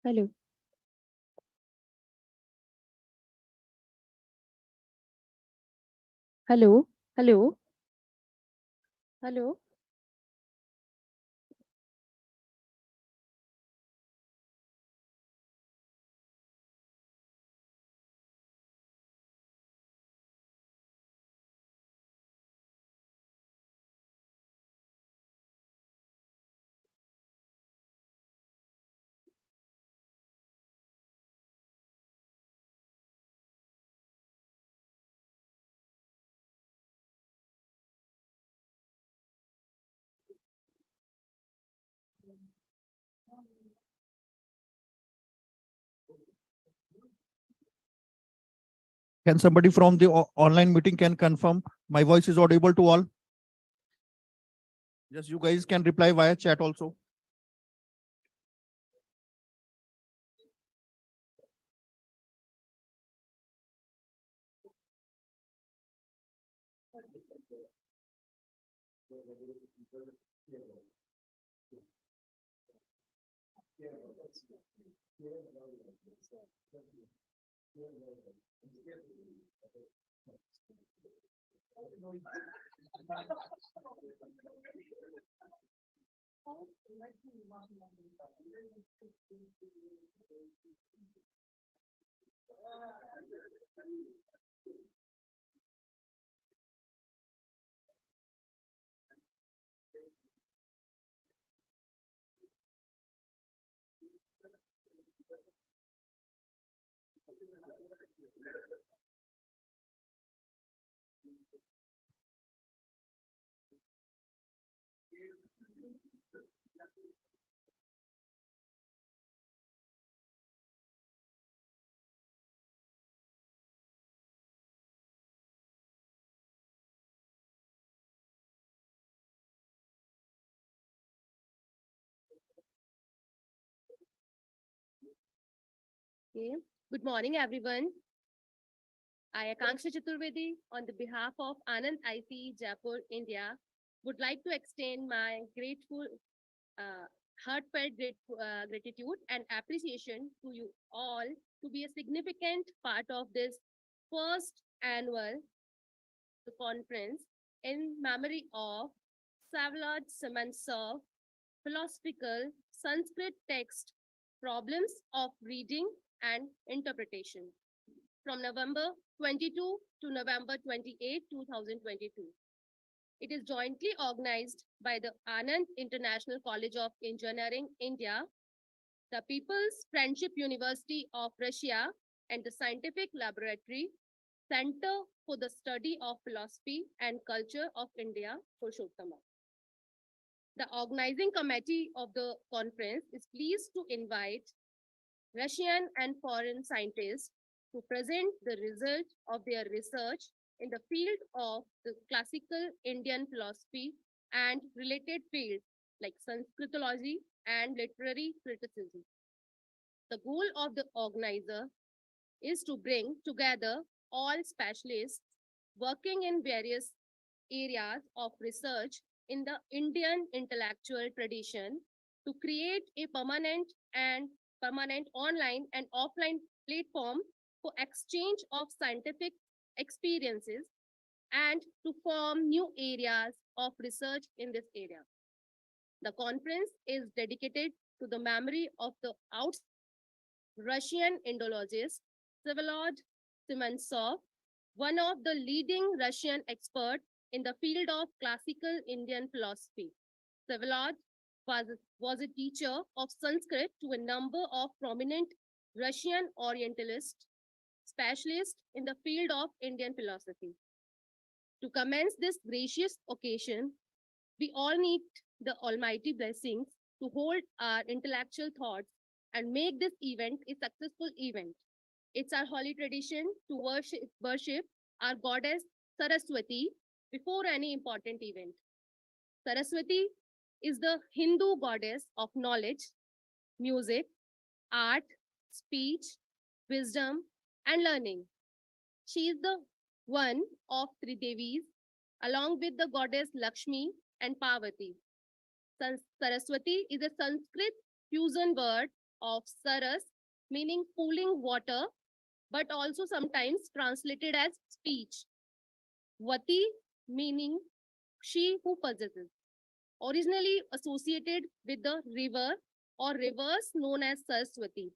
Hello. Hello. Hello. Hello. Can somebody from the online meeting can confirm my voice is audible to all? Yes, you guys can reply via chat also. Okay. Good morning, everyone. I, Akanksha Chaturvedi, on the behalf of Anand-ICE Jaipur, India, would like to extend my uh, heartfelt gratitude and appreciation to you all to be a significant part of this first annual conference in memory of Vsevolod Sementsov, philosophical Sanskrit text, problems of reading and interpretation, from November 22 to November 28, 2022. It is jointly organized by the Anand International College of Engineering, India, the People's Friendship University of Russia, and the Scientific Laboratory Center for the Study of Philosophy and Culture of India, Purushottama. The organizing committee of the conference is pleased to invite Russian and foreign scientists to present the result of their research in the field of the classical Indian philosophy and related fields like Sanskritology and literary criticism. The goal of the organizer is to bring together all specialists working in various areas of research in the Indian intellectual tradition to create a permanent online and offline platform for exchange of scientific experiences and to form new areas of research in this area. The conference is dedicated to the memory of the Russian Indologist Vsevolod Sementsov, one of the leading Russian experts in the field of classical Indian philosophy. Vsevolod was a teacher of Sanskrit to a number of prominent Russian Orientalists, specialists in the field of Indian philosophy. To commence this gracious occasion, we all need the Almighty blessings to hold our intellectual thoughts and make this event a successful event. It's our holy tradition to worship our goddess Saraswati before any important event. Saraswati is the Hindu goddess of knowledge, music, art, speech, wisdom, and learning. She is the one of three Devis, along with the goddess Lakshmi and Parvati. Saraswati is a Sanskrit fusion word of Saras, meaning pooling water, but also sometimes translated as speech. Vati, meaning she who possesses, originally associated with the river or rivers known as Saraswati.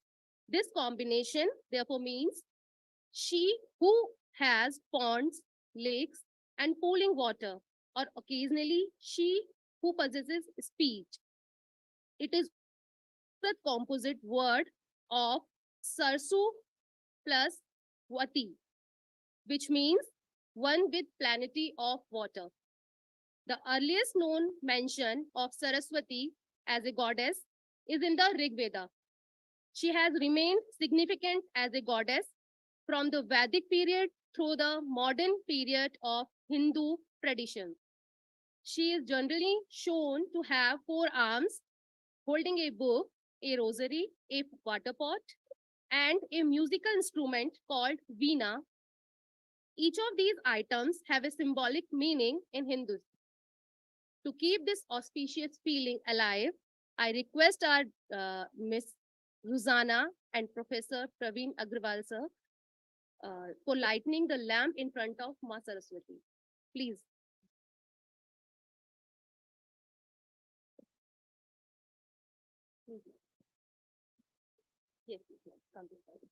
This combination therefore means she who has ponds, lakes, and pooling water, or occasionally she who possesses speech. It is a composite word of Sarsu plus Vati, which means one with plenty of water. The earliest known mention of Saraswati as a goddess is in the Rig Veda. She has remained significant as a goddess from the Vedic period through the modern period of Hindu tradition. She is generally shown to have four arms, holding a book, a rosary, a water pot, and a musical instrument called veena. Each of these items have a symbolic meaning in Hinduism. To keep this auspicious feeling alive, I request our Miss Ruzana and Professor Praveen Agrawal sir for lighting the lamp in front of Ma Saraswati. Please. Yes, yes, come this side.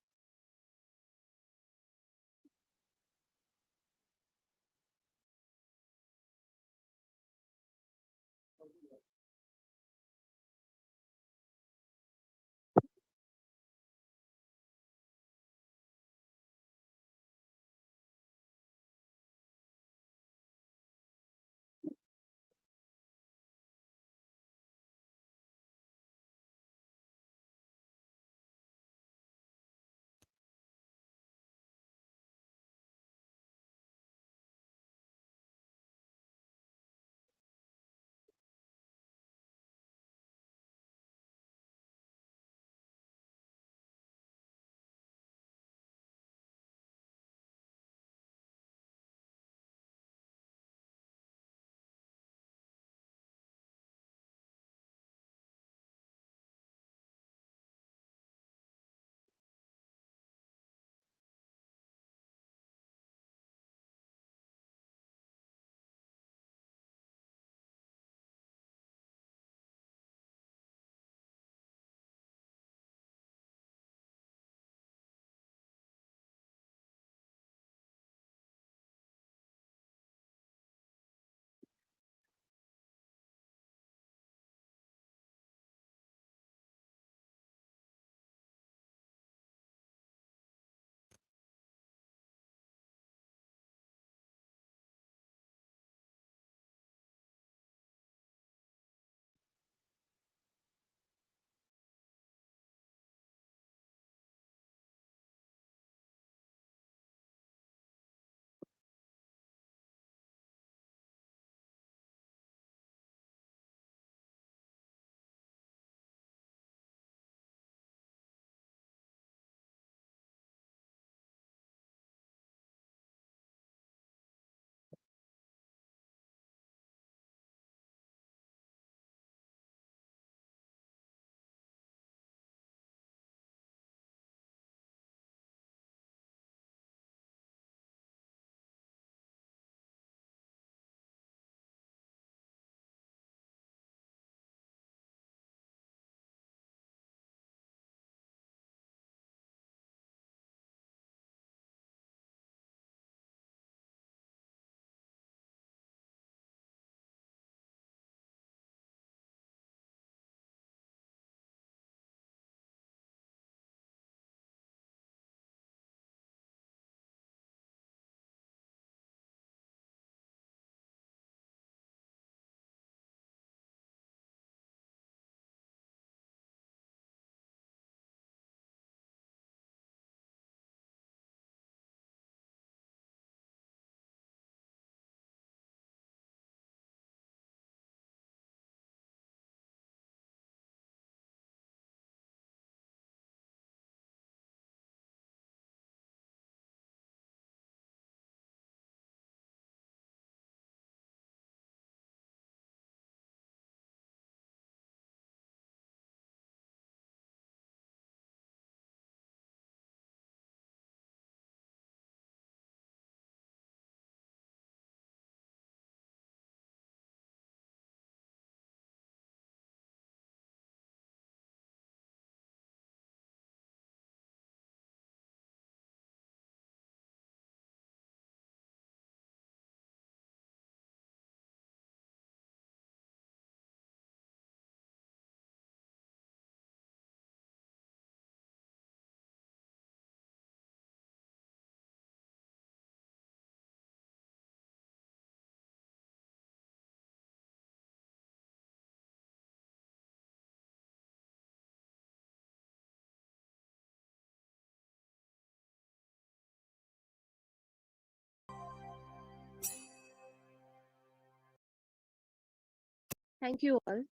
Thank you all.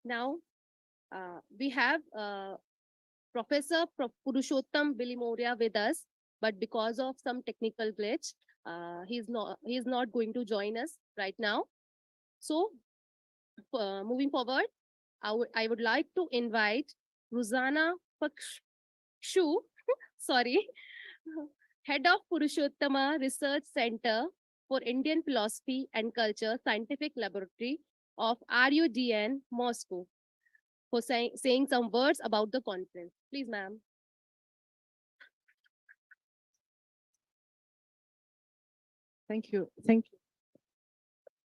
Now, we have Professor Purushottam Bilimoria with us, but because of some technical glitch, he's not going to join us right now. So, moving forward, I would like to invite Ruzana Pakshu, sorry, head of Purushottama Research Center for Indian Philosophy and Culture Scientific Laboratory of RUDN Moscow, for saying some words about the conference. Please, ma'am. Thank you.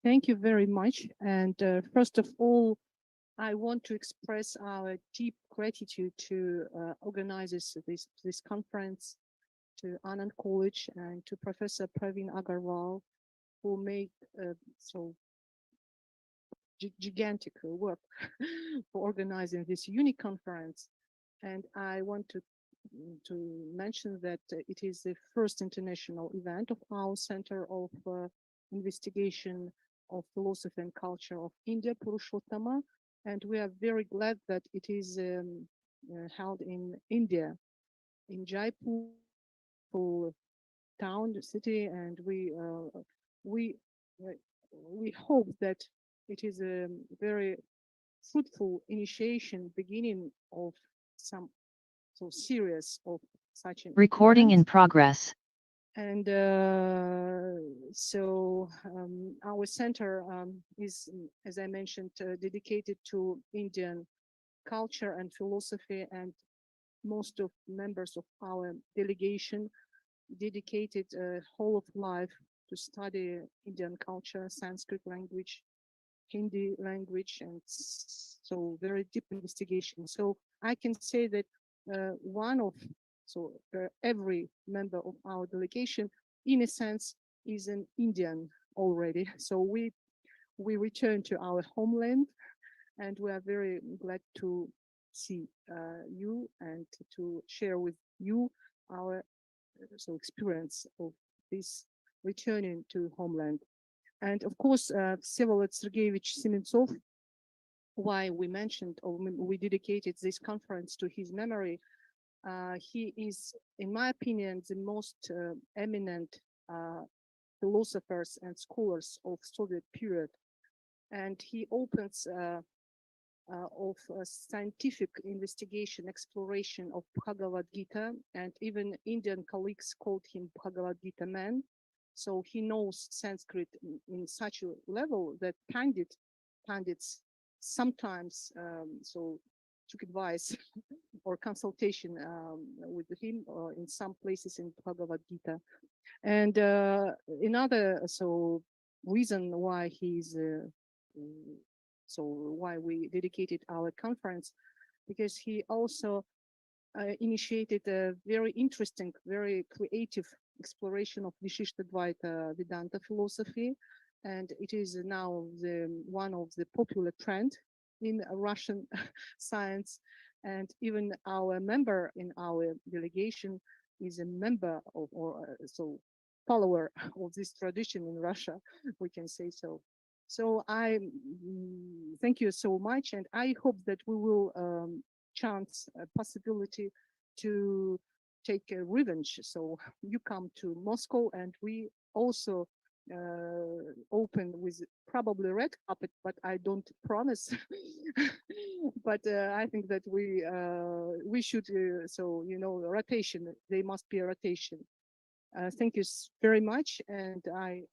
Thank you very much. And first of all, I want to express our deep gratitude to organizers of this conference, to Anand College and to Professor Praveen Agarwal, who made so gigantic work for organizing this unique conference. And I want to mention that it is the first international event of our Center of Investigation of Philosophy and Culture of India, Purushottama, and we are very glad that it is held in India, in Jaipur, town, the city, and we hope that it is a very fruitful initiation, beginning of some so series of such an Recording in event. progress. And our center is, as I mentioned, dedicated to Indian culture and philosophy, and most of members of our delegation dedicated a whole of life to study Indian culture, Sanskrit language, Hindi language, and so very deep investigation. So I can say that every member of our delegation, in a sense, is an Indian already. So we return to our homeland, and we are very glad to see you and to share with you our experience of this returning to homeland. And of course, Vsevolod Sementsov, why we mentioned or we dedicated this conference to his memory. He is, in my opinion, the most eminent philosophers and scholars of Soviet period. And he opens of scientific investigation, exploration of Bhagavad Gita, and even Indian colleagues called him Bhagavad Gita man. So he knows Sanskrit in such a level that Pandits sometimes took advice or consultation with him in some places in Bhagavad Gita. And another reason why he's why we dedicated our conference, because he also initiated a very interesting, very creative exploration of Vishishtadvaita Vedanta philosophy, and it is now one of the popular trend in Russian science. And even our member in our delegation is a member of, or follower of this tradition in Russia, we can say so. So I thank you so much, and I hope that we will chance a possibility to take a revenge. So you come to Moscow, and we also open with probably red carpet, but I don't promise. But I think that we should rotation. There must be a rotation. Thank you very much, and I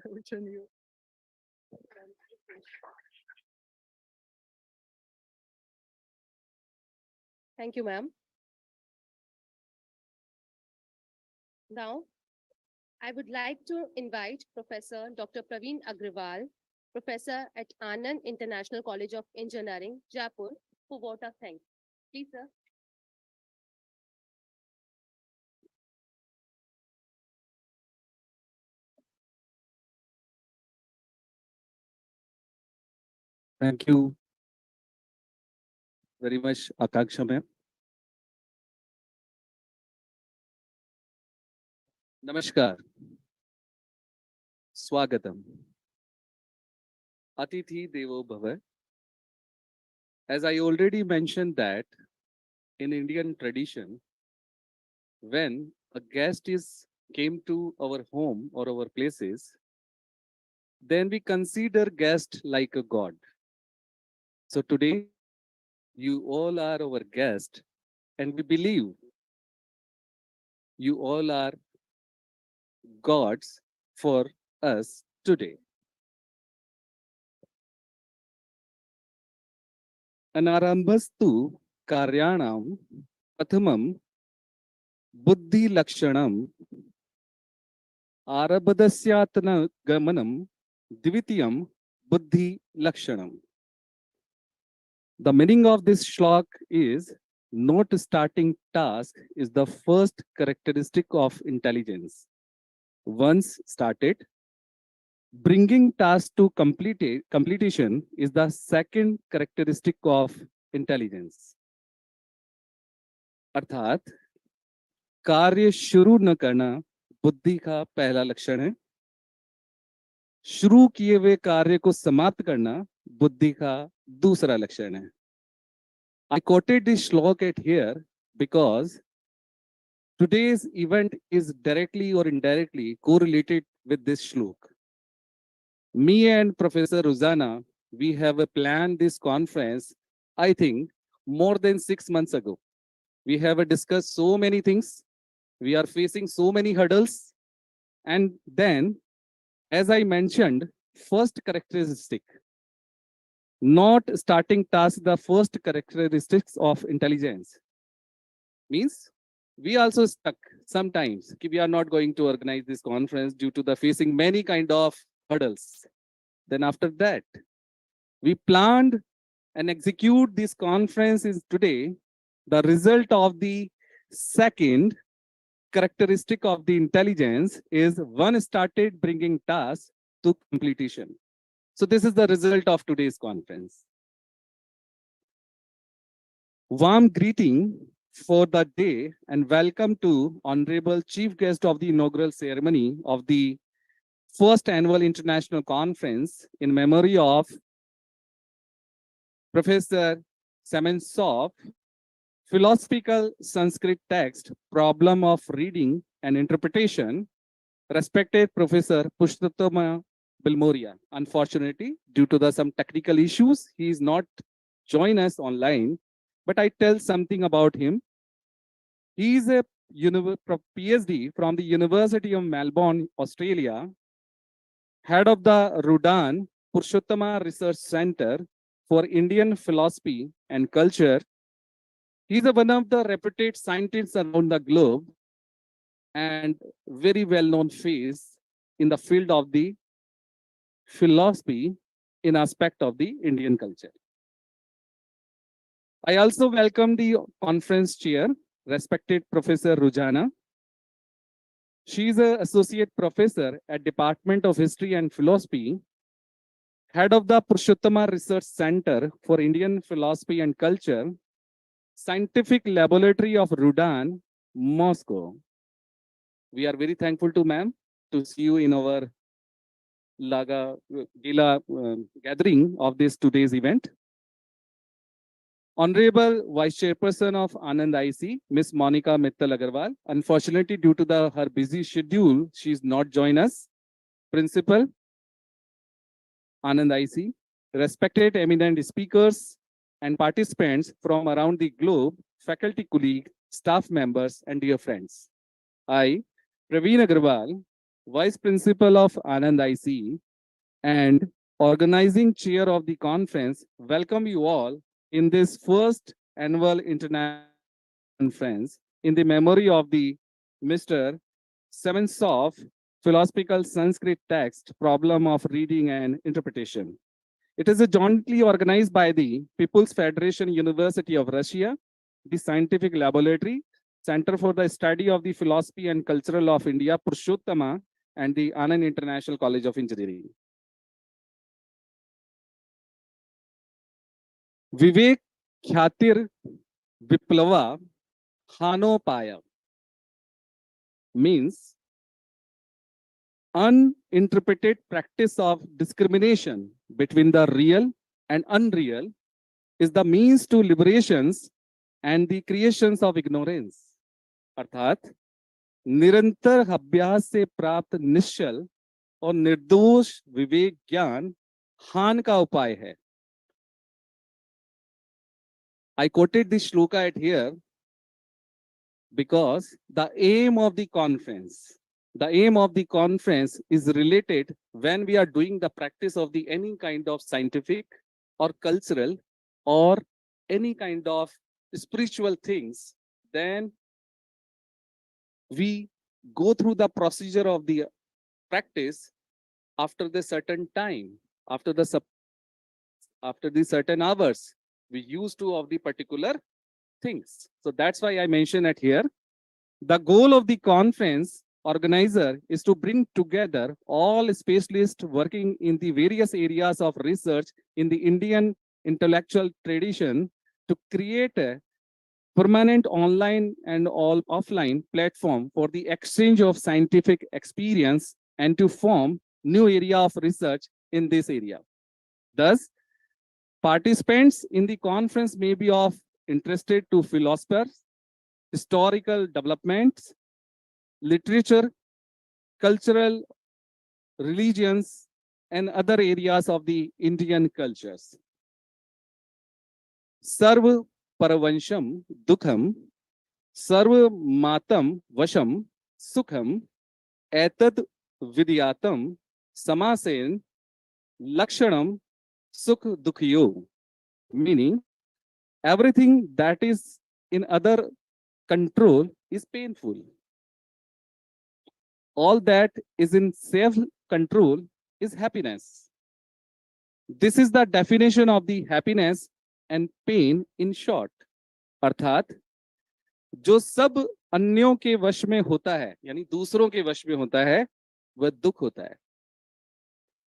return you. Thank you, ma'am. Now, I would like to invite Professor Dr. Praveen Agrawal, Professor at Anand International College of Engineering, Jaipur, for vote of thanks. Please, sir. Thank you very much, Akanksha ma'am. Namaskar. Swagatam. Atithi Devo Bhava. As I already mentioned that in Indian tradition, when a guest is came to our home or our places, then we consider guest like a god. So today, you all are our guest, and we believe you all are gods for us today. Anarambhastu karyanam prathamam buddhi lakshanam arabadasyatana gamanam dvitiyam buddhi lakshanam. The meaning of this shlok is not starting task is the first characteristic of intelligence. Once started, bringing task to completion is the second characteristic of intelligence. अर्थात कार्य शुरू न करना बुद्धि का पहला लक्षण है, शुरू किए हुए कार्य को समाप्त करना बुद्धि का दूसरा लक्षण है. I quoted this shlok at here because today's event is directly or indirectly correlated with this shlok. Me and Professor Ruzana, we have planned this conference, I think, more than 6 months ago. We have discussed so many things. We are facing so many hurdles. And then, as I mentioned, first characteristic, not starting task, the first characteristics of intelligence means we also stuck sometimes. We are not going to organize this conference due to the facing many kind of hurdles. Then after that, we planned and execute this conference is today the result of the second characteristic of the intelligence is one started bringing tasks to completion. So this is the result of today's conference. Warm greeting for the day and welcome to Honorable Chief Guest of the inaugural ceremony of the first annual international conference in memory of Professor Sementsov, philosophical Sanskrit text, problem of reading and interpretation, respected Professor Purushottama. Unfortunately, due to some technical issues, he is not join us online, but I tell something about him. He is a PhD from the University of Melbourne, Australia, head of the RUDN Purushottama Research Center for Indian Philosophy and Culture. He is one of the reputed scientists around the globe and very well-known face in the field of the philosophy in aspect of the Indian culture. I also welcome the conference chair, respected Professor Rujana. She is an associate professor at Department of History and Philosophy, head of the Purushottama Research Center for Indian Philosophy and Culture, Scientific Laboratory of RUDN, Moscow. We are very thankful to ma'am to see you in our Gila gathering of this today's event. Honorable Vice Chairperson of Anand-ICE, Ms. Monica Mittal Agarwal. Unfortunately, due to her busy schedule, she is not join us. Principal, Anand-ICE. Respected eminent speakers and participants from around the globe, faculty colleagues, staff members, and dear friends. I, Praveen Agarwal, Vice Principal of Anand-ICE and organizing chair of the conference, welcome you all in this first annual international conference in the memory of the Mr. Sementsov, philosophical Sanskrit text, problem of reading and interpretation. It is jointly organized by the People's Federation University of Russia, the Scientific Laboratory, Center for the Study of the Philosophy and Cultural of India, Purushottama, and the Anand International College of Engineering. Vivek Khatir Viplava Hanopaya means uninterpreted practice of discrimination between the real and unreal is the means to liberations and the creations of ignorance. अर्थात निरंतर अभ्यास से प्राप्त निश्चल और निर्दोष विवेक ज्ञान हान का उपाय है. I quoted this shloka at here because the aim of the conference is related when we are doing the practice of the any kind of scientific or cultural or any kind of spiritual things, then we go through the procedure of the practice after the certain time, after the certain hours we use to of the particular things. So that's why I mention it here. The goal of the conference organizer is to bring together all specialists working in the various areas of research in the Indian intellectual tradition to create a permanent online and all offline platform for the exchange of scientific experience and to form new area of research in this area. Thus, participants in the conference may be of interested to philosophers, historical developments, literature, cultural, religions, and other areas of the Indian cultures. Sarv Paravansham Dukham, Sarv Matam Vasham Sukham, Etad Vidyatam Samasen Lakshanam Sukh Dukhyo, meaning everything that is in other control is painful. All that is in self-control is happiness. This is the definition of the happiness and pain in short. अर्थात जो सब अन्यों के वश में होता है, यानी दूसरों के वश में होता है, वह दुख होता है.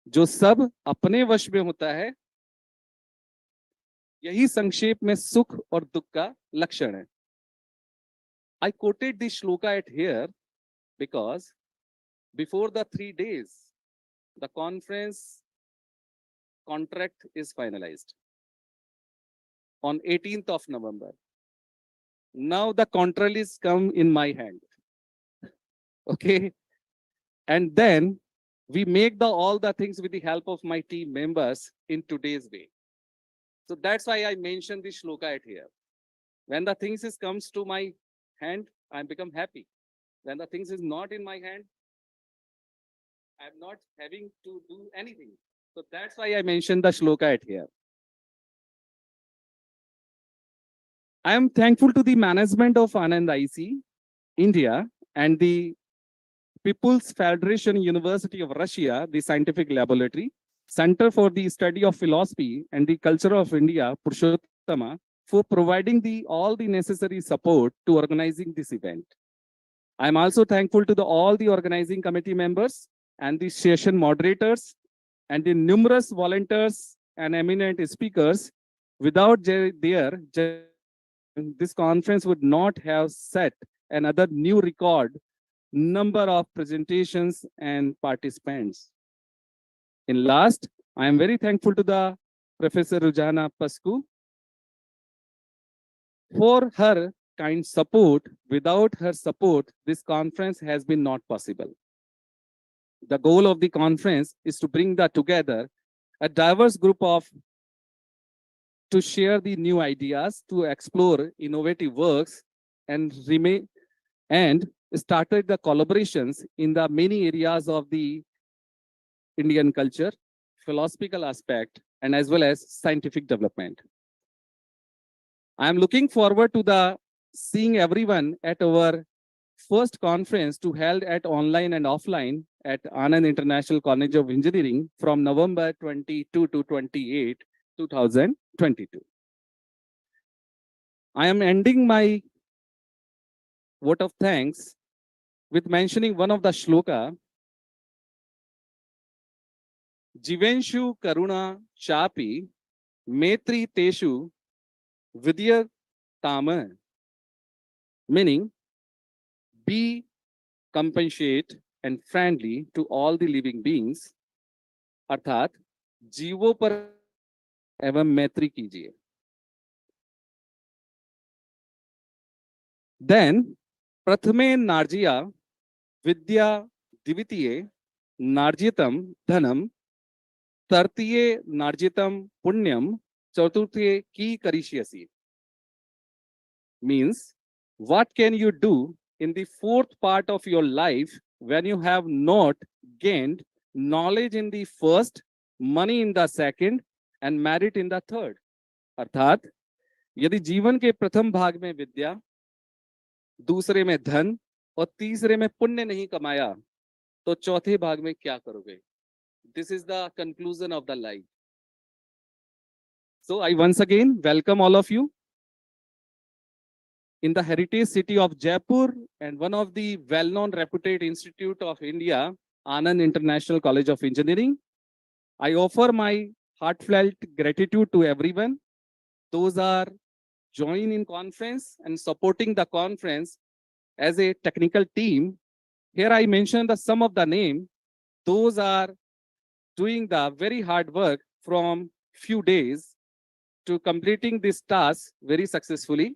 जो सब अपने वश में होता है, यही संक्षेप में सुख और दुख का लक्षण है. I quoted this shloka at here because before the 3 days, the conference contract is finalized on 18th of November. Now the contract is come in my hand. Okay. And then we make all the things with the help of my team members in today's way. So that's why I mentioned this shloka at here. When the things comes to my hand, I become happy. When the things is not in my hand, I'm not having to do anything. So that's why I mentioned the shloka at here. I am thankful to the management of Anand-ICE, India, and the People's Federation University of Russia, the Scientific Laboratory, Center for the Study of Philosophy and the Culture of India, Purushottama, for providing all the necessary support to organizing this event. I am also thankful to all the organizing committee members and the session moderators and the numerous volunteers and eminent speakers. Without this conference would not have set another new record number of presentations and participants. In last, I am very thankful to the Professor Rujana Pasku for her kind support. Without her support, this conference has been not possible. The goal of the conference is to bring together a diverse group to share the new ideas, to explore innovative works, and started the collaborations in the many areas of the Indian culture, philosophical aspect, and as well as scientific development. I am looking forward to seeing everyone at our first conference to held at online and offline at Anand International College of Engineering from November 22 to 28, 2022. I am ending my vote of thanks with mentioning one of the shloka, Jivenshu Karuna Chapi Metri Teshu Vidya Tama, meaning be compassionate and friendly to all the living beings, अर्थात जीवों पर एवं मैत्री कीजिए. Then प्रथमे नार्जिया विद्या द्वितीये नार्जितम धनम तृतीये नार्जितम पुण्यम चतुर्थे की करिष्यसि. Means, what can you do in the fourth part of your life when you have not gained knowledge in the first, money in the second, and merit in the third? अर्थात यदि जीवन के प्रथम भाग में विद्या, दूसरे में धन और तीसरे में पुण्य नहीं कमाया, तो चौथे भाग में क्या करोगे? This is the conclusion of the life. So I once again welcome all of you in the heritage city of Jaipur and one of the well-known reputed institute of India, Anand International College of Engineering. I offer my heartfelt gratitude to everyone. Those are joining in conference and supporting the conference as a technical team. Here I mention the some of the name. Those are doing the very hard work from few days to completing this task very successfully.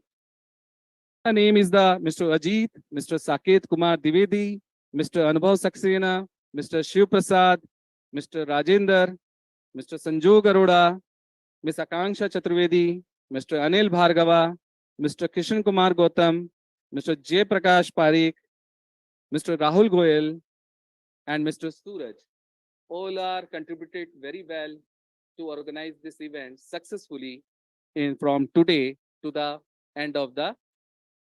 The name is the Mr. Ajit, Mr. Saket Kumar Divedi, Mr. Anubhav Saxena, Mr. Shiv Prasad, Mr. Rajender, Mr. Sanjog Arora, Ms. Akanksha Chaturvedi, Mr. Anil Bhargava, Mr. Kishan Kumar Gautam, Mr. Jay Prakash Parikh, Mr. Rahul Goyal, and Mr. Suraj. All are contributed very well to organize this event successfully from today to the end of the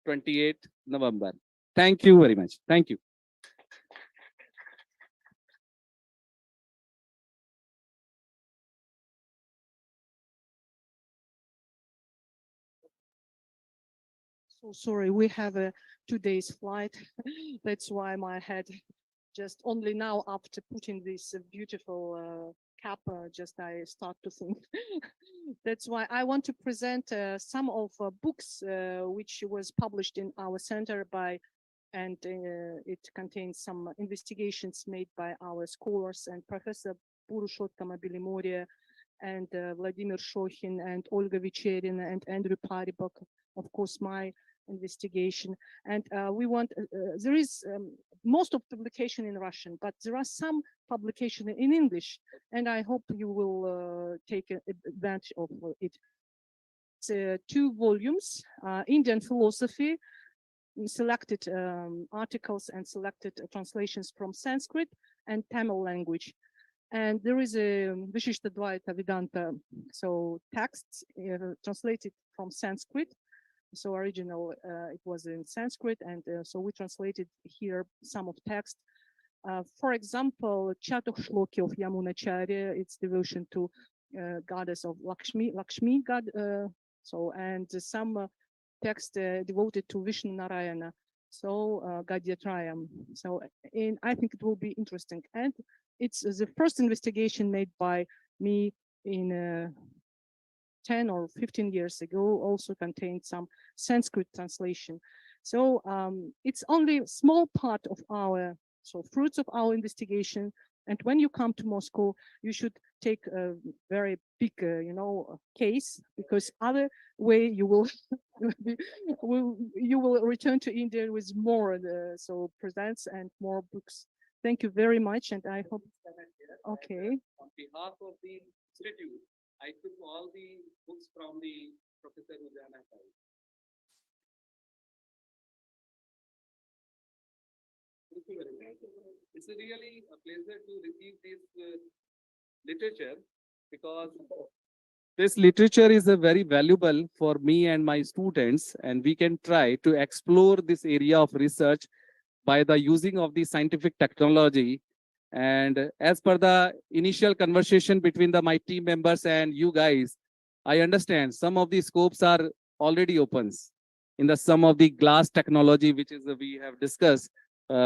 28th November. Thank you very much. Thank you. So sorry, we have a 2 days flight. That's why my head just only now after putting this beautiful cap, just I start to think. That's why I want to present some of books which was published in our center by, and it contains some investigations made by our scholars and Professor Purushottama and Vladimir Shokhin and Olga Vicherina and Andrew Paribok, of course, my investigation. And we want, there is most of publication in Russian, but there are some publication in English, and I hope you will take advantage of it. It's 2 volumes, Indian philosophy, selected articles and selected translations from Sanskrit and Tamil language. And there is a Vishishtadvaita Vedanta, so texts translated from Sanskrit. So original, it was in Sanskrit, and so we translated here some of text. For example, Chatuk Shloki of Yamunacharya, it's devotion to goddess of Lakshmi god. And some text devoted to Vishnu Narayana, so Gadyatrayam. So I think it will be interesting. And it's the first investigation made by me in 10 or 15 years ago, also contained some Sanskrit translation. So it's only a small part of our, so fruits of our investigation. And when you come to Moscow, you should take a very big, case, because other way you will, you will return to India with more, so presents and more books. Thank you very much, and I hope. Okay. On behalf of the institute, I took all the books from the Professor RUDN. It's really a pleasure to receive this literature, because this literature is a very valuable for me and my students, and we can try to explore this area of research by the using of the scientific technology. And as per the initial conversation between my team members and you guys, I understand some of the scopes are already opens in the some of the glass technology, which is we have discussed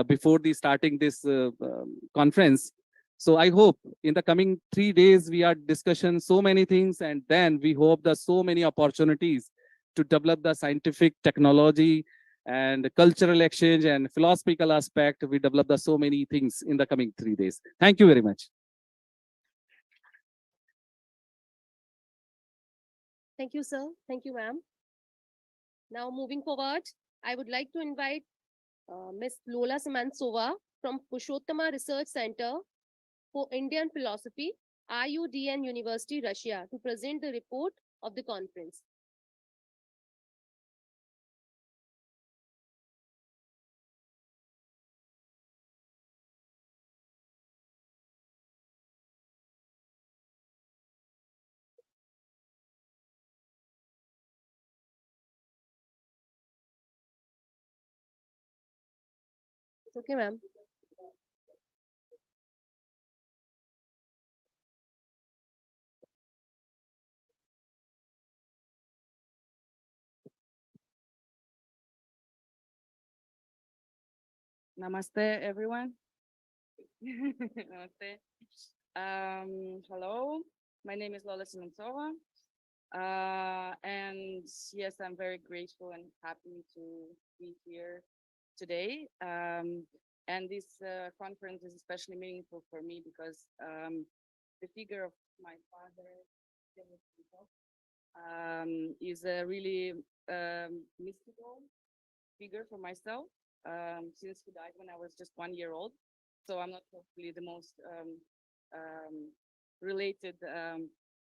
before the starting this conference. So I hope in the coming 3 days we are discussing so many things, and then we hope that so many opportunities to develop the scientific technology and cultural exchange and philosophical aspect. We developed so many things in the coming 3 days. Thank you very much. Thank you, sir. Thank you, ma'am. Now, moving forward, I would like to invite Ms. Lola Sementsova from Purushottama Research Center for Indian Philosophy, RUDN University, Russia, to present the report of the conference. It's okay, ma'am. Namaste, everyone. Namaste. Hello, my name is Lola Sementsova. And yes, I'm very grateful and happy to be here today. And this conference is especially meaningful for me because the figure of my father is a really mystical figure for myself, since he died when I was just 1 year old. So I'm not hopefully the most related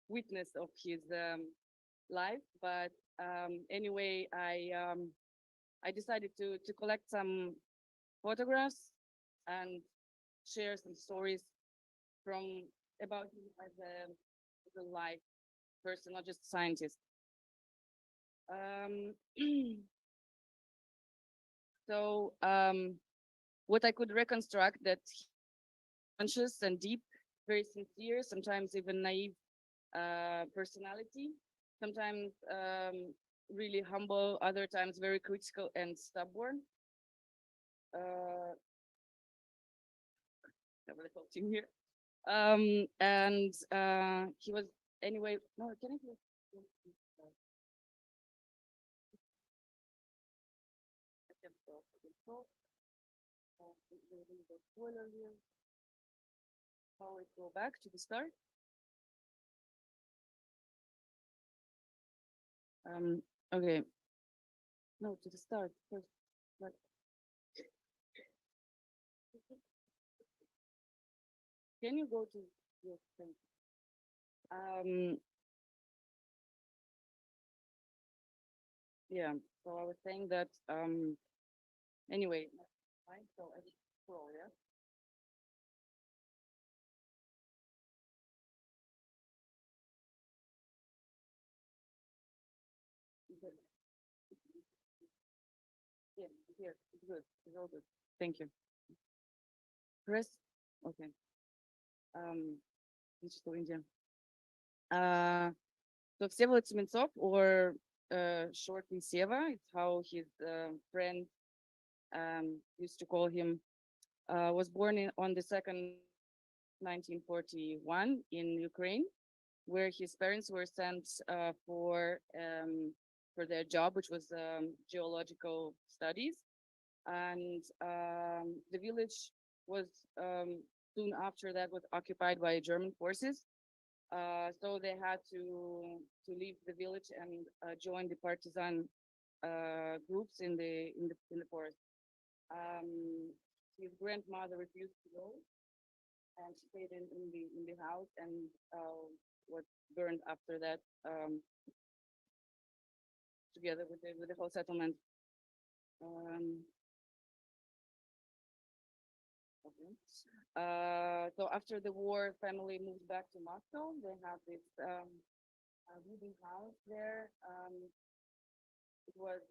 witness of his life, but anyway, I decided to collect some photographs and share some stories from about him as a life person, not just scientist. So what I could reconstruct that conscious and deep, very sincere, sometimes even naive personality, sometimes really humble, other times very critical and stubborn. Here. And he was anyway. No, can I? How it go back to the start? Okay. No, to the start first. But can you go to your thing? Yeah. So I was saying that. Anyway, fine. So I just scroll. Yeah. Good. Yeah. Here. It's good. It's all good. Thank you. Press. Okay. Digital India. So Vsevolod Sementsov, or shortly Seva, it's how his friend used to call him, was born on the 2nd, 1941 in Ukraine, where his parents were sent for their job, which was geological studies. And the village was soon after that was occupied by German forces. So they had to leave the village and join the partisan groups in the forest. His grandmother refused to go, and she stayed in the house and was burned after that, together with the whole settlement. Okay. So after the war, family moved back to Moscow. They have this wooden house there. It was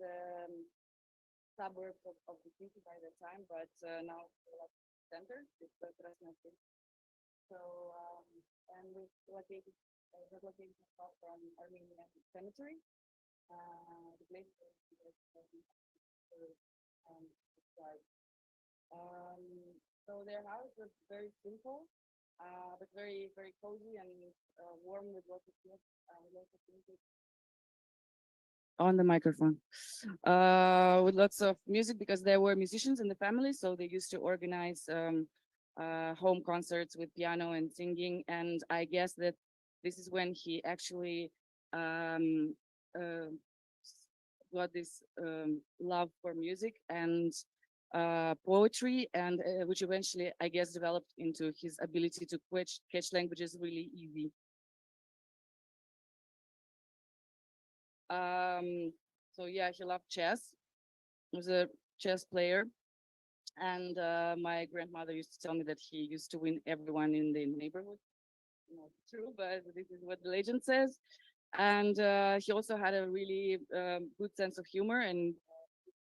suburbs of the city by the time, but now it's a center. It's the Krasnoyarsk. So and it's located across from Armenian cemetery. The place described. So their house was very simple, but very very cozy and warm with lots of things. on the microphone. With lots of music because there were musicians in the family, so they used to organize home concerts with piano and singing. And I guess that this is when he actually um, uh, got this love for music and poetry, and which eventually, I guess, developed into his ability to catch languages really easy. So yeah, he loved chess. He was a chess player, and my grandmother used to tell me that he used to win everyone in the neighborhood. Not true, but this is what the legend says. And he also had a really good sense of humor and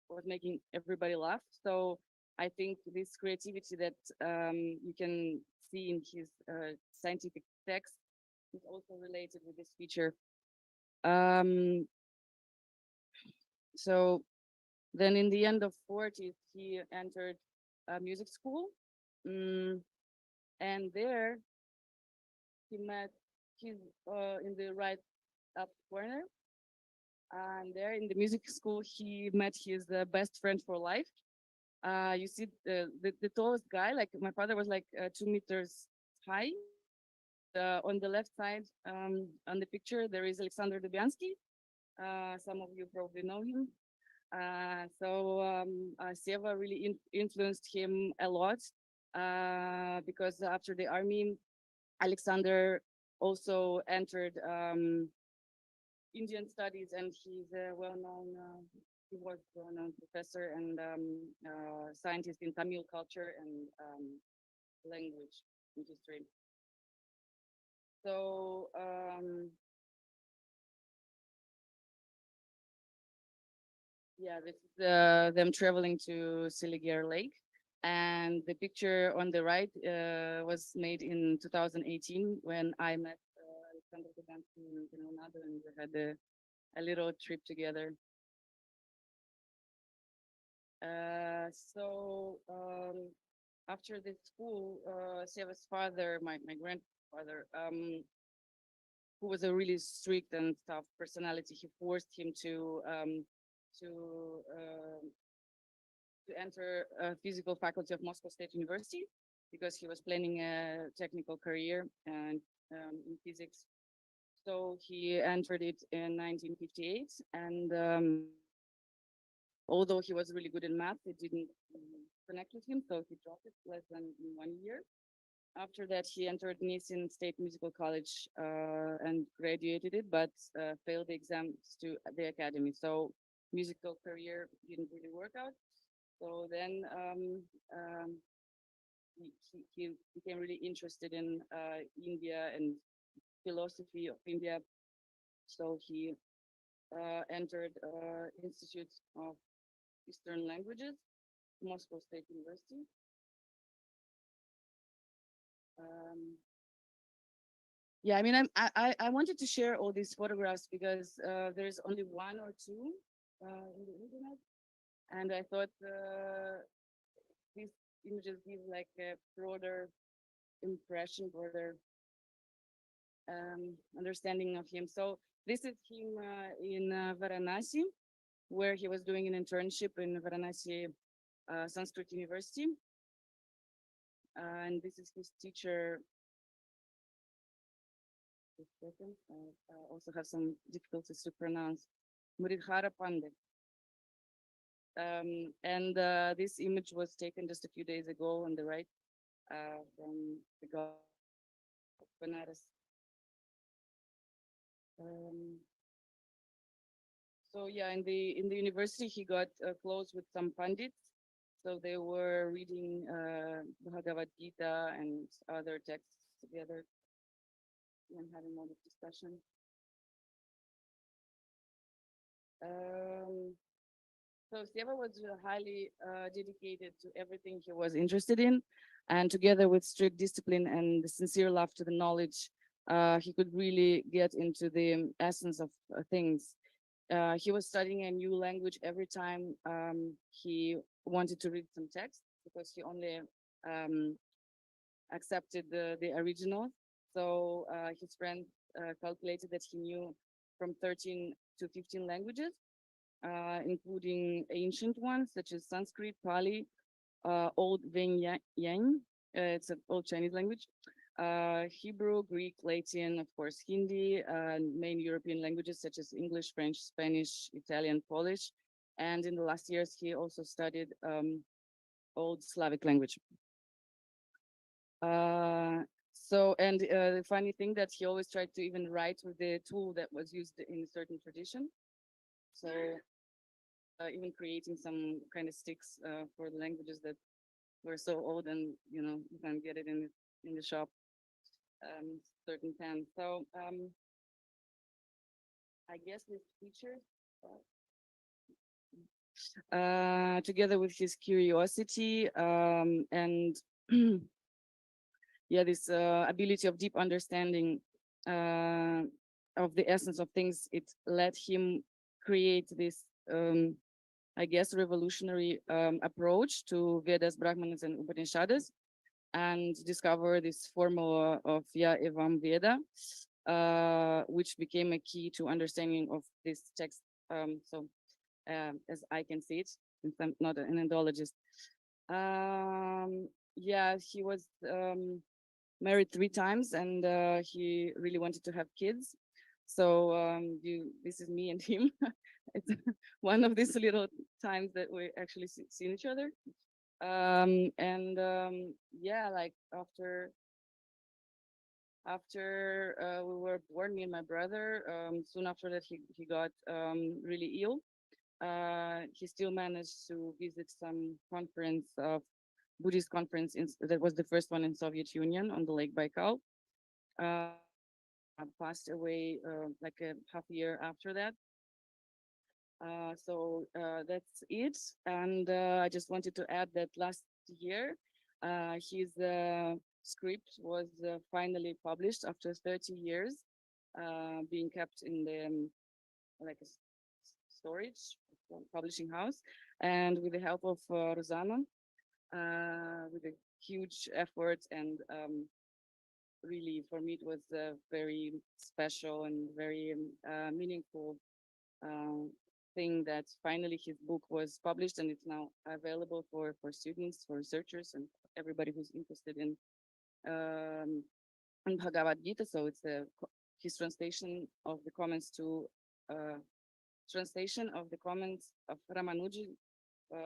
was making everybody laugh. So I think this creativity that you can see in his scientific text is also related with this feature. Um, so then in the end of 40s, he entered music school. Mm, and there he met, he's in the right up corner. And there in the music school, he met his best friend for life. You see the tallest guy, like my father was like 2 meters high. On the left side, on the picture, there is Alexander Dubyansky. Some of you probably know him. Seva really influenced him a lot because after the army, Alexander also entered Indian studies, and he's a well-known. He was a well-known professor and scientist in Tamil culture and language and history. So yeah, this is them traveling to Siligere Lake. And the picture on the right was made in 2018 when I met Alexander Dubansky in Leonardo, and we had a little trip together. After the school, Seva's father, my grandfather, who was a really strict and tough personality, he forced him to um, to enter a physical faculty of Moscow State University because he was planning a technical career and in physics. So he entered it in 1958, and although he was really good in math, it didn't connect with him, so he dropped it less than in 1 year. After that, he entered Nissin State Musical College and graduated it, but failed the exams to the academy. So musical career didn't really work out. So then he became really interested in India and philosophy of India. So he entered Institute of Eastern Languages, Moscow State University. Yeah, I mean, I wanted to share all these photographs because there's only one or two in the internet, and I thought these images give like a broader impression, broader understanding of him. So this is him in Varanasi, where he was doing an internship in Varanasi Sanskrit University. And this is his teacher. I also have some difficulties to pronounce. Muridhara Pandey. And this image was taken just a few days ago on the right from the Gulf of Benares. So yeah, in the university, he got close with some pandits. So they were reading Bhagavad Gita and other texts together and having more discussion. So Seva was highly dedicated to everything he was interested in, and together with strict discipline and the sincere love to the knowledge, he could really get into the essence of things. He was studying a new language every time he wanted to read some text because he only accepted the original. So his friend calculated that he knew from 13 to 15 languages, including ancient ones such as Sanskrit, Pali, Old Yang, it's an old Chinese language, Hebrew, Greek, Latin, of course, Hindi, main European languages such as English, French, Spanish, Italian, Polish. And in the last years, he also studied Old Slavic language. The funny thing that he always tried to even write with the tool that was used in a certain tradition. So even creating some kind of sticks for the languages that were so old and you can get it in the shop, certain pen. So I guess this feature, together with his curiosity and yeah, this ability of deep understanding of the essence of things, it let him create this, I guess, revolutionary approach to Vedas, Brahmanas, and Upanishads, and discover this formula of Ya Evam Veda, which became a key to understanding of this text. As I can see it, since I'm not an Indologist. Yeah, he was married 3 times, and he really wanted to have kids. So this is me and him. It's one of these little times that we actually seen each other. Yeah, like after we were born, me and my brother, soon after that he got really ill. He still managed to visit some conference of Buddhist conference that was the first one in Soviet Union on the Lake Baikal. Passed away like a half year after that. That's it. And I just wanted to add that last year, his script was finally published after 30 years, being kept in the like a storage publishing house, and with the help of Rosanna, with a huge effort, and really for me it was very special and very meaningful thing that finally his book was published, and it's now available for students, for researchers, and everybody who's interested in Bhagavad Gita. So it's his translation of the comments to Ramanuji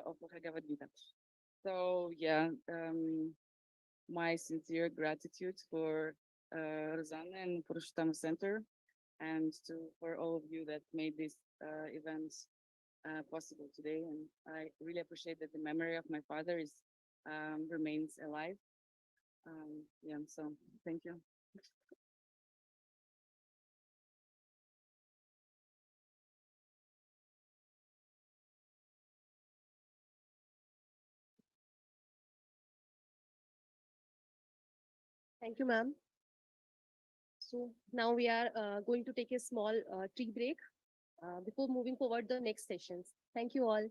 of Bhagavad Gita. So yeah, my sincere gratitude for Rosanna and Purushottama Center, and for all of you that made this event possible today. And I really appreciate that the memory of my father remains alive. Yeah, so thank you. Thank you, ma'am. So now we are going to take a small tea break before moving forward the next sessions. Thank you all.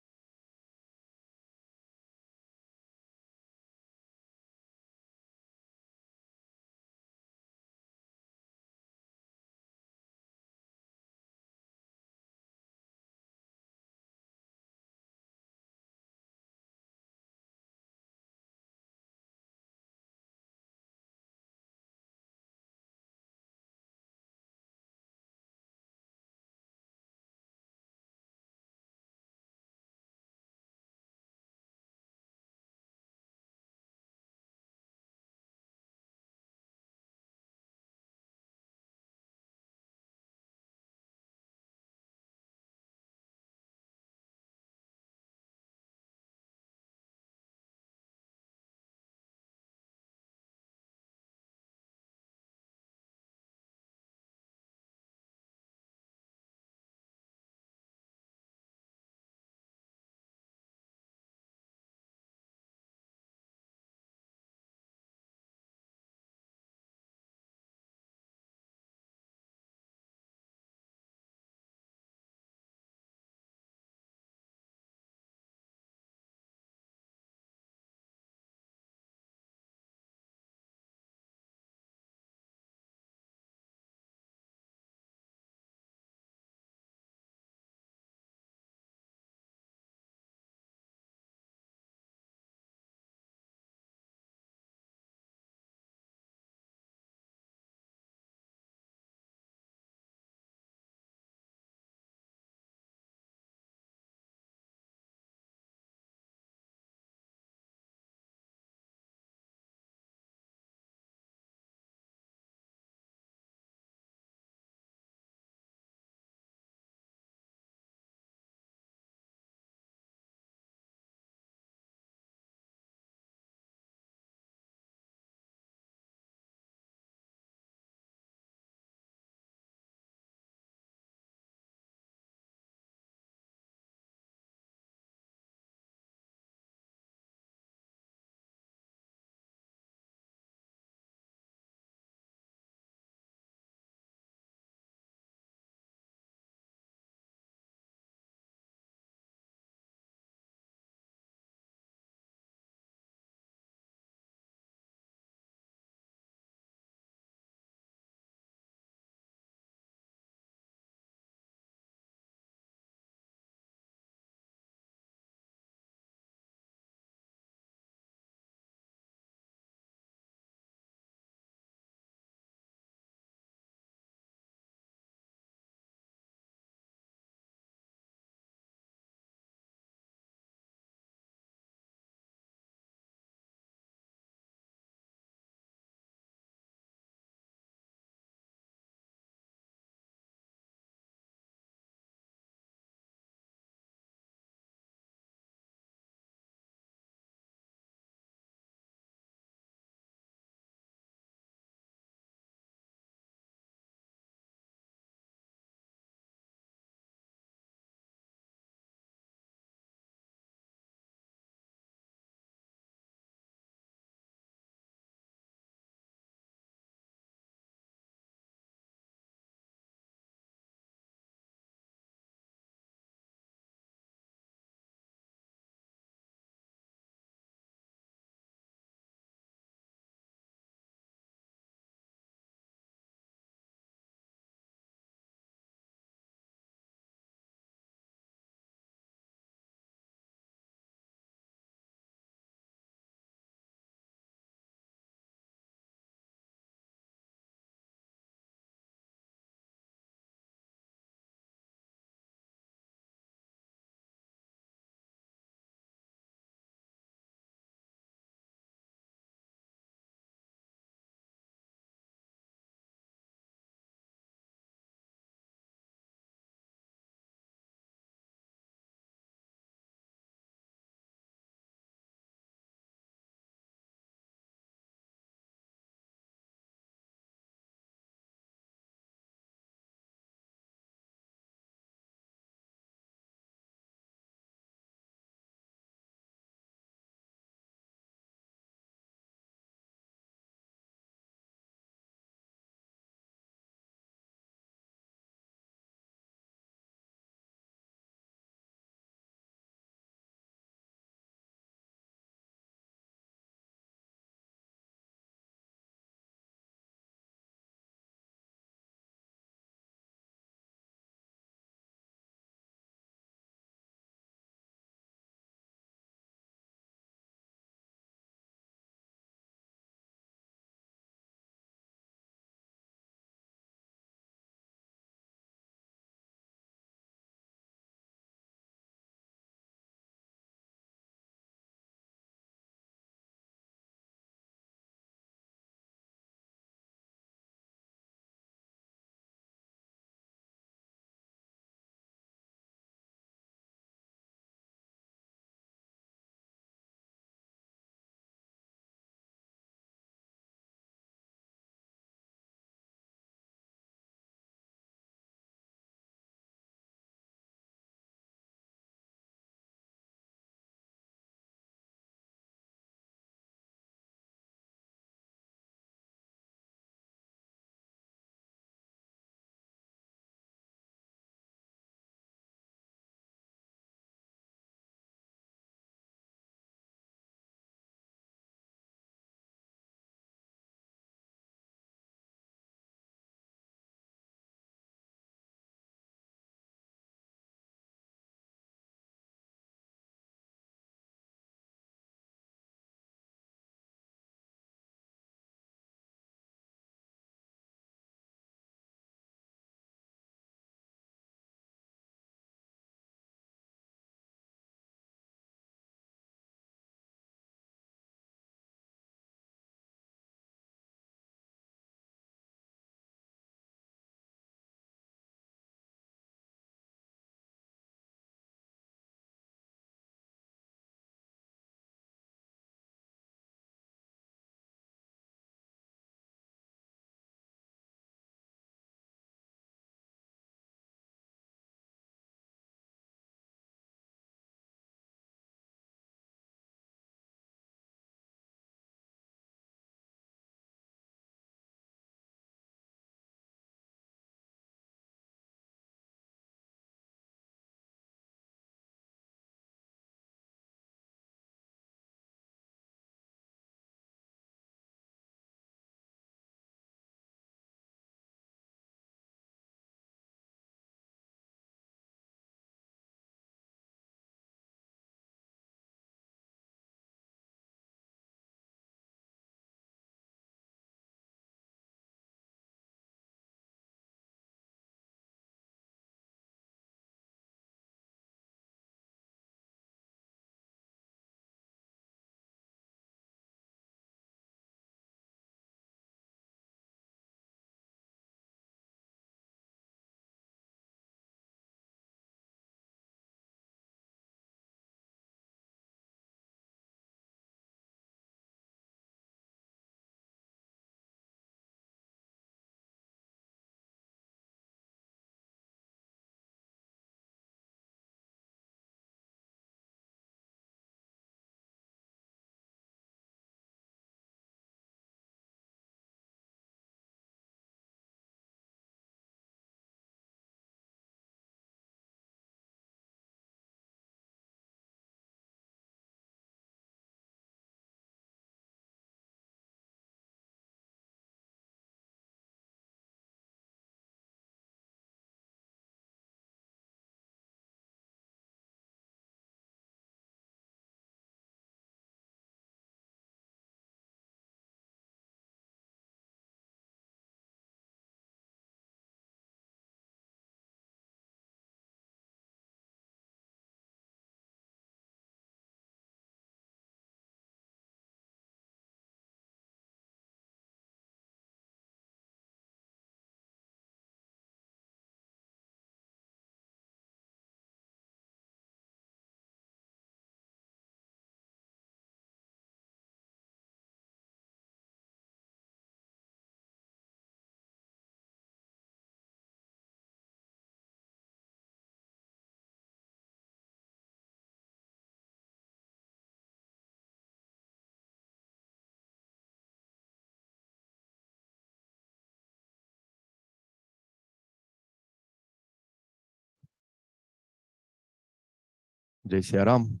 जय सिया राम।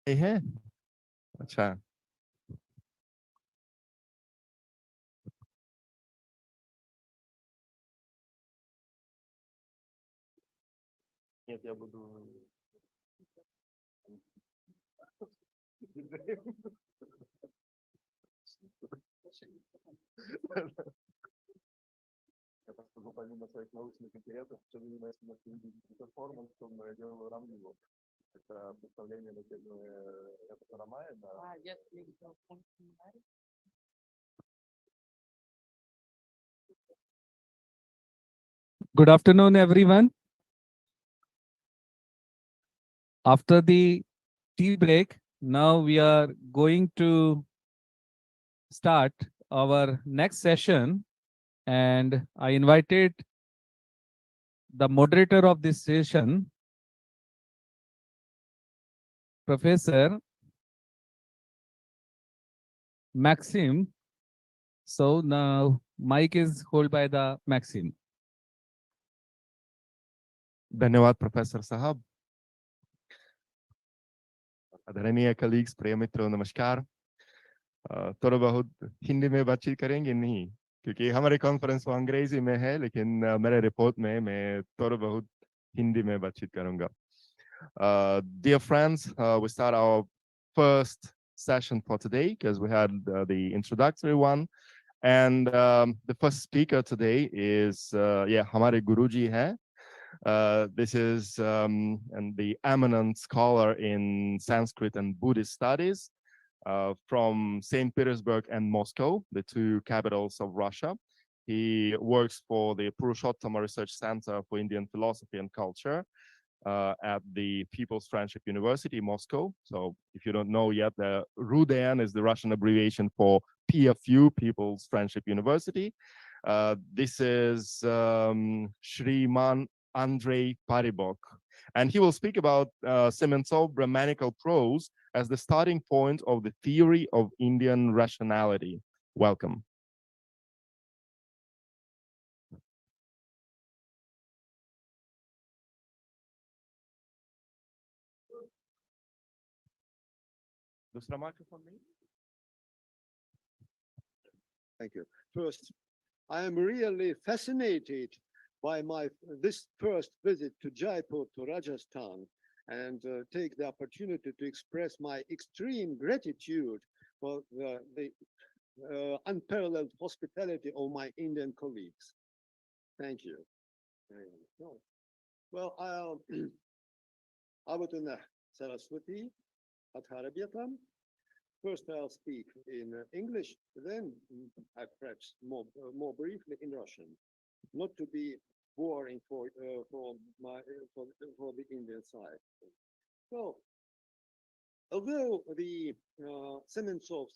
ये है अच्छा। Нет, я буду. Я просто помимо своих научных интересов, что занимаюсь перформансом, я делаю рамбилу. Это представление на тему это ромая, да. Good afternoon, everyone. After the tea break, now we are going to start our next session, and I invited the moderator of this session, Professor Maxim. So now mic is held by the Maxim. धन्यवाद professor साहब। आदरणीय colleagues, प्रिय मित्रों, नमस्कार। थोड़ा बहुत हिंदी में बातचीत करेंगे नहीं, क्योंकि हमारे कॉन्फ्रेंस वो अंग्रेजी में है, लेकिन मेरे रिपोर्ट में मैं थोड़ा बहुत हिंदी में बातचीत करूंगा। Dear friends, we start our first session for today because we had the introductory one, and the first speaker today is हमारे गुरुजी हैं. This is and the eminent scholar in Sanskrit and Buddhist studies from St. Petersburg and Moscow, the two capitals of Russia. He works for the Purushottama Research Center for Indian Philosophy and Culture at the People's Friendship University, Moscow. So if you don't know yet, the RUDN is the Russian abbreviation for PFU, People's Friendship University. This is Shriman Andrei Paribok, and he will speak about Sementsov Brahmanical prose as the starting point of the theory of Indian rationality. Welcome. दूसरा microphone नहीं? Thank you. First, I am really fascinated by this first visit to Jaipur, to Rajasthan, and take the opportunity to express my extreme gratitude for the unparalleled hospitality of my Indian colleagues. Thank you. Well, Avatuna Saraswati Atharabhyatam. First, I'll speak in English, then I perhaps more briefly in Russian, not to be boring for the Indian side. So, although the Sementsov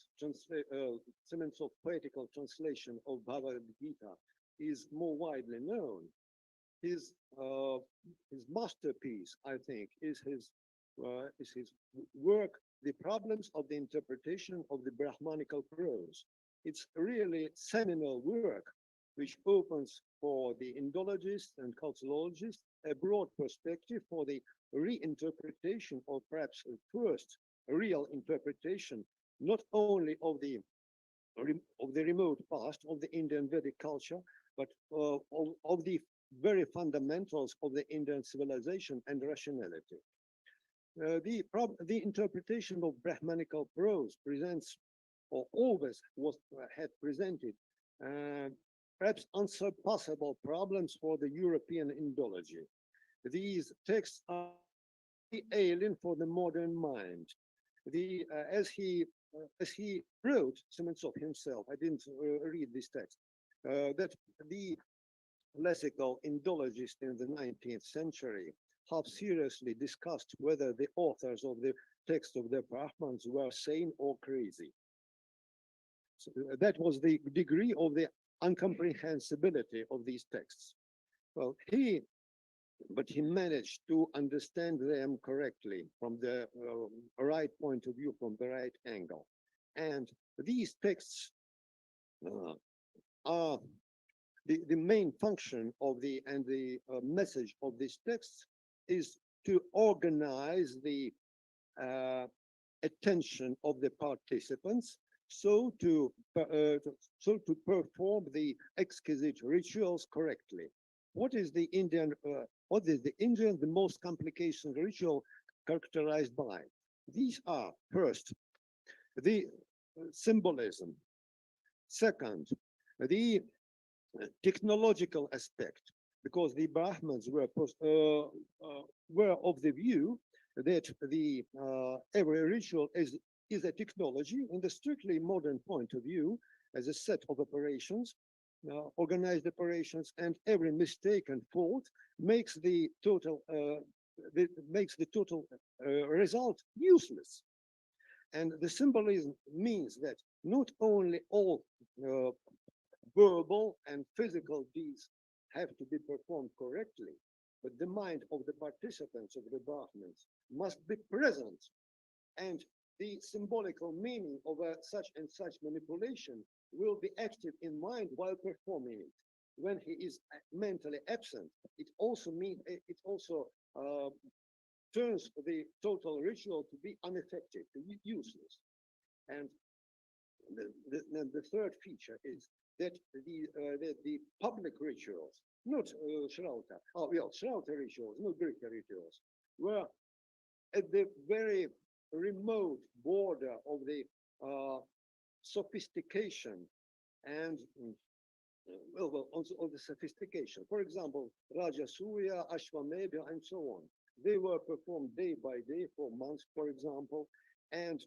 poetical translation of Bhagavad Gita is more widely known, his masterpiece, I think, is his work, The Problems of the Interpretation of the Brahmanical Prose. It's really seminal work which opens for the Indologists and culturologists a broad perspective for the reinterpretation, or perhaps first real interpretation, not only of the remote past of the Indian Vedic culture, but of the very fundamentals of the Indian civilization and rationality. The interpretation of Brahmanical prose presents, or always had presented, perhaps unsurpassable problems for the European Indology. These texts are alien for the modern mind. As he wrote, Sementsov himself, I didn't read this text, that the classical Indologists in the 19th century have seriously discussed whether the authors of the text of the Brahmans were sane or crazy. So that was the degree of the incomprehensibility of these texts. Well, but he managed to understand them correctly from the right point of view, from the right angle. And these texts are the main function of the message of these texts is to organize the attention of the participants so to perform the exquisite rituals correctly. What is the Indian the most complicated ritual characterized by? These are, first, the symbolism. Second, the technological aspect, because the Brahmins were of the view that the every ritual is a technology in the strictly modern point of view, as a set of operations, organized operations, and every mistake and fault makes the total result useless. And the symbolism means that not only all verbal and physical deeds have to be performed correctly, but the mind of the participants of the Brahmins must be present, and the symbolical meaning of such and such manipulation will be active in mind while performing it. When he is mentally absent, it also turns the total ritual to be ineffective, to be useless. And the third feature is that the public rituals, not Shrauta rituals, not Greek rituals, were at the very remote border of the sophistication and also of the sophistication. For example, Rajasuya, Ashwamedha, and so on. They were performed day by day for months, for example, and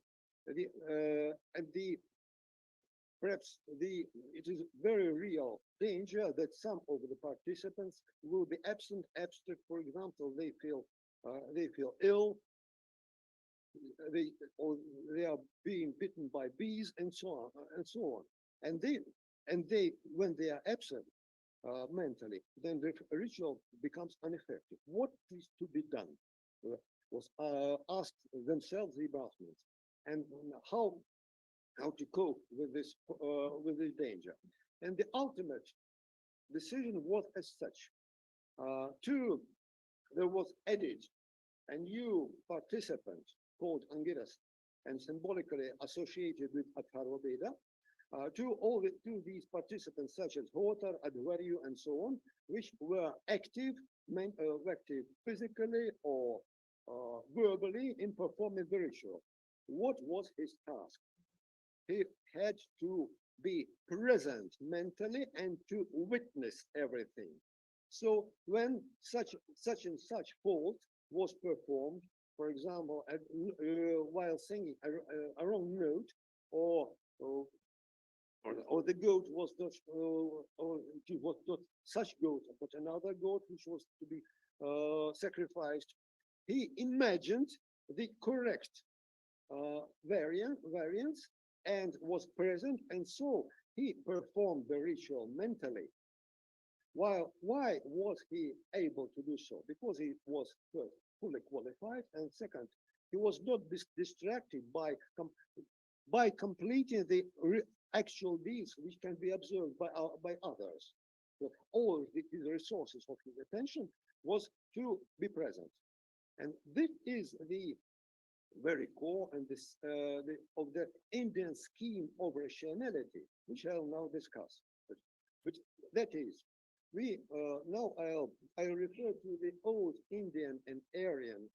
perhaps it is very real danger that some of the participants will be absent, for example, they feel ill, they are being bitten by bees, and so on and so on. And they when they are absent mentally, then the ritual becomes ineffective. What is to be done? Was asked themselves the Brahmins, and how to cope with this danger. And the ultimate decision was as such. There was added a new participant called Angiras, and symbolically associated with Atharva Veda, to these participants such as Hotar, Advaryu, and so on, which were active physically or verbally in performing the ritual. What was his task? He had to be present mentally and to witness everything. So when such and such fault was performed, for example, while singing a wrong note, or the goat was not, or it was not such goat, but another goat which was to be sacrificed, he imagined the correct variance and was present, and so he performed the ritual mentally. Why was he able to do so? Because he was first fully qualified, and second, he was not distracted by completing the actual deeds which can be observed by others. But all the resources of his attention was to be present, and this is the very core and of the Indian scheme of rationality, which I'll now discuss. But that is, I'll refer to the old Indian and Iranian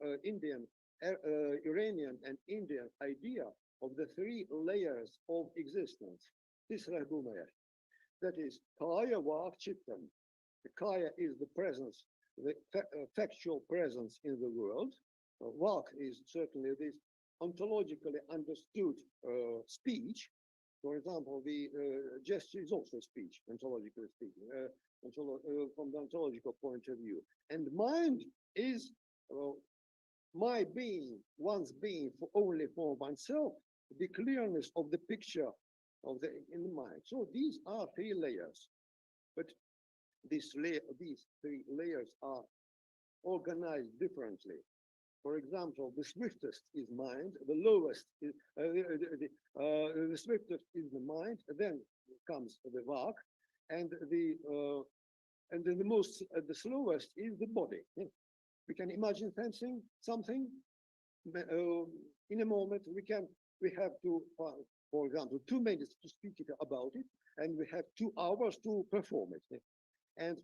and Indian idea of the three layers of existence. Tisra Gumaya. That is Kaya, Vak, Chittam. The Kaya is the presence, the factual presence in the world. Vak is certainly this ontologically understood speech. For example, the gesture is also speech, ontologically speaking, from the ontological point of view. And mind is my being, one's being only for oneself, the clearness of the picture in the mind. So these are three layers, but these three layers are organized differently. For example, the swiftest is mind, the lowest is the swiftest is the mind, then comes the Vak, and then the slowest is the body. We can imagine something. In a moment, we have to, for example, 2 minutes to speak about it, and we have 2 hours to perform it. And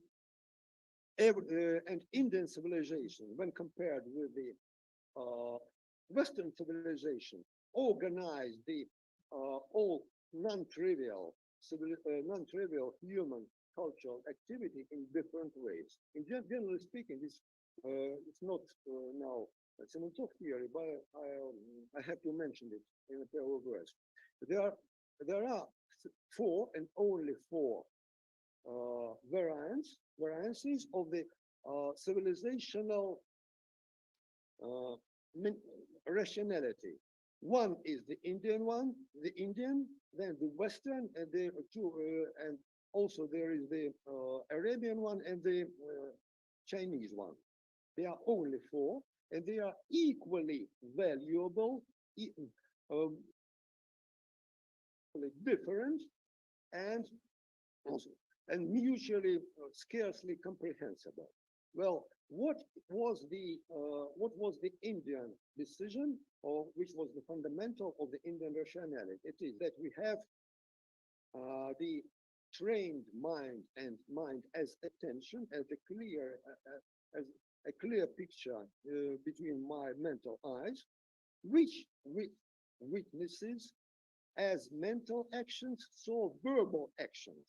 Indian civilization, when compared with the Western civilization, organized the all non-trivial human cultural activity in different ways. Generally speaking, it's not now Sementsov theory, but I have to mention it in a pair of words. There are 4 and only 4 variances of the civilizational rationality. One is the Indian one, then the Western, and and also there is the Arabian one and the Chinese one. They are only 4, and they are equally valuable, different, and also mutually scarcely comprehensible. Well, what was the Indian decision, or which was the fundamental of the Indian rationality? It is that we have the trained mind and mind as attention, as a clear picture between my mental eyes, which witnesses as mental actions, so verbal actions.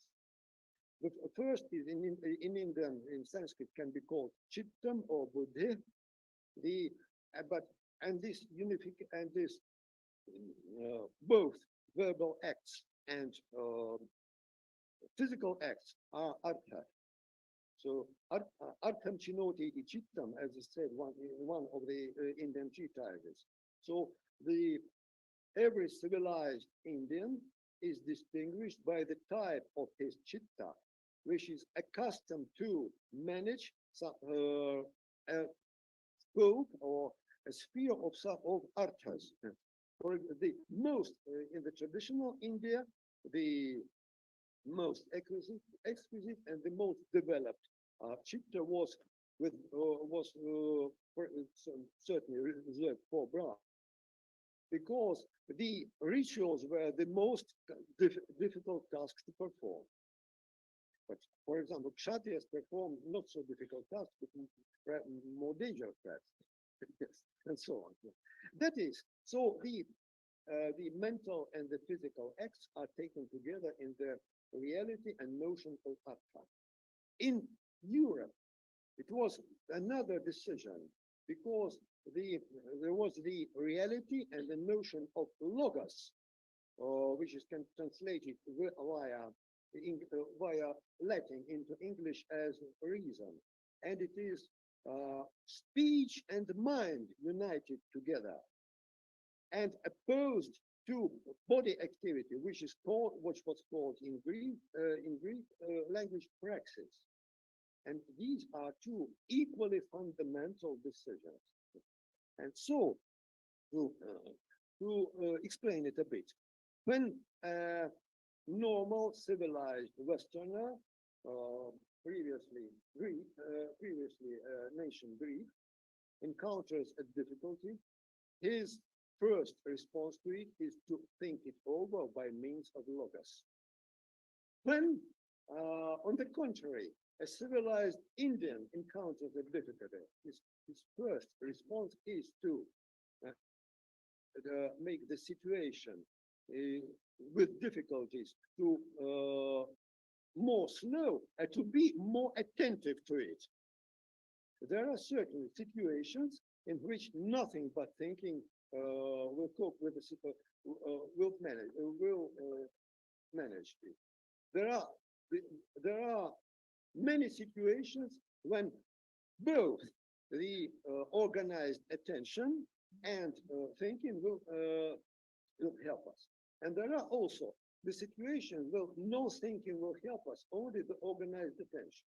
The first is in Indian, in Sanskrit, can be called chittam or buddhi. Both verbal acts and physical acts are artha. So artham chinoti iti chittam, as is said in one of the Indian treatises. So every civilized Indian is distinguished by the type of his chitta, which is accustomed to manage a scope or a sphere of arthas. For the most in the traditional India, the most exquisite and the most developed chitta was certainly reserved for Brahma, because the rituals were the most difficult tasks to perform. But for example, Kshatriyas performed not so difficult tasks, but more dangerous tasks, yes, and so on. That is, so the mental and the physical acts are taken together in the reality and notion of artha. In Europe, it was another decision, because there was the reality and the notion of logos, which is translated via Latin into English as reason, and it is speech and mind united together, and opposed to body activity, which was called in Greek language praxis. And these are 2 equally fundamental decisions. And so, to explain it a bit, when a normal civilized Westerner, previously nation Greek, encounters a difficulty, his first response to it is to think it over by means of logos. When, on the contrary, a civilized Indian encounters a difficulty, his first response is to make the situation with difficulties to more slow, to be more attentive to it. There are certain situations in which nothing but thinking will cope with will manage it. There are many situations when both the organized attention and thinking will help us. And there are also the situations where no thinking will help us, only the organized attention.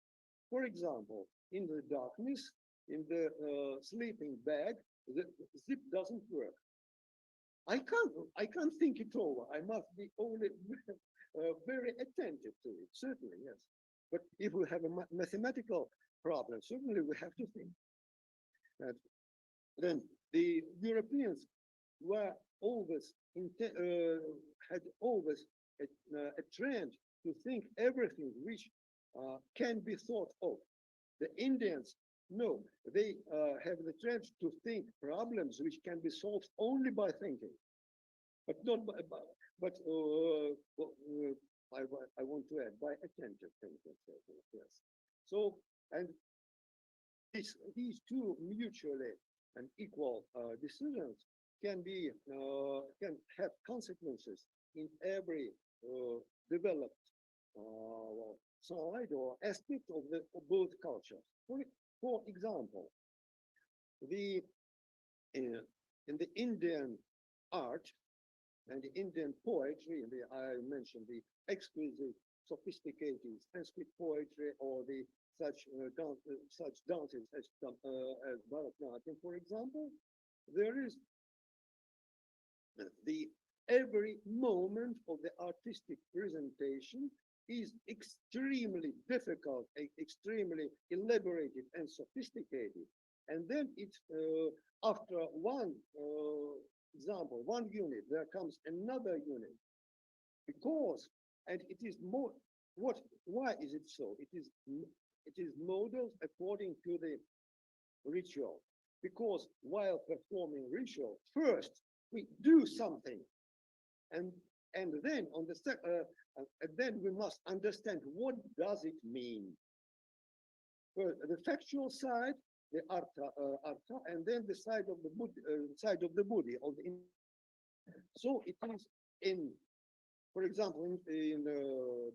For example, in the darkness, in the sleeping bag, the zip doesn't work. I can't think it over. I must be only very attentive to it, certainly, yes. But if we have a mathematical problem, certainly we have to think that then the Europeans were always had always a trend to think everything which can be thought of. The Indians, no, they have the trend to think problems which can be solved only by thinking, but not but I want to add by attentive thinking. Yes. So, and these two mutually and equal decisions can have consequences in every developed side or aspect of both cultures. For example, in the Indian art and the Indian poetry, I mentioned the exquisite, sophisticated Sanskrit poetry or the such dances as Bharatanatyam, for example, there is the every moment of the artistic presentation is extremely difficult, extremely elaborated and sophisticated. And then it's after one example, one unit, there comes another unit. Because, and it is more, why is it so? It is modeled according to the ritual. Because while performing ritual, first we do something, and then on the then we must understand what does it mean. The factual side, the artha, and then the side of the body of the. So it is in, for example, in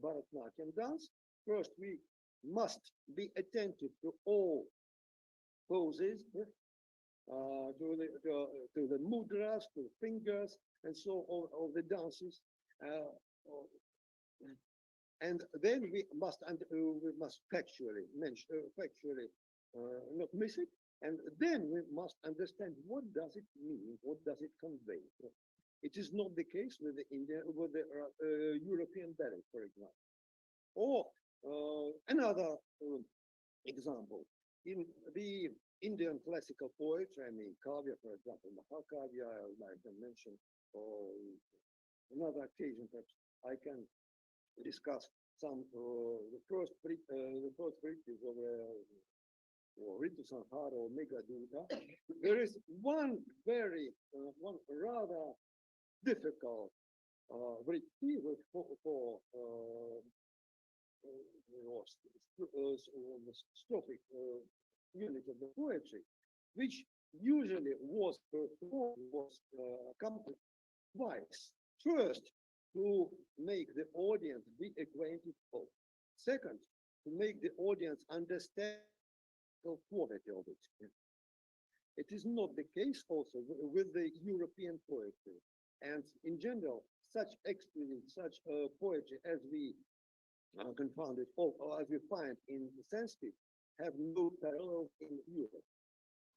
Bharatanatyam dance. First, we must be attentive to all poses, to the mudras, to the fingers, and so on, all the dances. And then we must factually not miss it. And then we must understand what does it mean, what does it convey. It is not the case with the European ballet, for example. Or another example, in the Indian classical poetry, I mean, Kavya, for example, Mahakavya, I can mention, or another occasion, perhaps I can discuss some the first treatise of Ritu Sanhara or Meghaduta. There is one rather difficult vritti for the strophic unit of the poetry, which usually was accompanied twice. First, to make the audience be acquainted of. Second, to make the audience understand the quality of it. It is not the case also with the European poetry. And in general, such exquisite, such poetry as we confounded, or as we find in Sanskrit, have no parallel in Europe.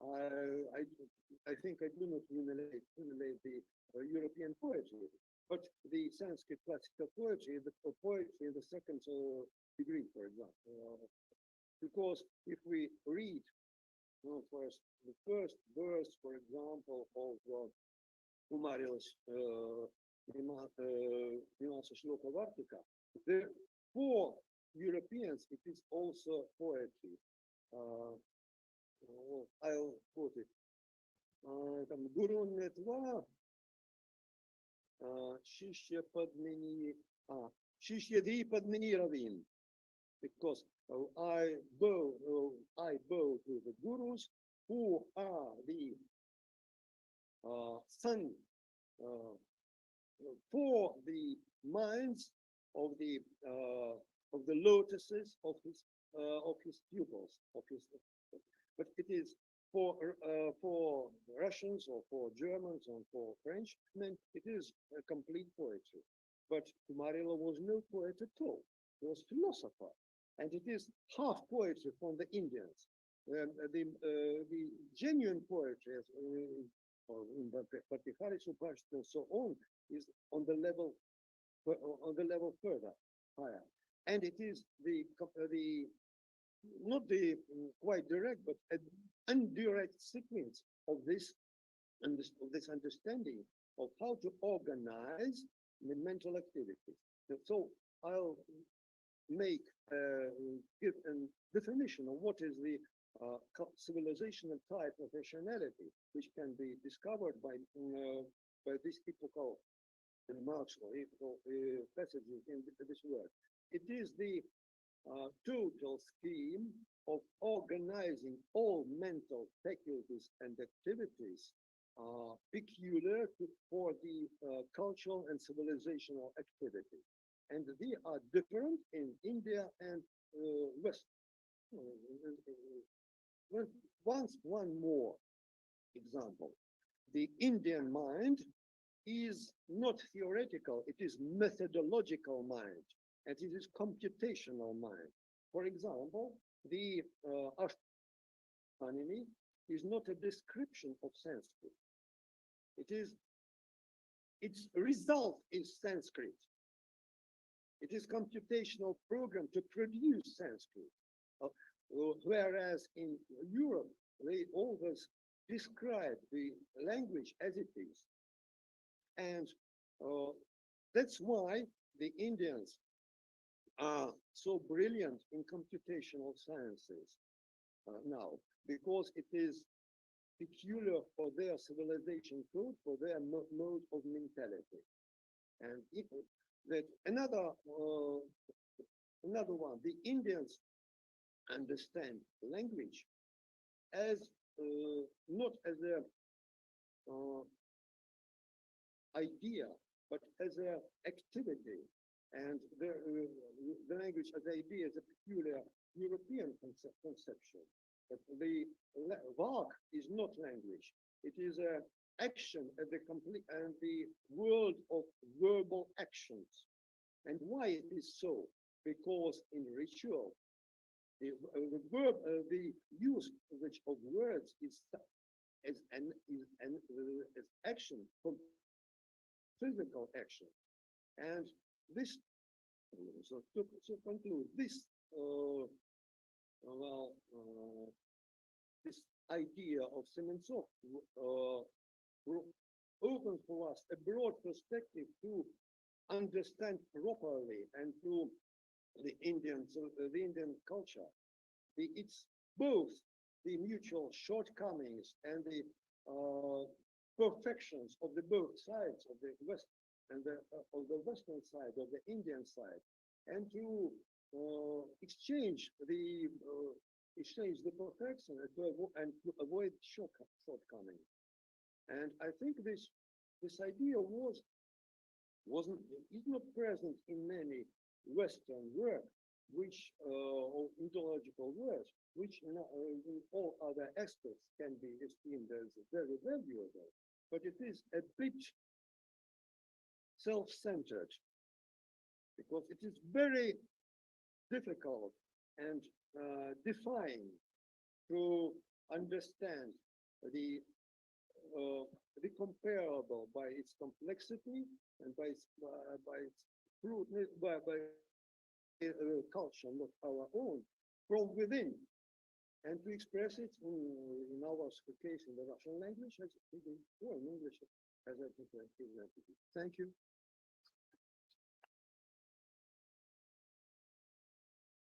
I think I do not emulate the European poetry, but the Sanskrit classical poetry, the poetry in the second degree, for example. Because if we read first the first verse, for example, of Kumarila's Vimasa Shloka Vartika, for Europeans, it is also poetry. I'll quote it. Guru Netva Shishya Padmini Shishyadhi Padmini Ravin. Because I bow to the gurus who are the sun for the minds of the lotuses of his pupils, but it is for Russians or for Germans or for Frenchmen, it is a complete poetry. But Kumarila was no poet at all. He was philosopher, and it is half poetry from the Indians. The genuine poetry, or in Bhartihari Subhashita and so on, is on the level on the level further higher. And it is the not the quite direct, but an indirect sequence of this understanding of how to organize the mental activities. So I'll give a definition of what is the civilizational type of rationality, which can be discovered by this epochal Marxist passages in this work. It is the total scheme of organizing all mental faculties and activities peculiar for the cultural and civilizational activity. And they are different in India and West. One more example. The Indian mind is not theoretical, it is methodological mind, and it is computational mind. For example, the Astronomy is not a description of Sanskrit. Its result is Sanskrit. It is computational program to produce Sanskrit. Whereas in Europe, they always describe the language as it is. And that's why the Indians are so brilliant in computational sciences now, because it is peculiar for their civilization code, for their mode of mentality. And another one, the Indians understand language as not as a idea, but as an activity. And the language as idea is a peculiar European conception. But the work is not language. It is an action at the complete and the world of verbal actions. And why it is so? Because in ritual, the use of words is as action, physical action. And this, so to conclude, this this idea of Sementsov opens for us a broad perspective to understand properly and to the Indian culture. It's both the mutual shortcomings and the perfections of the both sides of the West and of the Western side, of the Indian side, and to exchange the perfection and to avoid shortcomings. And I think this idea is not present in many Western work, which or ontological works, which in all other aspects can be esteemed as very valuable, but it is a bit self-centered, because it is very difficult and defying to understand the comparable by its complexity and by its crudeness, by culture, not our own, from within, and to express it in our case in the Russian language as or in English as I presented. Thank you.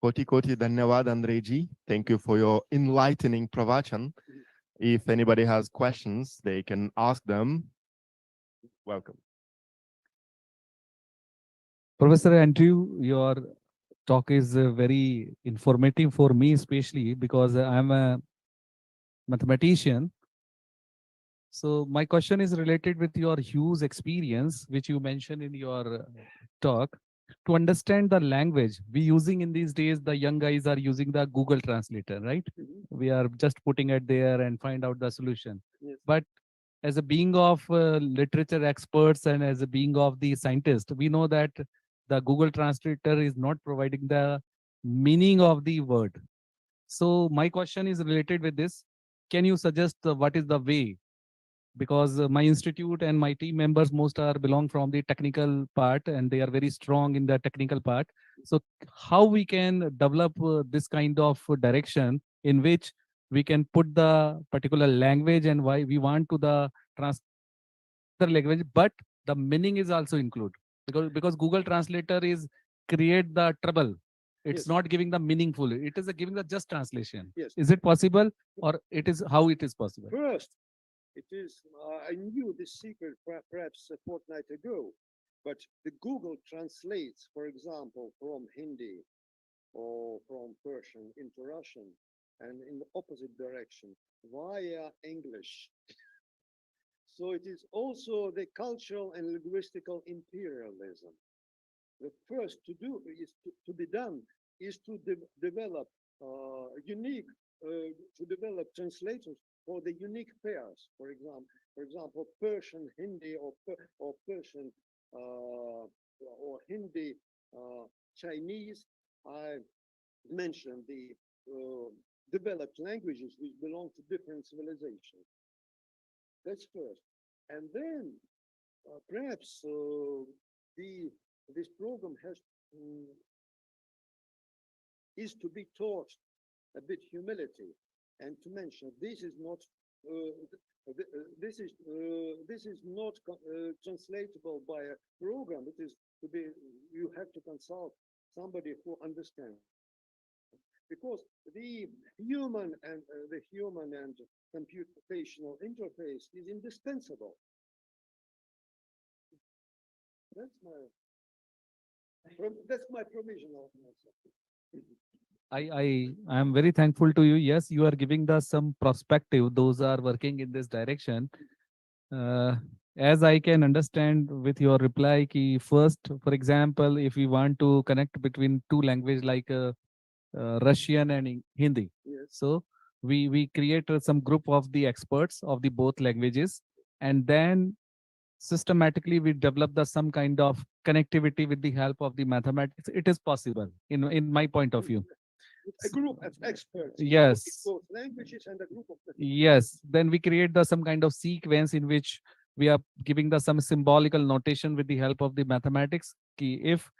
Koti dhanyawad, Andrei-ji. Thank you for your enlightening pravachan. If anybody has questions, they can ask them. Welcome. Professor Andrew, your talk is very informative for me, especially because I'm a mathematician. So my question is related with your huge experience, which you mentioned in your talk. To understand the language we using in these days, the young guys are using the Google Translator, right? We are just putting it there and find out the solution. Yes. But as a being of literature experts and as a being of the scientist, we know that the Google Translator is not providing the meaning of the word. So my question is related with this. Can you suggest what is the way because my institute and my team members most are belong from the technical part and they are very strong in the technical part. So how we can develop this kind of direction in which we can put the particular language and why we want to the trans the language, but the meaning is also include, because Google Translator is create the trouble. It's Yes. not giving the meaningful. It is giving the just translation. Yes. Is it possible, or it is how it is possible? First, it is, I knew this secret perhaps a fortnight ago, but the Google translates, for example, from Hindi or from Persian into Russian and in the opposite direction via English. So it is also the cultural and linguistical imperialism. The first to do is to be done is to develop unique to develop translators for the unique pairs. For example, Persian Hindi or Persian or Hindi Chinese. I mentioned the developed languages which belong to different civilizations. That's first, and then perhaps this program has is to be taught a bit humility and to mention this is not this is not translatable by a program. It is to be, you have to consult somebody who understands, because the human and computational interface is indispensable. That's my provisional answer. I am very thankful to you. Yes, you are giving the some perspective. Those are working in this direction. Uh, as I can understand with your reply, ki first, for example, if we want to connect between two language like Russian and Hindi, Yes. so we create some group of the experts of the both languages, and then systematically we develop the some kind of connectivity with the help of the mathematics. It is possible in my point of view. A group of experts. Yes. In both languages and a group of Yes, then we create the some kind of sequence in which we are giving the some symbolical notation with the help of the mathematics. Ki if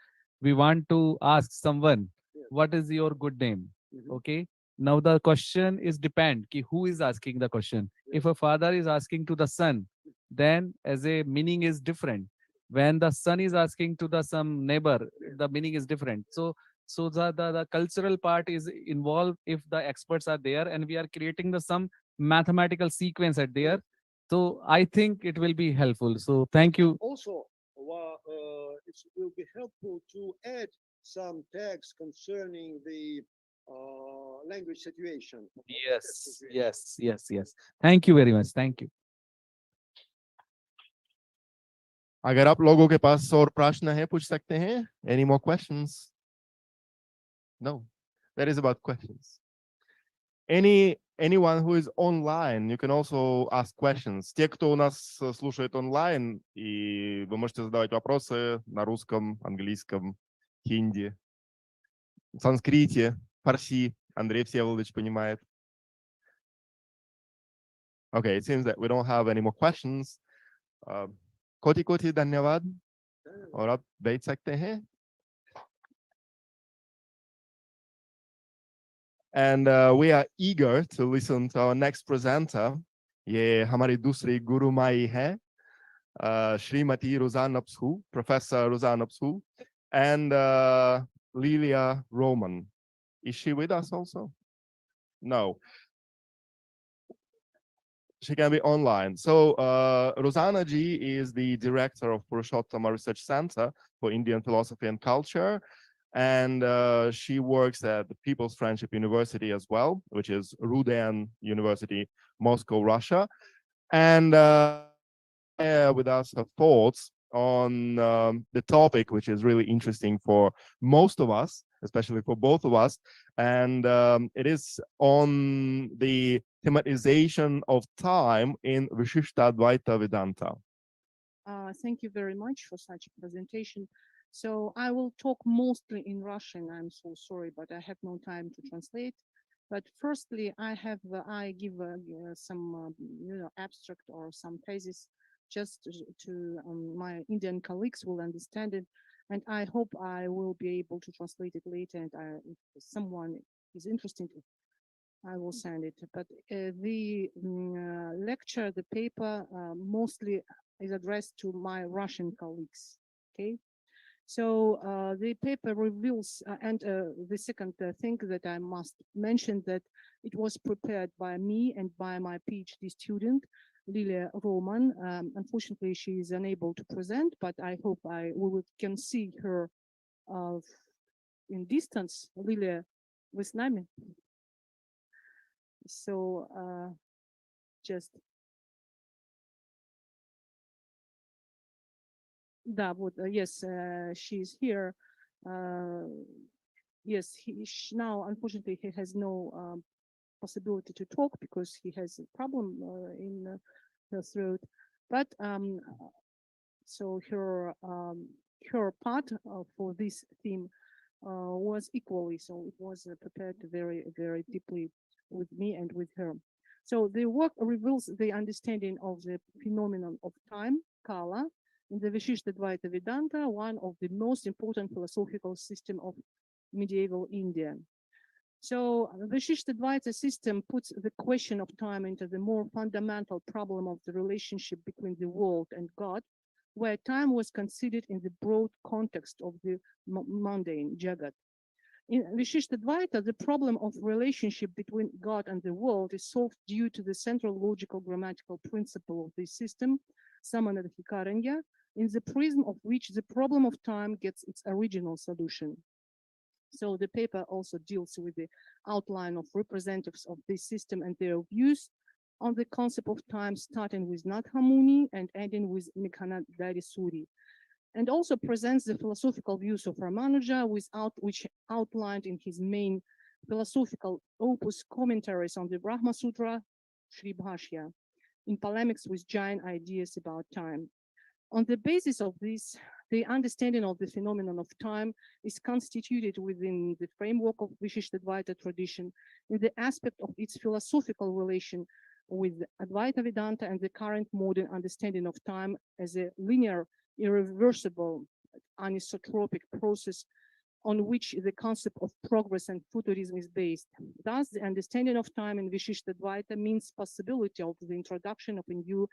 we want to ask someone, Yes. what is your good name? Mhm. Okay. Now the question is depend ki who is asking the question. Yes. If a father is asking to the son, then as a meaning is different. When the son is asking to the some neighbor, the meaning is different. So the cultural part is involved if the experts are there and we are creating the some mathematical sequence at there. So I think it will be helpful. So thank you. Also, it will be helpful to add some tags concerning the language situation. Yes. Thank you very much. Thank you. अगर आप लोगों के पास और प्रश्न है पूछ सकते हैं. Any more questions? No, that is about questions. Anyone who is online, you can also ask questions. Те, кто у нас слушает онлайн, и вы можете задавать вопросы на русском, английском, хинди, санскрите, фарси. Андрей Всеволодович понимает. Okay, it seems that we don't have any more questions. कोटि-कोटि धन्यवाद. और आप बैठ सकते हैं. And we are eager to listen to our next presenter. ये हमारी दूसरी गुरुमाई है, Shrimati Ruzana Psu, Professor Ruzana Psu, and Lilia Roman. Is she with us also? No. She can be online. So Ruzana ji is the director of Purushottama Research Center for Indian Philosophy and Culture. And she works at the People's Friendship University as well, which is RUDN University, Moscow, Russia. And with us her thoughts on the topic, which is really interesting for most of us, especially for both of us. And it is on the thematization of time in Vishishtadvaita Vedanta. Thank you very much for such a presentation. So I will talk mostly in Russian. I'm so sorry, but I have no time to translate. But firstly, I give some abstract or some thesis just to my Indian colleagues will understand it, and I hope I will be able to translate it later. And if someone is interested, I will send it. But the lecture, the paper, mostly is addressed to my Russian colleagues. Okay. So the paper reveals, and the second thing that I must mention, that it was prepared by me and by my PhD student, Lilia Roman. Unfortunately, she is unable to present, but I hope we can see her in distance. Lilia, вы с нами? So just... Да, вот, yes, she's here. Yes, now, unfortunately, he has no possibility to talk because he has a problem in her throat. But so her part for this theme was equally, so it was prepared very, very deeply with me and with her. So the work reveals the understanding of the phenomenon of time, kala, in the Vishishtadvaita Vedanta, one of the most important philosophical system of medieval India. So the Vishishtadvaita system puts the question of time into the more fundamental problem of the relationship between the world and God, where time was considered in the broad context of the mundane Jagat. In Vishishtadvaita, the problem of relationship between God and the world is solved due to the central logical grammatical principle of this system, Samanadhikaranya, in the prism of which the problem of time gets its original solution. So the paper also deals with the outline of representatives of this system and their views on the concept of time, starting with Natha Muni and ending with Meghanadhari Suri, and also presents the philosophical views of Ramanuja, which outlined in his main philosophical opus commentaries on the Brahma Sutra, Sri Bhashya, in polemics with Jain ideas about time. On the basis of this, the understanding of the phenomenon of time is constituted within the framework of Vishishtadvaita tradition in the aspect of its philosophical relation with Advaita Vedanta and the current modern understanding of time as a linear, irreversible, anisotropic process on which the concept of progress and futurism is based. Thus, the understanding of time in Vishishtadvaita means possibility of the introduction of a new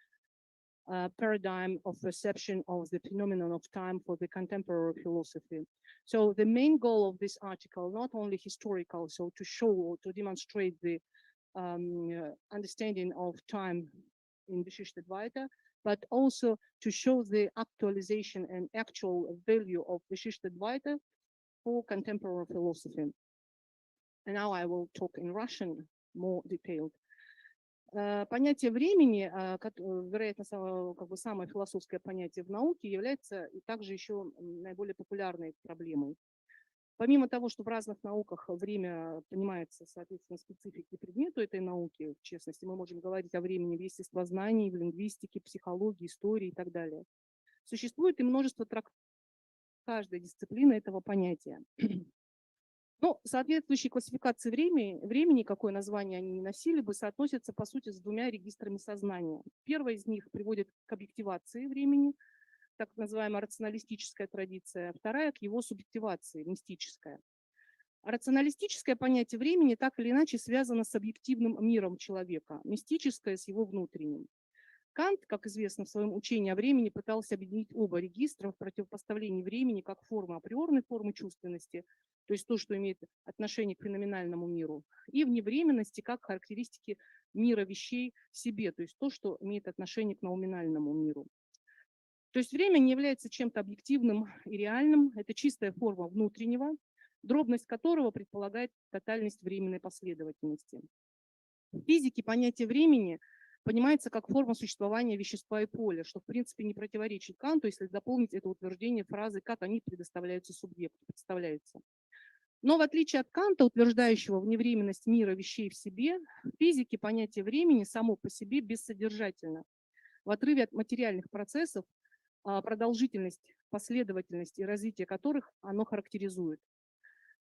paradigm of perception of the phenomenon of time for the contemporary philosophy. So the main goal of this article, not only historical, so to show or to demonstrate the understanding of time in Vishishtadvaita, but also to show the actualization and actual value of Vishishtadvaita for contemporary philosophy. And now I will talk in Russian, more detailed. Понятие времени, вероятно, самое философское понятие в науке, является также еще наиболее популярной проблемой. Помимо того, что в разных науках время понимается, соответственно, специфике предмету этой науки, в частности, мы можем говорить о времени в естествознании, в лингвистике, психологии, истории и так далее. Существует и множество трактовок каждой дисциплины этого понятия. Ну, соответствующие классификации времени, какое название они не носили бы, соотносятся, по сути, с двумя регистрами сознания. Первая из них приводит к объективации времени, так называемая рационалистическая традиция, вторая к его субъективации, мистическая. Рационалистическое понятие времени так или иначе связано с объективным миром человека, мистическое с его внутренним. Кант, как известно, в своем учении о времени пытался объединить оба регистра в противопоставлении времени как формы априорной формы чувственности, то есть то, что имеет отношение к феноменальному миру, и вневременности как характеристики мира вещей в себе, то есть то, что имеет отношение к науминальному миру. То есть время не является чем-то объективным и реальным, это чистая форма внутреннего, дробность которого предполагает тотальность временной последовательности. В физике понятие времени понимается как форма существования вещества и поля, что в принципе не противоречит Канту, если дополнить это утверждение фразой «как они предоставляются субъекту», представляются. Но в отличие от Канта, утверждающего вневременность мира вещей в себе, в физике понятие времени само по себе бессодержательно. В отрыве от материальных процессов, продолжительность, последовательность и развитие которых оно характеризует.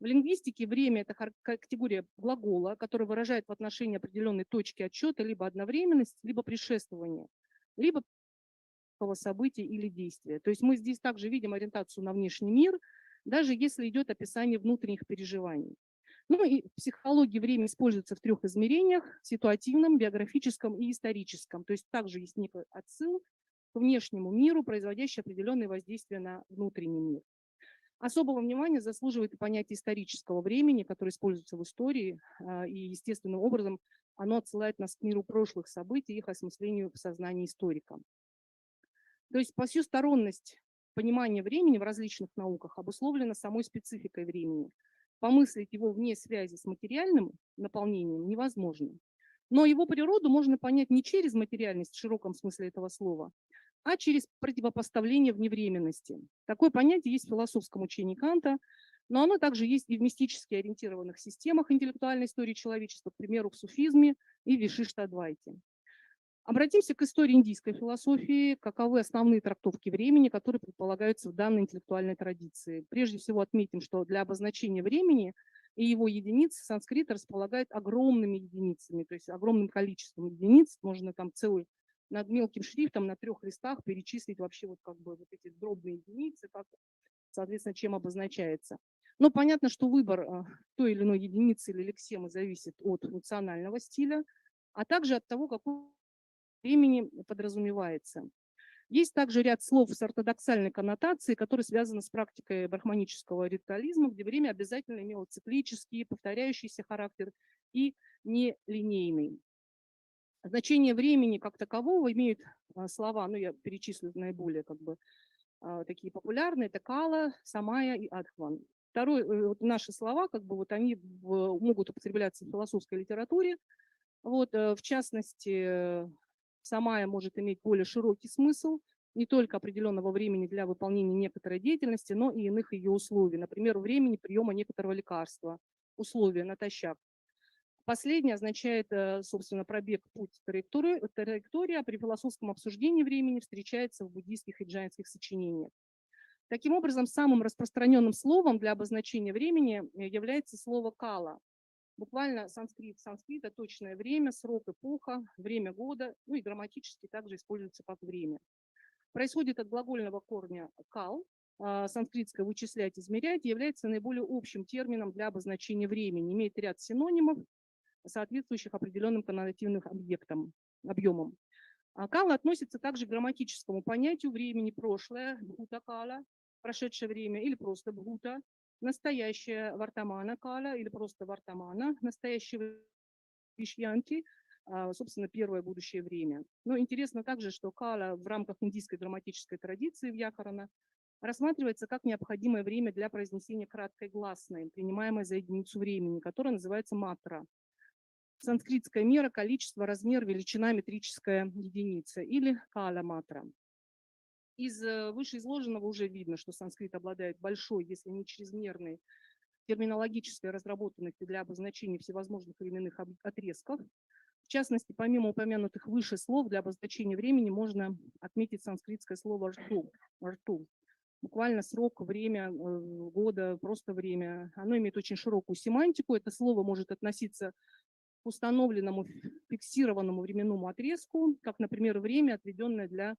В лингвистике время – это категория глагола, которая выражает в отношении определенной точки отсчета либо одновременность, либо предшествование, либо события или действия. То есть мы здесь также видим ориентацию на внешний мир, даже если идет описание внутренних переживаний. Ну и в психологии время используется в 3 измерениях – ситуативном, биографическом и историческом. То есть также есть некий отсыл к внешнему миру, производящий определенные воздействия на внутренний мир. Особого внимания заслуживает и понятие исторического времени, которое используется в истории, и естественным образом оно отсылает нас к миру прошлых событий и их осмыслению в сознании историка. То есть посюсторонность понимания времени в различных науках обусловлена самой спецификой времени. Помыслить его вне связи с материальным наполнением невозможно. Но его природу можно понять не через материальность в широком смысле этого слова, а через противопоставление вневременности. Такое понятие есть в философском учении Канта, но оно также есть и в мистически ориентированных системах интеллектуальной истории человечества, к примеру, в суфизме и Вишиштадвайте. Обратимся к истории индийской философии. Каковы основные трактовки времени, которые предполагаются в данной интеллектуальной традиции? Прежде всего отметим, что для обозначения времени и его единиц санскрит располагает огромными единицами, то есть огромным количеством единиц. Можно там целый над мелким шрифтом на 3 листах перечислить вообще вот как бы вот эти дробные единицы, как, соответственно, чем обозначается. Но понятно, что выбор той или иной единицы или лексемы зависит от национального стиля, а также от того, какой времени подразумевается. Есть также ряд слов с ортодоксальной коннотацией, которые связаны с практикой брахманического ритуализма, где время обязательно имело циклический, повторяющийся характер и нелинейный. Значение времени как такового имеют слова, ну я перечислю наиболее как бы такие популярные, это кала, самая и адхван. Вот наши слова, как бы вот они могут употребляться в философской литературе. Вот, в частности, самая может иметь более широкий смысл, не только определенного времени для выполнения некоторой деятельности, но и иных ее условий. Например, времени приема некоторого лекарства, условия натощак. Последнее означает, собственно, пробег, путь, траектория. При философском обсуждении времени встречается в буддийских и джайнских сочинениях. Таким образом, самым распространенным словом для обозначения времени является слово кала. Буквально санскрита точное время, срок, эпоха, время года, ну и грамматически также используется как время. Происходит от глагольного корня кал, санскритское вычислять, измерять, является наиболее общим термином для обозначения времени, имеет ряд синонимов, соответствующих определенным коннотативным объемам. Кала относится также к грамматическому понятию времени прошлое, бхута кала, прошедшее время, или просто бхута, настоящее вартамана кала, или просто вартамана, настоящее вишьянти, собственно, первое будущее время. Но интересно также, что кала в рамках индийской грамматической традиции Вьякарана рассматривается как необходимое время для произнесения краткой гласной, принимаемой за единицу времени, которая называется матра. Санскритская мера, количество, размер, величина, метрическая единица или кала-матра. Из вышеизложенного уже видно, что санскрит обладает большой, если не чрезмерной, терминологической разработанностью для обозначения всевозможных временных отрезков. В частности, помимо упомянутых выше слов, для обозначения времени можно отметить санскритское слово «рту». Буквально срок, время, года, просто время. Оно имеет очень широкую семантику. Это слово может относиться к установленному фиксированному временному отрезку, как, например, время, отведенное для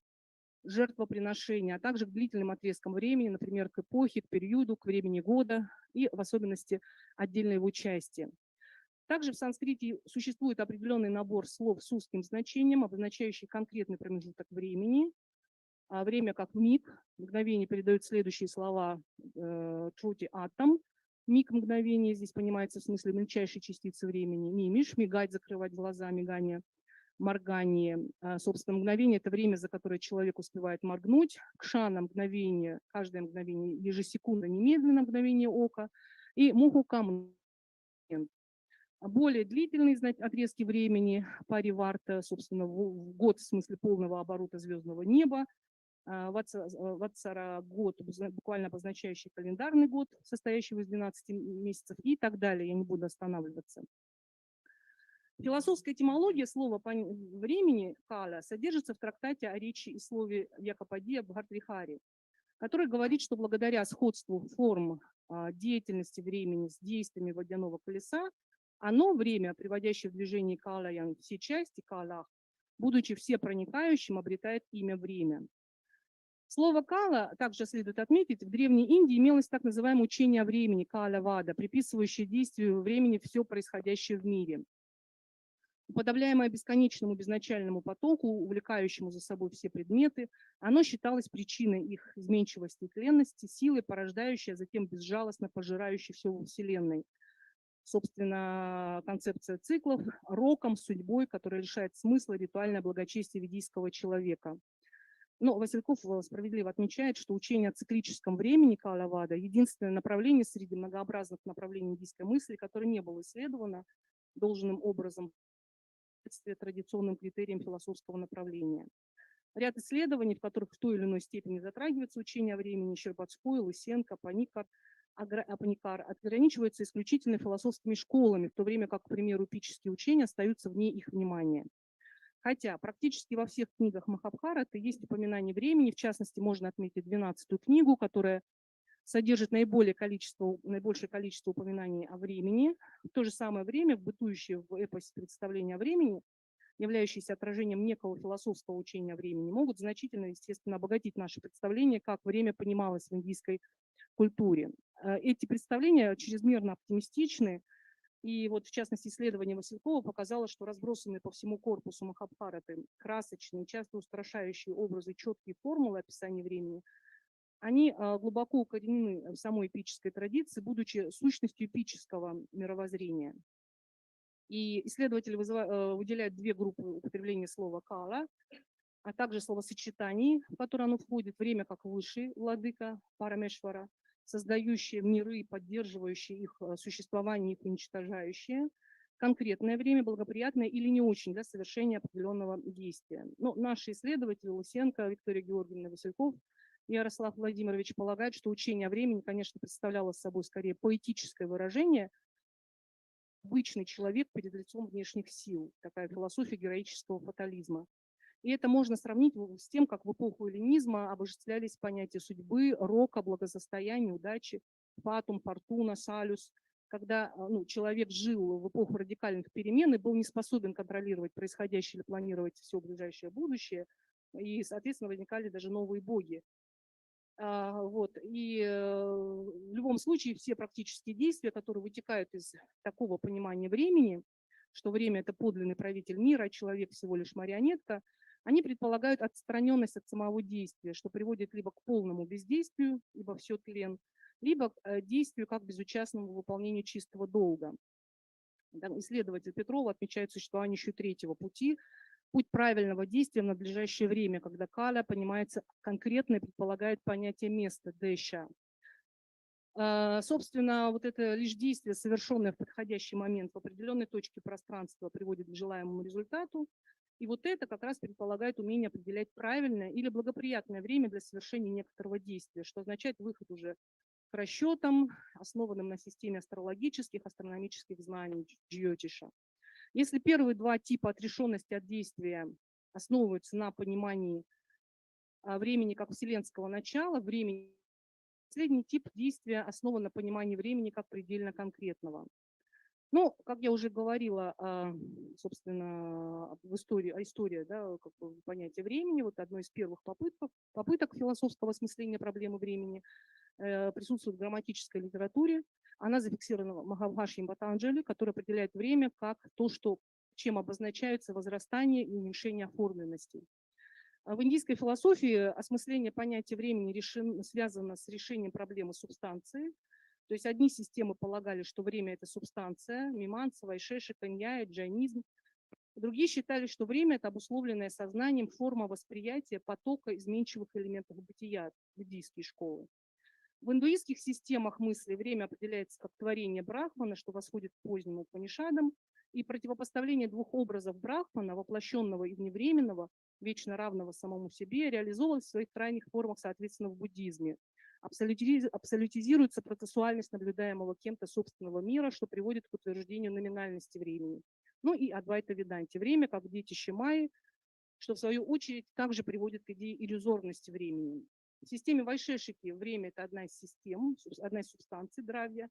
жертвоприношения, а также к длительным отрезкам времени, например, к эпохе, к периоду, к времени года и в особенности отдельной его части. Также в санскрите существует определенный набор слов с узким значением, обозначающий конкретный промежуток времени. Время как миг, мгновение передают следующие слова трути атом. Миг мгновения здесь понимается в смысле мельчайшей частицы времени. Мимиш, мигать, закрывать глаза, мигание, моргание. Собственно, мгновение – это время, за которое человек успевает моргнуть. Кшана – мгновение, каждое мгновение, ежесекундно, немедленно мгновение ока. И мухука – момент. Более длительные отрезки времени, париварта, собственно, в год в смысле полного оборота звездного неба. Ватсара – год, буквально обозначающий календарный год, состоящий из 12 месяцев и так далее. Я не буду останавливаться. Философская этимология слова времени кала содержится в трактате о речи и слове Якопадия Бхартрихари, который говорит, что благодаря сходству форм деятельности времени с действиями водяного колеса, оно, время, приводящее в движение калаян все части калах, будучи всепроникающим, обретает имя время. Слово «кала», также следует отметить, в Древней Индии имелось так называемое учение о времени, кала-вада, приписывающее действию времени все происходящее в мире. Уподобляемое бесконечному безначальному потоку, увлекающему за собой все предметы, оно считалось причиной их изменчивости и тленности, силой, порождающей, а затем безжалостно пожирающей все во Вселенной. Собственно, концепция циклов, роком, судьбой, которая лишает смысла ритуальное благочестие ведийского человека. Но Васильков справедливо отмечает, что учение о циклическом времени Кала-вада – единственное направление среди многообразных направлений индийской мысли, которое не было исследовано должным образом традиционным критериям философского направления. Ряд исследований, в которых в той или иной степени затрагивается учение о времени, Щербацкой, Лысенко, Апаникар, ограничиваются исключительно философскими школами, в то время как, к примеру, эпические учения остаются вне их внимания. Хотя практически во всех книгах Махабхараты есть упоминание времени, в частности, можно отметить 12-ю книгу, которая содержит наибольшее количество упоминаний о времени. В то же самое время, бытующее в эпосе представление о времени, являющиеся отражением некого философского учения о времени, могут значительно, естественно, обогатить наше представление, как время понималось в индийской культуре. Эти представления чрезмерно оптимистичны. И вот, в частности, исследование Василькова показало, что разбросанные по всему корпусу Махабхараты красочные, часто устрашающие образы, четкие формулы описания времени, они глубоко укоренены в самой эпической традиции, будучи сущностью эпического мировоззрения. И исследователи выделяют две группы употребления слова «кала», а также словосочетаний, в которые оно входит: время как высший владыка Парамешвара, создающие миры, поддерживающие их существование, их уничтожающие; конкретное время, благоприятное или не очень для совершения определенного действия. Но наши исследователи Лысенко, Виктория Георгиевна, Васильков и Ярослав Владимирович полагают, что учение о времени, конечно, представляло собой скорее поэтическое выражение, обычный человек перед лицом внешних сил, такая философия героического фатализма. И это можно сравнить с тем, как в эпоху эллинизма обожествлялись понятия судьбы, рока, благосостояния, удачи, фатум, фортуна, салюс, когда человек жил в эпоху радикальных перемен и был не способен контролировать происходящее или планировать все ближайшее будущее, и, соответственно, возникали даже новые боги. И в любом случае все практические действия, которые вытекают из такого понимания времени, что время – это подлинный правитель мира, а человек всего лишь марионетка, они предполагают отстраненность от самого действия, что приводит либо к полному бездействию, либо все тлен, либо к действию как безучастному выполнению чистого долга. Исследователь Петрова отмечает существование еще третьего пути, путь правильного действия в надлежащее время, когда каля понимается конкретно и предполагает понятие места, дэща. Собственно, вот это лишь действие, совершенное в подходящий момент в определенной точке пространства, приводит к желаемому результату. И вот это как раз предполагает умение определять правильное или благоприятное время для совершения некоторого действия, что означает выход уже к расчетам, основанным на системе астрологических, астрономических знаний Джьотиша. Если первые два типа отрешенности от действия основываются на понимании времени как вселенского начала, времени, последний тип действия основан на понимании времени как предельно конкретного. Ну, как я уже говорила, собственно, история понятия времени, вот одной из первых попыток философского осмысления проблемы времени присутствует в грамматической литературе. Она зафиксирована в Махабхашье Патанджали, который определяет время как то, чем обозначается возрастание и уменьшение оформленности. В индийской философии осмысление понятия времени связано с решением проблемы субстанции. То есть одни системы полагали, что время – это субстанция, миманса, вайшеши, каньяя, джайнизм. Другие считали, что время – это обусловленное сознанием форма восприятия потока изменчивых элементов бытия, буддийские школы. В индуистских системах мысли время определяется как творение Брахмана, что восходит к поздним Упанишадам, и противопоставление двух образов Брахмана, воплощенного и вневременного, вечно равного самому себе, реализовывалось в своих крайних формах, соответственно, в буддизме. Абсолютизируется процессуальность наблюдаемого кем-то собственного мира, что приводит к утверждению номинальности времени. Ну и Адвайта Веданти. Время как детище Майи, что в свою очередь также приводит к идее иллюзорности времени. В системе Вайшешики время – это одна из систем, одна из субстанций дравья,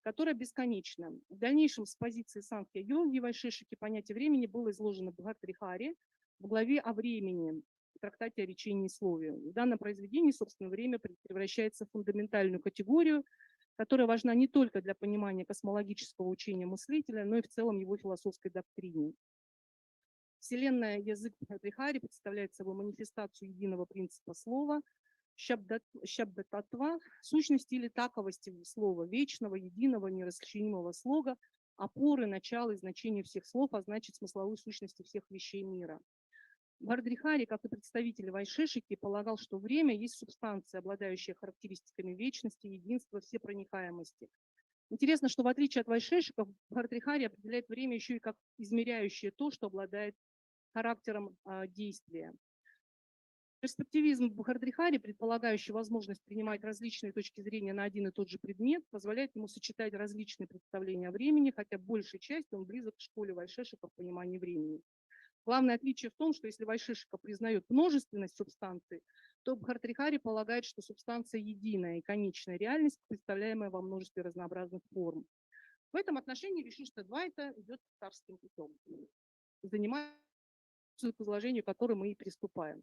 которая бесконечна. В дальнейшем с позиции Санкья-йоги Вайшешики понятие времени было изложено в Бхартрихаре в главе о времени, в трактате о речении и слове. В данном произведении, собственно, время превращается в фундаментальную категорию, которая важна не только для понимания космологического учения мыслителя, но и в целом его философской доктрины. Вселенная язык Бхартрихари представляет собой манифестацию единого принципа слова, шабда-татва, сущности или таковости слова, вечного, единого, нерасчленимого слога, опоры, начала и значения всех слов, а значит смысловой сущности всех вещей мира. Бхартрихари, как и представители Вайшешики, полагал, что время есть субстанция, обладающая характеристиками вечности, единства, всепроникаемости. Интересно, что в отличие от Вайшешиков, Бхартрихари определяет время еще и как измеряющее то, что обладает характером действия. Перспективизм в Бхартрихаре, предполагающий возможность принимать различные точки зрения на один и тот же предмет, позволяет ему сочетать различные представления о времени, хотя большей частью он близок к школе Вайшешиков в понимании времени. Главное отличие в том, что если Вайшешика признает множественность субстанций, то Бхартрихари полагает, что субстанция единая и конечная реальность, представляемая во множестве разнообразных форм. В этом отношении Вишиштадвайта идет татарским путем, занимается к изложению которой мы и приступаем.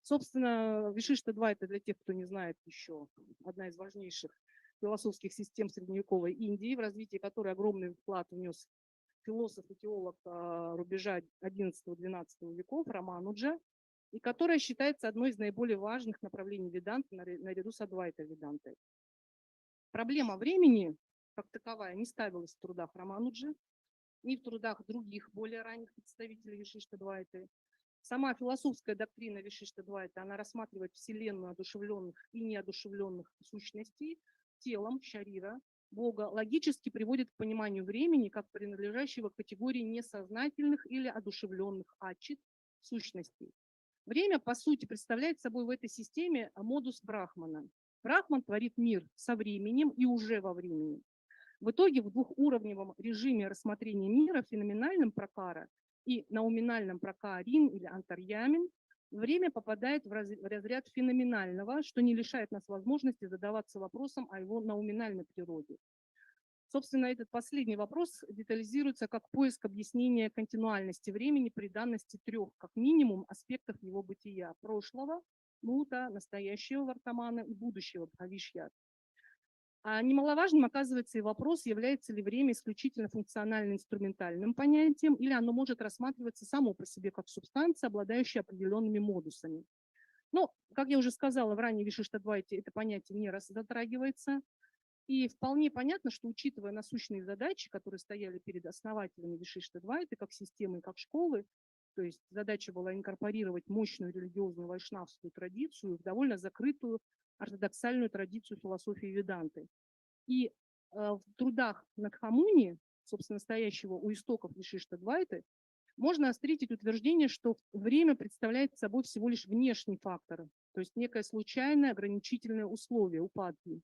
Собственно, Вишиштадвайта, для тех, кто не знает, еще одна из важнейших философских систем средневековой Индии, в развитии которой огромный вклад внес философ и теолог рубежа XI-XII веков Рамануджа, и которая считается одной из наиболее важных направлений веданты наряду с Адвайта-ведантой. Проблема времени, как таковая, не ставилась в трудах Рамануджи, ни в трудах других более ранних представителей Вишиштадвайты. Сама философская доктрина Вишиштадвайты, она рассматривает вселенную одушевленных и неодушевленных сущностей телом, шарира, Бога, логически приводит к пониманию времени как принадлежащего к категории несознательных или одушевленных ачит сущностей. Время, по сути, представляет собой в этой системе модус Брахмана. Брахман творит мир со временем и уже во времени. В итоге в двухуровневом режиме рассмотрения мира феноменальным пракара и науминальном пракарин или антарьямин время попадает в разряд феноменального, что не лишает нас возможности задаваться вопросом о его науминальной природе. Собственно, этот последний вопрос детализируется как поиск объяснения континуальности времени при данности трех, как минимум, аспектов его бытия: прошлого, мута, настоящего вартамана и будущего бхавишьят. А немаловажным оказывается и вопрос, является ли время исключительно функционально-инструментальным понятием, или оно может рассматриваться само по себе как субстанция, обладающая определенными модусами. Но, как я уже сказала, в ранней Вишиштадвайте это понятие не затрагивается. И вполне понятно, что, учитывая насущные задачи, которые стояли перед основателями Вишиштадвайты, как системы, как школы, то есть задача была инкорпорировать мощную религиозную вайшнавскую традицию в довольно закрытую ортодоксальную традицию философии веданты. И в трудах Надхамуни, собственно, стоящего у истоков Вишиштадвайты, можно встретить утверждение, что время представляет собой всего лишь внешний фактор, то есть некое случайное ограничительное условие упадки.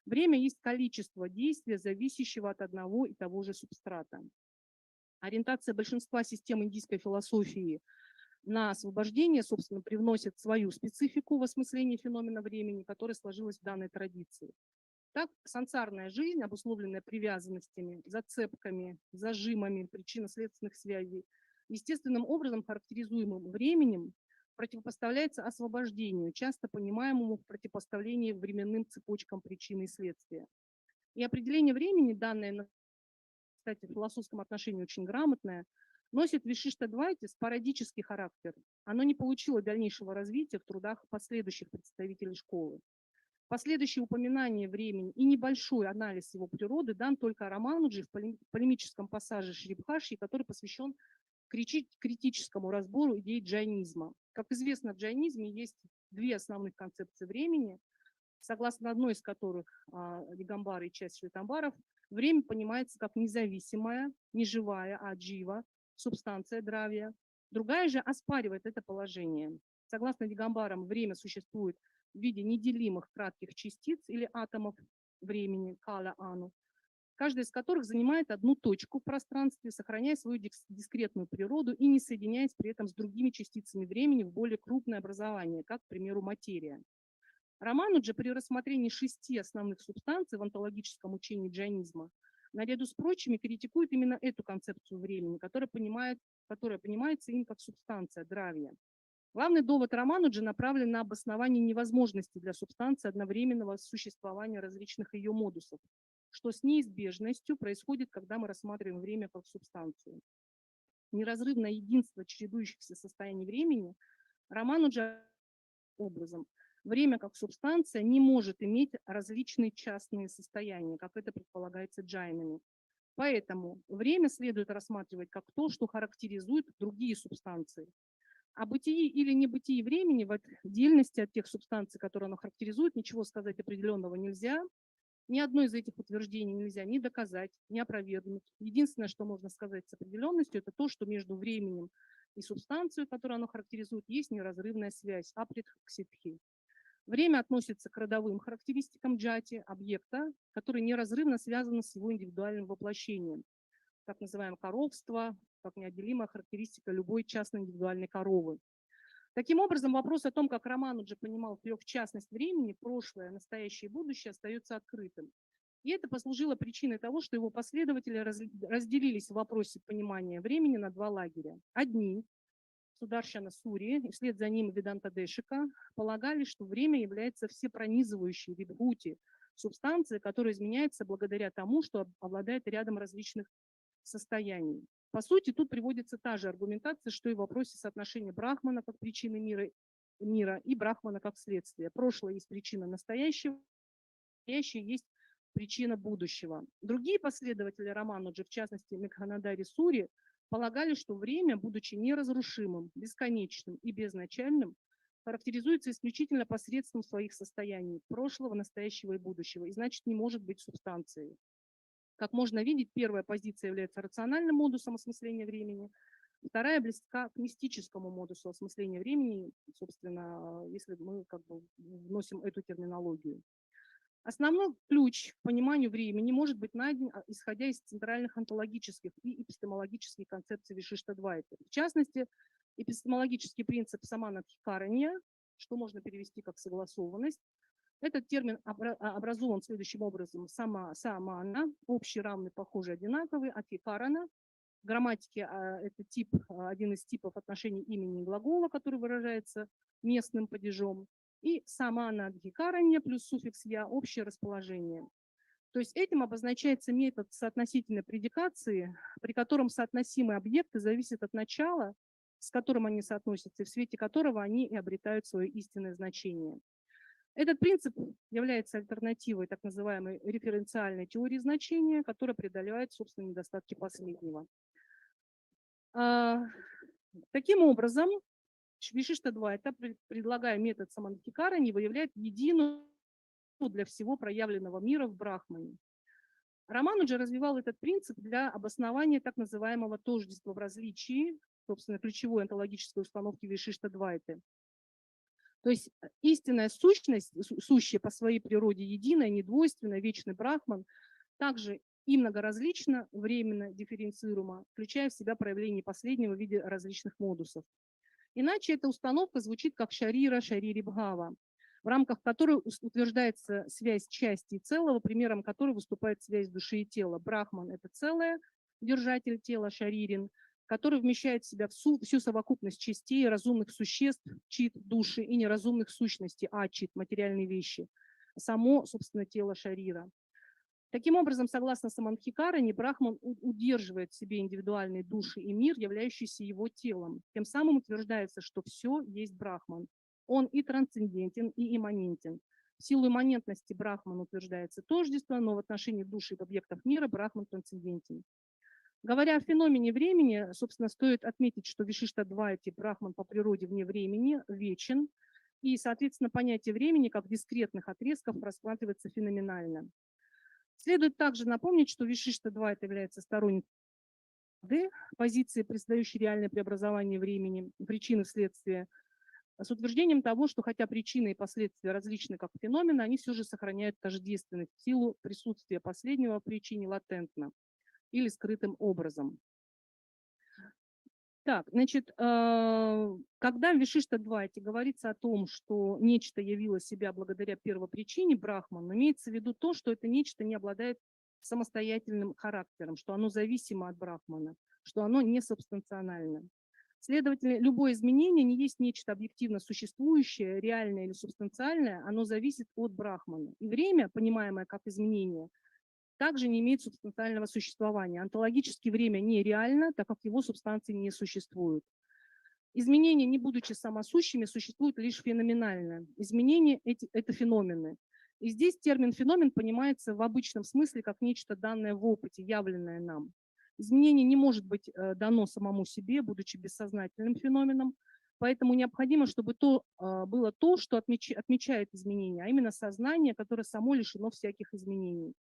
Время есть количество действия, зависящего от одного и того же субстрата. Ориентация большинства систем индийской философии на освобождение, собственно, привносит свою специфику в осмысление феномена времени, которая сложилась в данной традиции. Так, сансарная жизнь, обусловленная привязанностями, зацепками, зажимами причинно-следственных связей, естественным образом характеризуемым временем, противопоставляется освобождению, часто понимаемому в противопоставлении временным цепочкам причины и следствия. И определение времени, данное, кстати, в философском отношении очень грамотное, носит Вишиштадвайте спорадический характер. Оно не получило дальнейшего развития в трудах последующих представителей школы. Последующее упоминание времени и небольшой анализ его природы дан только Рамануджи в полемическом пассаже Шрибхаши, который посвящен критическому разбору идей джайнизма. Как известно, в джайнизме есть две основных концепции времени, согласно одной из которых Дигамбара и часть Швитамбаров, время понимается как независимая, не живая, а джива, субстанция дравья. Другая же оспаривает это положение. Согласно Дигамбарам, время существует в виде неделимых кратких частиц или атомов времени, кала-ану, каждая из которых занимает одну точку в пространстве, сохраняя свою дискретную природу и не соединяясь при этом с другими частицами времени в более крупное образование, как, к примеру, материя. Рамануджа при рассмотрении 6 основных субстанций в онтологическом учении джайнизма наряду с прочими критикует именно эту концепцию времени, которая понимается им как субстанция, дравья. Главный довод Рамануджа направлен на обоснование невозможности для субстанции одновременного существования различных ее модусов, что с неизбежностью происходит, когда мы рассматриваем время как субстанцию. Неразрывное единство чередующихся состояний времени Рамануджа образом. Время как субстанция не может иметь различные частные состояния, как это предполагается джайнами. Поэтому время следует рассматривать как то, что характеризует другие субстанции. О бытии или небытии времени в отдельности от тех субстанций, которые оно характеризует, ничего сказать определенного нельзя. Ни одно из этих утверждений нельзя ни доказать, ни опровергнуть. Единственное, что можно сказать с определенностью, это то, что между временем и субстанцией, которую оно характеризует, есть неразрывная связь, апритхкситхи. Время относится к родовым характеристикам джати, объекта, который неразрывно связан с его индивидуальным воплощением. Так называемое коровство, как неотделимая характеристика любой частной индивидуальной коровы. Таким образом, вопрос о том, как Рамануджа понимал трехчастность времени, прошлое, настоящее и будущее, остается открытым. И это послужило причиной того, что его последователи разделились в вопросе понимания времени на 2 лагеря. Одни, Сударшана Сури, и вслед за ним Веданта Дешика, полагали, что время является всепронизывающей вибхути, субстанцией, которая изменяется благодаря тому, что обладает рядом различных состояний. По сути, тут приводится та же аргументация, что и в вопросе соотношения Брахмана как причины мира и Брахмана как следствие. Прошлое есть причина настоящего, настоящее есть причина будущего. Другие последователи Рамануджа, в частности Мегханадари Сури, полагали, что время, будучи неразрушимым, бесконечным и безначальным, характеризуется исключительно посредством своих состояний прошлого, настоящего и будущего, и значит не может быть субстанцией. Как можно видеть, первая позиция является рациональным модусом осмысления времени, вторая близка к мистическому модусу осмысления времени, собственно, если мы вносим эту терминологию. Основной ключ к пониманию времени может быть найден, исходя из центральных онтологических и эпистемологических концепций Вишиштадвайты. В частности, эпистемологический принцип саманадхикарания, что можно перевести как согласованность. Этот термин образован следующим образом: самана, общий, равный, похожий, одинаковый, адхикарана. В грамматике это один из типов отношений имени и глагола, который выражается местным падежом. И саманадхикарания плюс суффикс «я» – общее расположение. То есть этим обозначается метод соотносительной предикации, при котором соотносимые объекты зависят от начала, с которым они соотносятся, и в свете которого они и обретают свое истинное значение. Этот принцип является альтернативой так называемой референциальной теории значения, которая преодолевает, собственно, недостатки последнего. Таким образом, Вишиштадвайта, предлагая метод саманадхикарани, выявляет единую для всего проявленного мира в Брахмане. Рамануджа развивал этот принцип для обоснования так называемого тождества в различии, собственно, ключевой онтологической установки Вишиштадвайты. То есть истинная сущность, сущая по своей природе единая, недвойственная, вечный Брахман, также и многоразлично, временно дифференцируемо, включая в себя проявление последнего в виде различных модусов. Иначе эта установка звучит как шарира, шарири бхава, в рамках которой утверждается связь части и целого, примером которой выступает связь души и тела. Брахман – это целое, держатель тела, шаририн, который вмещает в себя всю совокупность частей разумных существ, чит, души, и неразумных сущностей, ачит, материальные вещи, само, собственно, тело шарира. Таким образом, согласно саманадхикарани, Брахман удерживает в себе индивидуальные души и мир, являющийся его телом. Тем самым утверждается, что все есть Брахман. Он и трансцендентен, и имманентен. В силу имманентности Брахман утверждается тождество, но в отношении души и объектов мира Брахман трансцендентен. Говоря о феномене времени, собственно, стоит отметить, что Вишиштадвайти Брахман по природе вне времени вечен, и, соответственно, понятие времени как дискретных отрезков рассматривается феноменально. Следует также напомнить, что Вишиштадвайта является сторонником позиции, признающей реальное преобразование времени, причины вследствие, с утверждением того, что хотя причины и последствия различны как феномены, они все же сохраняют тождественность в силу присутствия последнего в причине латентно или скрытым образом. Так, значит, когда в Вишиштадвайте говорится о том, что нечто явило себя благодаря первопричине Брахман, имеется в виду то, что это нечто не обладает самостоятельным характером, что оно зависимо от Брахмана, что оно не субстанционально. Следовательно, любое изменение не есть нечто объективно существующее, реальное или субстанциальное, оно зависит от Брахмана. И время, понимаемое как изменение, также не имеет субстанциального существования. Онтологически время нереально, так как его субстанции не существует. Изменения, не будучи самосущими, существуют лишь феноменально. Изменения – это феномены. И здесь термин «феномен» понимается в обычном смысле как нечто данное в опыте, явленное нам. Изменение не может быть дано самому себе, будучи бессознательным феноменом, поэтому необходимо, чтобы было то, что отмечает изменения, а именно сознание, которое само лишено всяких изменений.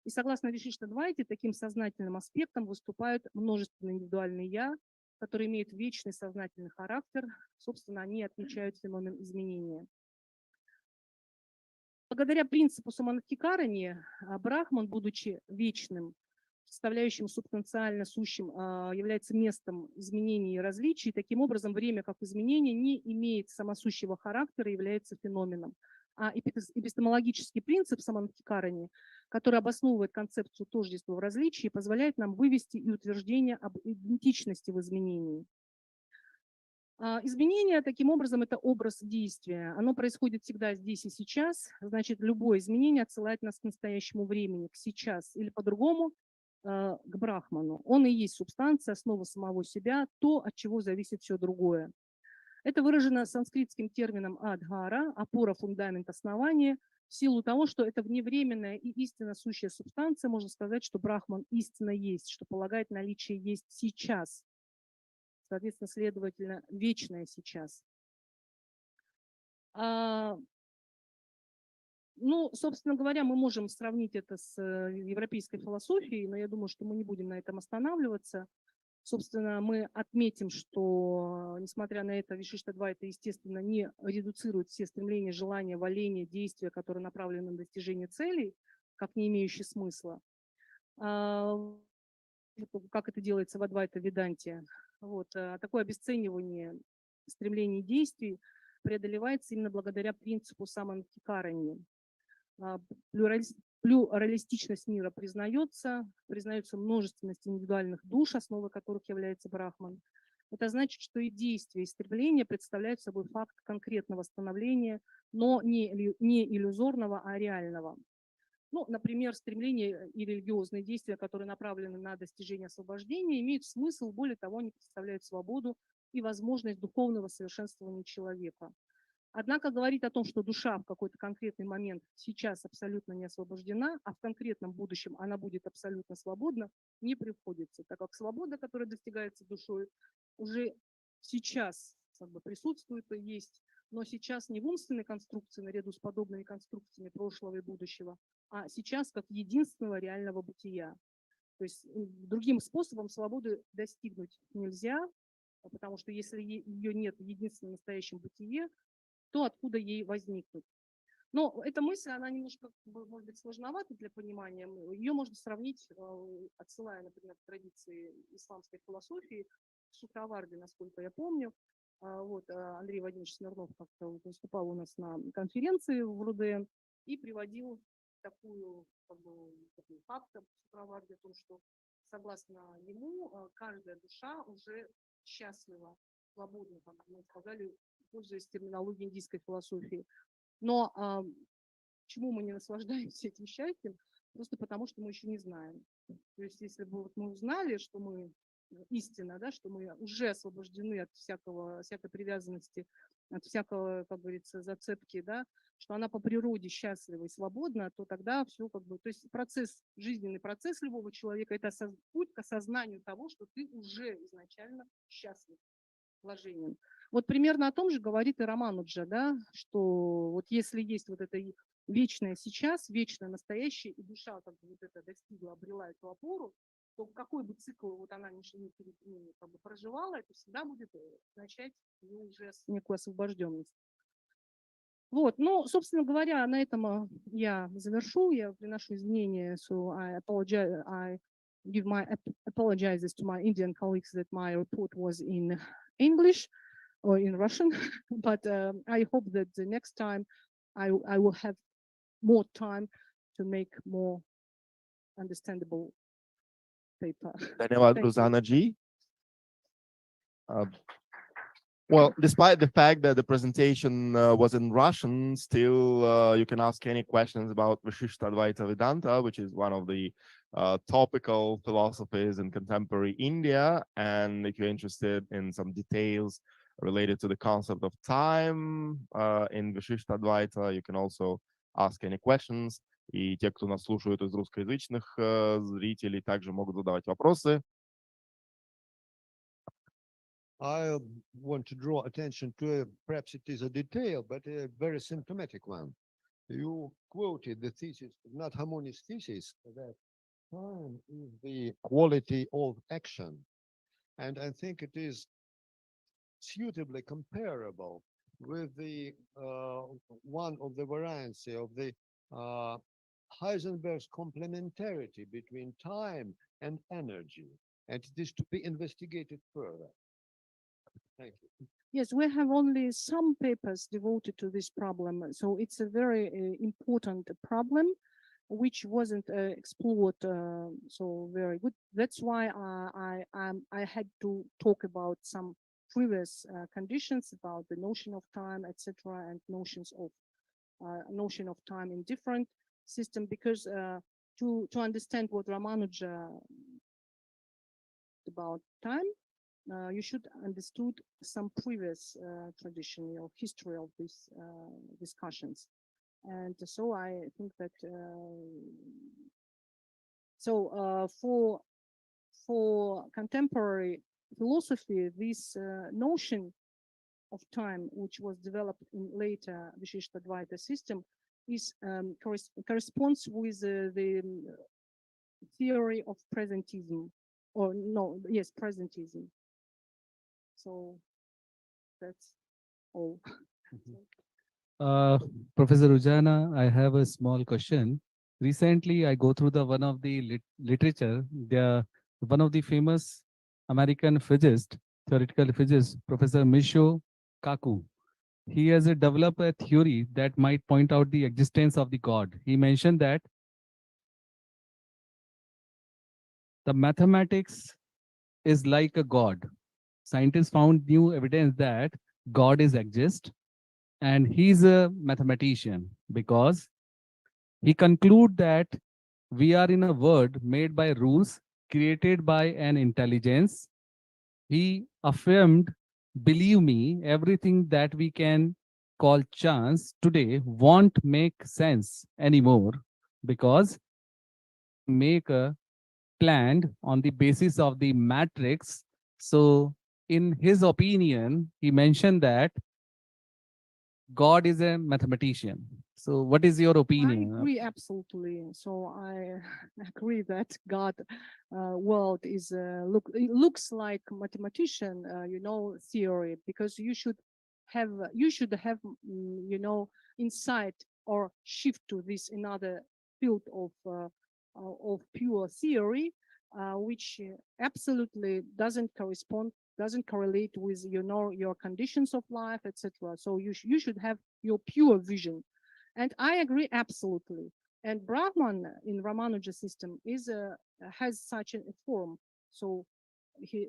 И согласно Вишиштадвайте, таким сознательным аспектом выступают множественные индивидуальные «я», которые имеют вечный сознательный характер. Собственно, они отмечают феномен изменения. Благодаря принципу саманатхикарани Брахман, будучи вечным, составляющим субстанциально сущим, является местом изменений и различий. Таким образом, время как изменение не имеет самосущего характера и является феноменом. А эпистемологический принцип саманатхикарани, который обосновывает концепцию тождества в различии, позволяет нам вывести и утверждение об идентичности в изменении. Изменение, таким образом, это образ действия. Оно происходит всегда здесь и сейчас. Значит, любое изменение отсылает нас к настоящему времени, к сейчас, или по-другому, к Брахману. Он и есть субстанция, основа самого себя, то, от чего зависит все другое. Это выражено санскритским термином адхара, опора, фундамент, основание, в силу того, что это вневременная и истинно сущая субстанция, можно сказать, что Брахман истинно есть, что полагает наличие есть сейчас. Соответственно, следовательно, вечное сейчас. Ну, собственно говоря, мы можем сравнить это с европейской философией, но я думаю, что мы не будем на этом останавливаться. Собственно, мы отметим, что, несмотря на это, Вишиштадвайта, естественно, не редуцирует все стремления, желания, воления, действия, которые направлены на достижение целей, как не имеющие смысла. Как это делается в Адвайта-веданте. Вот. Такое обесценивание стремлений и действий преодолевается именно благодаря принципу саманатхикарани. Плюралистичность мира признается множественность индивидуальных душ, основой которых является Брахман. Это значит, что и действия, и стремления представляют собой факт конкретного становления, но не иллюзорного, а реального. Ну, например, стремления и религиозные действия, которые направлены на достижение освобождения, имеют смысл, более того, они представляют свободу и возможность духовного совершенствования человека. Однако говорить о том, что душа в какой-то конкретный момент сейчас абсолютно не освобождена, а в конкретном будущем она будет абсолютно свободна, не приходится, так как свобода, которая достигается душой, уже сейчас присутствует и есть, но сейчас не в умственной конструкции наряду с подобными конструкциями прошлого и будущего, а сейчас как единственного реального бытия. То есть другим способом свободы достигнуть нельзя, потому что если ее нет в единственном настоящем бытие, то откуда ей возникнуть. Но эта мысль, она немножко, может быть, сложновата для понимания. Ее можно сравнить, отсылая, например, к традиции исламской философии, в Сухраварде, насколько я помню. Вот Андрей Владимирович Смирнов как-то выступал у нас на конференции в РУДН и приводил такой факт в Сухраварде о том, что согласно ему каждая душа уже счастлива, свободна, как мы сказали, пользуясь терминологией индийской философии. Но почему мы не наслаждаемся этим счастьем? Просто потому, что мы еще не знаем. То есть если бы вот мы узнали, что мы истина, да, что мы уже освобождены от всякой привязанности, от всякого, как говорится, зацепки, да, что она по природе счастлива и свободна, то тогда все то есть жизненный процесс любого человека – это путь к осознанию того, что ты уже изначально счастлив, блаженен. Вот примерно о том же говорит и Рамануджа, да, что вот если есть вот это вечное сейчас, вечное настоящее, и душа вот это достигла, обрела эту опору, то какой бы цикл вот она не проживала, это всегда будет означать уже некую освобожденность. Вот, ну, собственно говоря, на этом я завершу, я приношу извинения, so I apologize, I give my apologizes to my Indian colleagues that my report was in English or in Russian, but I hope that the next time I will have more time to make more understandable paper. धन्यवाद Thank you. Ruzana ji. Well, despite the fact that the presentation was in Russian, still you can ask any questions about Vishishta Advaita Vedanta, which is one of the topical philosophies in contemporary India. And if you're interested in some details related to the concept of time in Vishishta Advaita, you can also ask any questions. И те, кто нас слушают из русскоязычных зрителей, также могут задавать вопросы. I want to draw attention to perhaps it is a detail, but a very symptomatic one. You quoted the thesis, not harmonious thesis, that time is the quality of action. And I think it is suitably comparable with the one of the variants of the Heisenberg's complementarity between time and energy. And it is to be investigated further. Thank you. Yes, we have only some papers devoted to this problem. So it's a very important problem which wasn't explored so very good. That's why I had to talk about some previous conditions about the notion of time, etc., and notion of time in different system, because to understand what Ramanuja about time, you should understood some previous tradition or history of these discussions. And so I think that for contemporary philosophy, this notion of time, which was developed in later Vishishta-Advaita system, is corresponds with the theory of presentism, or no, yes, presentism. So that's all. Professor Rujana, I have a small question. Recently, I go through the one of the literature. One of the famous American physicist, theoretical physicist, Professor Michio Kaku. He has developed a theory that might point out the existence of the God. He mentioned that the mathematics is like a God. Scientists found new evidence that God is exist, and he's a mathematician because he conclude that we are in a world made by rules created by an intelligence. He affirmed, believe me, everything that we can call chance today won't make sense anymore because make a planned on the basis of the matrix. So in his opinion, he mentioned that God is a mathematician. So what is your I opinion? agree absolutely. So I agree that God world is it looks like mathematician, theory, because you should have insight or shift to this another field of pure theory, which absolutely doesn't correlate with your conditions of life, etc. So you should have your pure vision. And I agree absolutely. And Brahman in Ramanuja system has such a form. So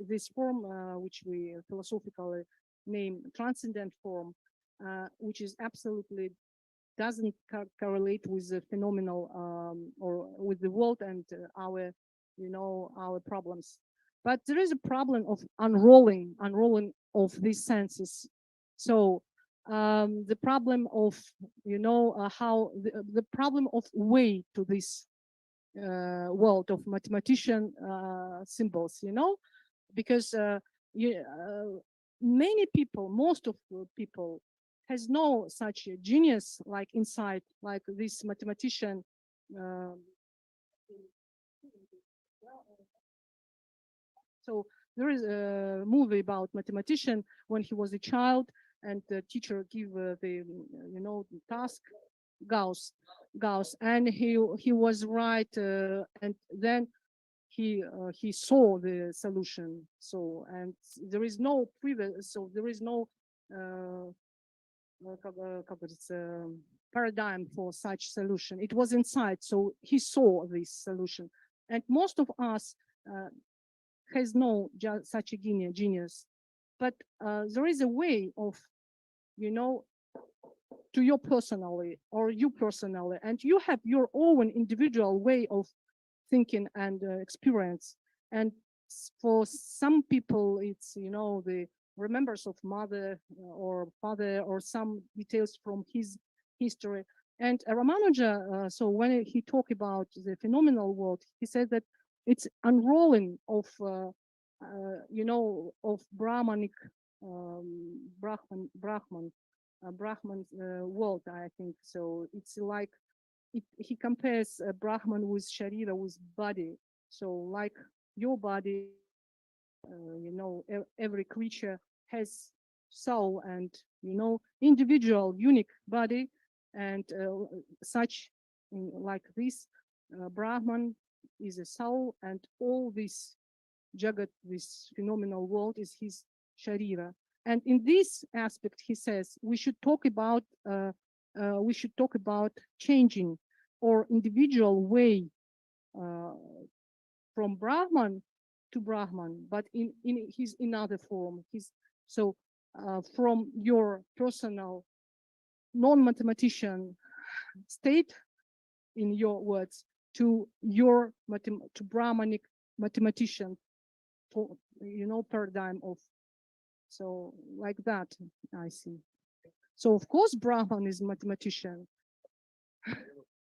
this form, which we philosophically name transcendent form, which is absolutely doesn't correlate with the phenomenal or with the world and our problems. But there is a problem of unrolling of these senses. So the problem of how the problem of way to this world of mathematician symbols, because many people, most of the people has no such a genius like insight like this mathematician. So there is a movie about mathematician when he was a child, and the teacher give the task Gauss, and he was right, and then he saw the solution. So, and there is no previous, so there is no paradigm for such solution. It was inside, so he saw this solution. And most of us has no such a genius, but there is a way of, you know, to you personally, or you personally, and you have your own individual way of thinking and experience. And for some people, it's, you know, the remembers of mother or father or some details from his history. And Ramanuja, so when he talked about the phenomenal world, he said that it's unrolling of, you know, of Brahmanic, Brahman world, I think. So it's like, he compares Brahman with Sharira, with body. So like your body, you know, every creature has soul and, you know, individual, unique body, and such like this Brahman is a soul, and all this Jagat, this phenomenal world, is his Sharira. And in this aspect, he says we should talk about changing or individual way from Brahman to Brahman, but in his another form. So from your personal non-mathematician state, in your words, to your to Brahmanic mathematician, for, you know, paradigm of, so like that, I see. So of course Brahman is mathematician.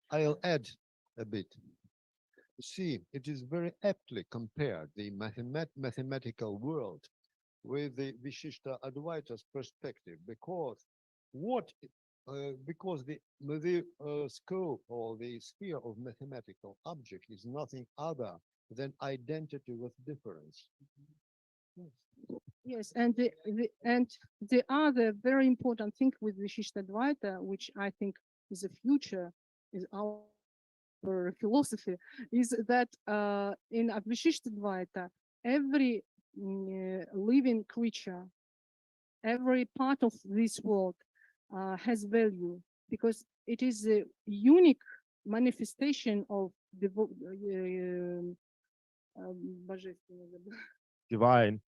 I'll add a bit. See, it is very aptly compared, the mathematical world with the Vishishta Advaita's perspective, because because the scope or the sphere of mathematical object is nothing other than identity with difference. Yes, and the other very important thing with Vishishtadvaita, which I think is a future, is our philosophy, is that in Vishishtadvaita, every living creature, every part of this world has value, because it is a unique manifestation of the Divine.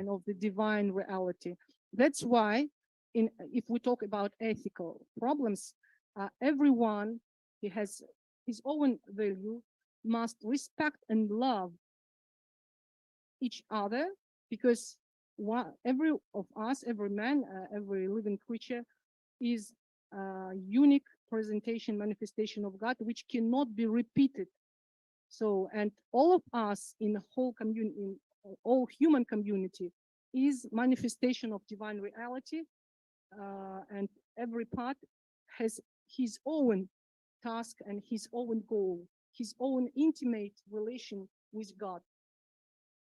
of the divine reality. That's why, if we talk about ethical problems, everyone, he has his own value, must respect and love each other, because every of us, every man, every living creature is a unique presentation, manifestation of God, which cannot be repeated. So, and all of us in the whole community, in all human community, is manifestation of divine reality, and every part has his own task and his own goal, his own intimate relation with God.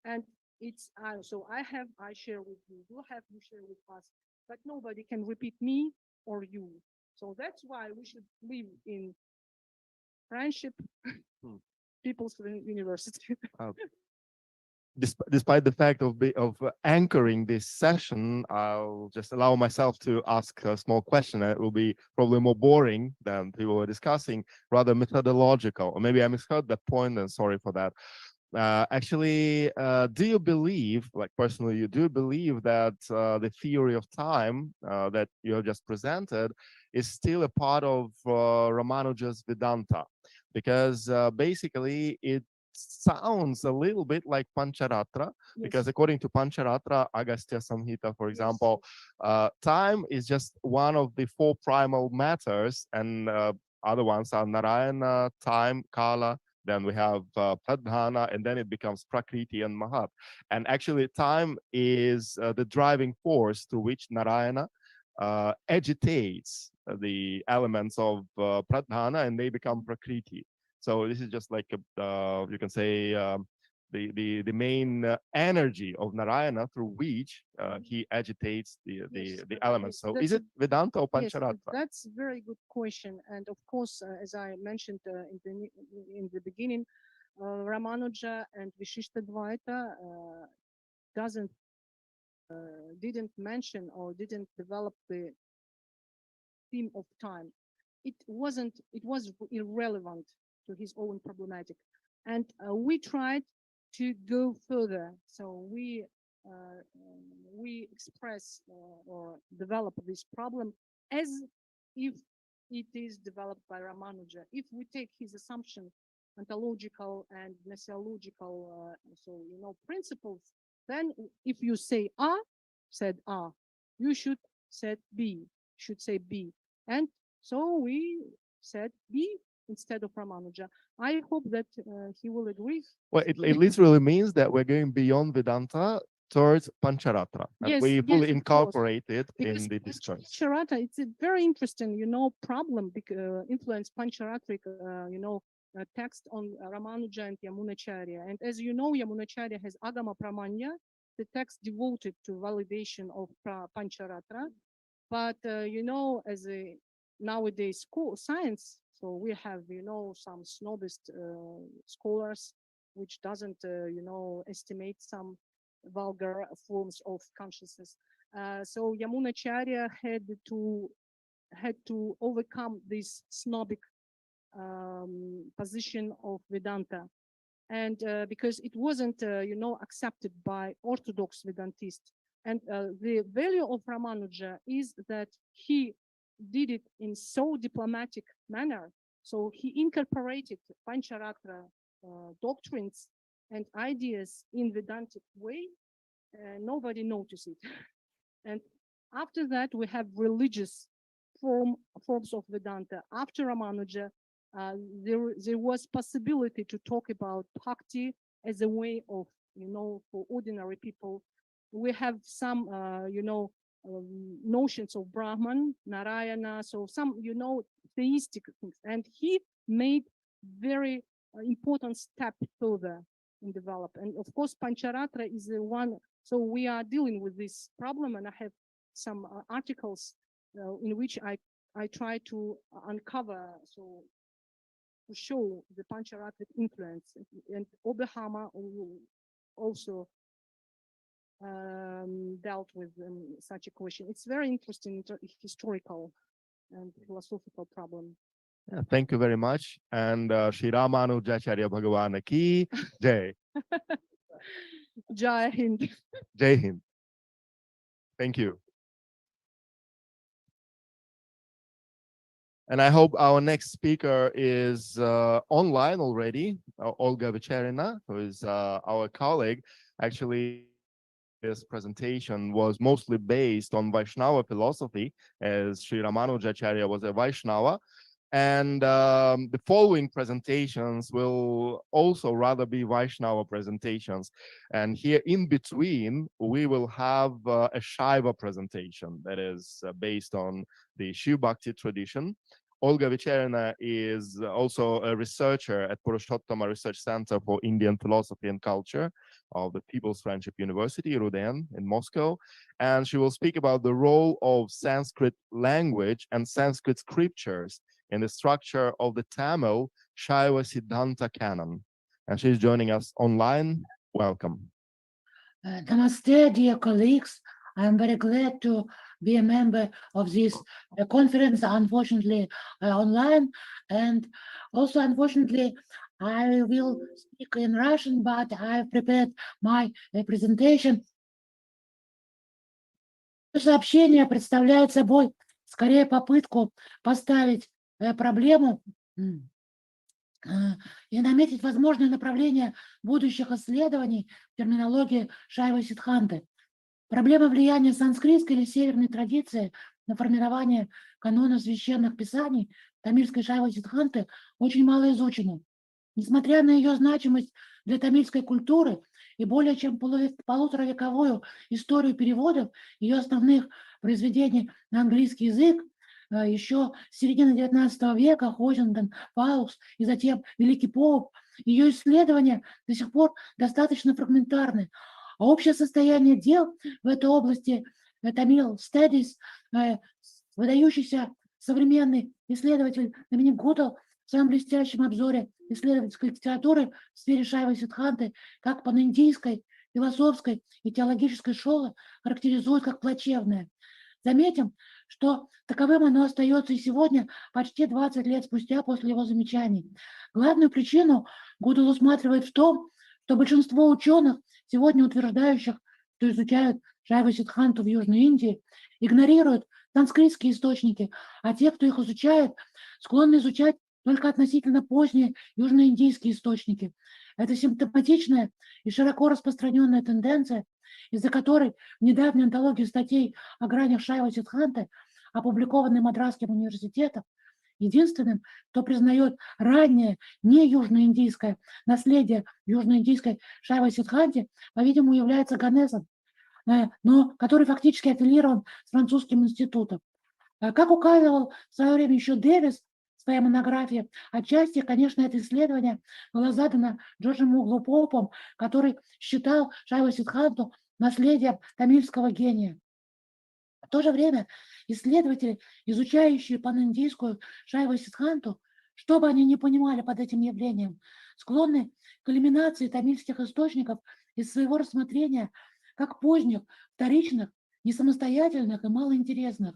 And it's so I share with you, you share with us, but nobody can repeat me or you. So that's why we should live in friendship, People's University. Despite the fact of anchoring this session, I'll just allow myself to ask a small question. It will be probably more boring than people were discussing, rather methodological. Or maybe I misheard that point, and sorry for that. Actually, do you believe, like personally, you do believe that the theory of time that you have just presented is still a part of Ramanuja's Vedanta? Because basically it sounds a little bit like Pancharatra, because according to Pancharatra, Agastya Samhita, for example, time is just one of the four primal matters, and other ones are Narayana, time, Kala, then we have Pradhana, and then it becomes Prakriti and Mahat. And actually time is the driving force through which Narayana agitates the elements of Pradhana, and they become Prakriti. So this is just like you can say the main energy of Narayana through which he agitates the elements. So is it Vedanta or Pancharatra? Yes, that's a very good question. And of course, as I mentioned in the beginning, Ramanuja and Vishishtadvaita didn't mention or didn't develop the theme of time. It was irrelevant to his own problematic. And we tried to go further. So we express or develop this problem as if it is developed by Ramanuja. If we take his assumption, ontological and messiological, principles, then if you say A, said A, you should say B, And so we said B instead of Ramanuja. I hope that he will agree. Well, it literally means that we're going beyond Vedanta towards Pancharatra, and Yes, we yes, fully of course. incorporate it Because in the discourse. Pancharatra, it's a very interesting, problem influence Pancharatric, text on Ramanuja and Yamunacharya. And as you know, Yamunacharya has Agama Pramanya, the text devoted to validation of Pancharatra. But, as a nowadays science, so we have, some snobist scholars, which doesn't, estimate some vulgar forms of consciousness. So Yamunacharya had to overcome this snobbic position of Vedanta, and because it wasn't accepted by Orthodox Vedantists. And the value of Ramanuja is that he did it in so diplomatic manner. So he incorporated Pancharatra doctrines and ideas in Vedantic way. Nobody noticed it. And after that, we have religious forms of Vedanta. After Ramanuja, there was possibility to talk about bhakti as a way of, for ordinary people. We have some, notions of Brahman, Narayana, so some, theistic things. And he made very important step further in development. And of course, Pancharatra is the one. So we are dealing with this problem, and I have some articles in which I try to uncover, so to show the Pancharatric influence. And Obahama also dealt with such a question. It's very interesting historical and philosophical problem. Yeah, thank you very much. And Shri Ramanujacharya Bhagavan ki Jai. Jai Hind. Jai Hind. Thank you. And I hope our next speaker is online already, Olga Vecharina, who is our colleague. Actually, this presentation was mostly based on Vaishnava philosophy, as Sri Ramanujacharya was a Vaishnava. And the following presentations will also rather be Vaishnava presentations. And here in between, we will have a Shaiva presentation that is based on the Shiv Bhakti tradition. Olga Vecharina is also a researcher at Purushottama Research Center for Indian Philosophy and Culture of the People's Friendship University, RUDN, in Moscow. And she will speak about the role of Sanskrit language and Sanskrit scriptures in the structure of the Tamil Shaiva Siddhanta canon. And she's joining us online. Welcome. Namaste, dear colleagues. I'm very glad to be a member of this conference, unfortunately online. And also, unfortunately, I will speak in Russian, but I've prepared my presentation. Сообщение представляет собой скорее попытку поставить проблему и наметить возможное направление будущих исследований в терминологии Шайва Сиддханты. Проблема влияния санскритской или северной традиции на формирование канона священных писаний тамильской Шайва Сиддханты очень мало изучена. Несмотря на ее значимость для тамильской культуры и более чем полуторавековую историю переводов ее основных произведений на английский язык, еще с середины XIX века Хозенден, Паус и затем Великий Поп, ее исследования до сих пор достаточно фрагментарны. А общее состояние дел в этой области Tamil Studies, выдающийся современный исследователь Доминик Гудал, в в своем блестящем обзоре исследовательской литературы в сфере Шайва-Сиддханты как паниндийской, философской и теологической школы характеризует как плачевное. Заметим, что таковым оно остается и сегодня, почти 20 лет спустя после его замечаний. Главную причину Гудел усматривает в том, что большинство ученых, сегодня утверждающих, что изучают Шайва-Сиддханту в Южной Индии, игнорируют санскритские источники, а те, кто их изучает, склонны изучать только относительно поздние южноиндийские источники. Это симптоматичная и широко распространенная тенденция, из-за которой в недавней антологии статей о гранях Шайва-Сиддханты, опубликованной Мадрасским университетом, единственным, кто признает раннее не южноиндийское наследие южноиндийской Шайва-Сиддханте, по-видимому, является Ганесом, но который фактически аффилирован с французским институтом. Как указывал в свое время еще Дэвис в своей монографии, отчасти, конечно, это исследование было задано Джорджем Углу-Попом, который считал Шайва-Сиддханту наследием тамильского гения. В то же время исследователи, изучающие паниндийскую Шайва-Сиддханту, что бы они ни понимали под этим явлением, склонны к элиминации тамильских источников из своего рассмотрения как поздних, вторичных, несамостоятельных и малоинтересных.